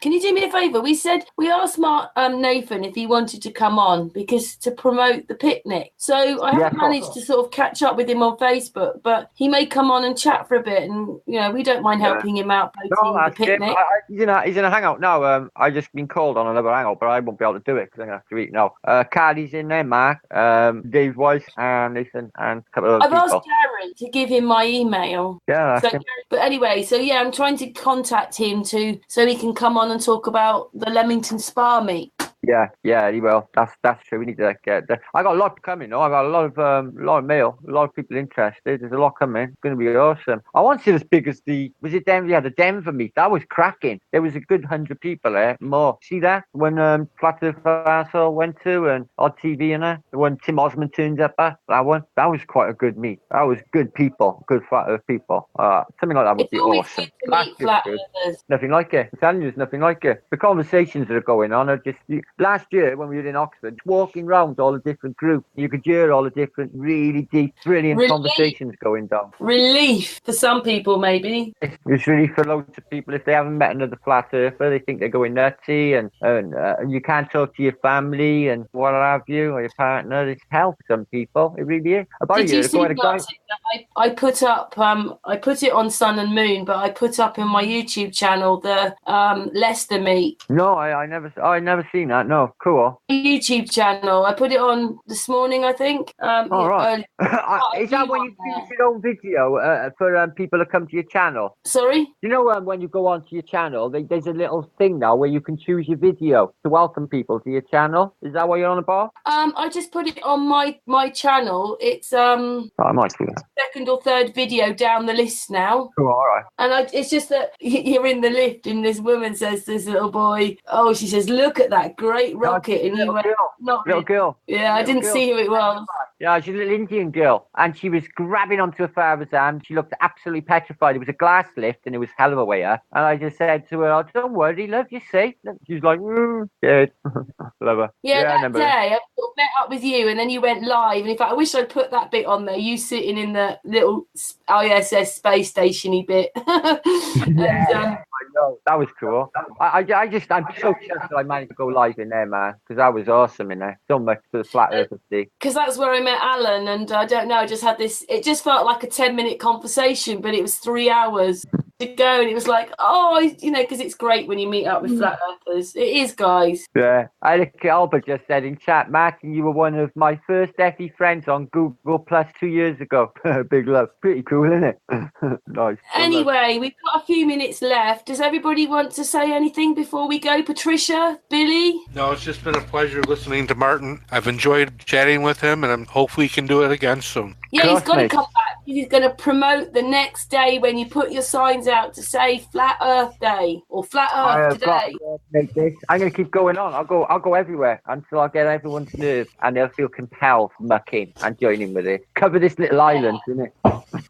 Can you do me a favour? We asked Nathan if he wanted to come on because to promote the picnic. So I haven't managed to sort of catch up with him on Facebook, but he may come on and chat for a bit, and we don't mind helping him out promoting the picnic. He's in a hangout now. I just been called on another hangout, but I won't be able to do it because I'm gonna have to eat now. Carly's in there, Mark, Dave Weiss, and Nathan, and a couple of other people. I've asked Gary to give him my email. Yeah. But anyway, I'm trying to contact him so he can come on and talk about the Leamington Spa meet. Yeah, he will. That's true. We need to get that. I got a lot coming. I got a lot of mail, a lot of people interested. There's a lot coming. It's going to be awesome. I want to see as big as the Denver? Yeah, the Denver meet. That was cracking. There was a good 100 people there. More. See that when Flat Earth Asshole went to and on TV and that when Tim Osmond turned up at that one. That was quite a good meet. That was good people, good Flat Earth people. Something like that would be awesome. Nothing like it. I'm telling you, there's nothing like it. The conversations that are going on are just. Last year, when we were in Oxford, walking around all the different groups, you could hear all the different really deep, brilliant conversations going down. Relief for some people, maybe. It's really for loads of people. If they haven't met another flat earther, they think they're going nutty, and you can't talk to your family and what have you, or your partner. It's hell for some people. It really is. Did you see that I put up? I put it on Sun and Moon, but I put up in my YouTube channel the Leicester meet. No, I never seen that. No, cool. YouTube channel. I put it on this morning, I think. All right. Is that when you choose your own video for people to come to your channel? Sorry? You know when you go onto your channel, there's a little thing now where you can choose your video to welcome people to your channel. Is that what you're on about? I just put it on my channel. It's I might do that. Second or third video down the list now. Cool, all right. And it's just that you're in the lift and this woman says to this little boy, she says, look at that great rocket. And you went, little girl. Yeah, I didn't see who it was. Yeah, she's a little Indian girl, and she was grabbing onto her father's hand. She looked absolutely petrified. It was a glass lift, and it was hell of a way up. And I just said to her, don't worry, love, you're safe. She's like, scared. Love her. Yeah, that day, I met up with you, and then you went live. And in fact, I wish I'd put that bit on there. You sitting in the little ISS space station-y bit. I know. That was cool. I'm so chuffed that I managed to go live in there, man, because that was awesome in there. So much for the flat earth see. Because that's where I met Alan, and I don't know, I just had this, it just felt like a 10-minute conversation, but it was 3 hours to go, and it was like, because it's great when you meet up with flat earthers. It is, guys. Yeah. Albert just said in chat, Martin, you were one of my first FE friends on Google Plus 2 years ago. Big love. Pretty cool, isn't it? Nice. Anyway, we've got a few minutes left. Does everybody want to say anything before we go? Patricia? Billy? No, it's just been a pleasure listening to Martin. I've enjoyed chatting with him, and I hope we can do it again soon. Yeah, he's got to come back. He's going to promote the next day when you put your signs out to say Flat Earth Day or Flat Earth Today. I'm going to keep going on. I'll go everywhere until I get everyone's nerves and they'll feel compelled to muck in and join in with it. Cover this little island, isn't it?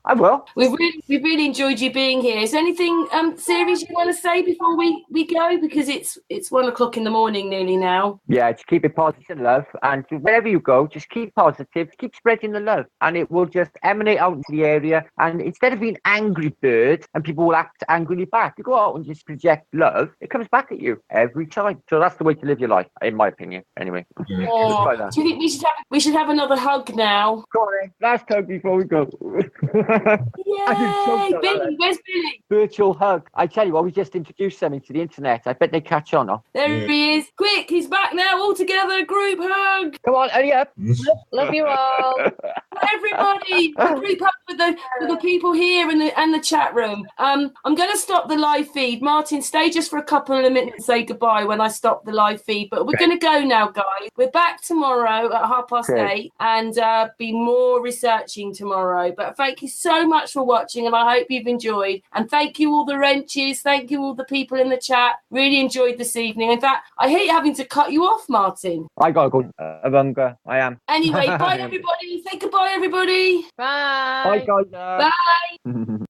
I will. We've really enjoyed you being here. Is there anything serious you want to say before we go? Because it's 1 o'clock in the morning nearly now. Yeah, just keep it positive, love, and wherever you go, just keep positive, keep spreading the love, and it will just emanate out into the area. And instead of being angry birds and people will act angrily back, you go out and just project love. It comes back at you every time. So that's the way to live your life, in my opinion. Anyway. Oh, do you think we should have another hug now? Go on, then. Last hug before we go. Yay! Billy, where's Billy? Virtual hug. I tell you what, we just introduced something to the internet. I bet they catch on. Huh? There he is. Quick, he's back now. All together, group hug. Come on, hurry up. Love you all. Everybody, group up with the people here and the chat room. I'm going to stop the live feed. Martin, stay just for a couple of minutes and say goodbye when I stop the live feed. But we're going to go now, guys. We're back tomorrow at 8:30 and be more researching tomorrow. But thank you so much for watching, and I hope you've enjoyed. And thank you all the wrenches. Thank you all the people in the chat. Really enjoyed this evening. In fact, I hate having to cut you off, Martin. I gotta go. Avunga, I am. Anyway, bye everybody. Say goodbye, everybody. Bye. Bye, guys. Bye.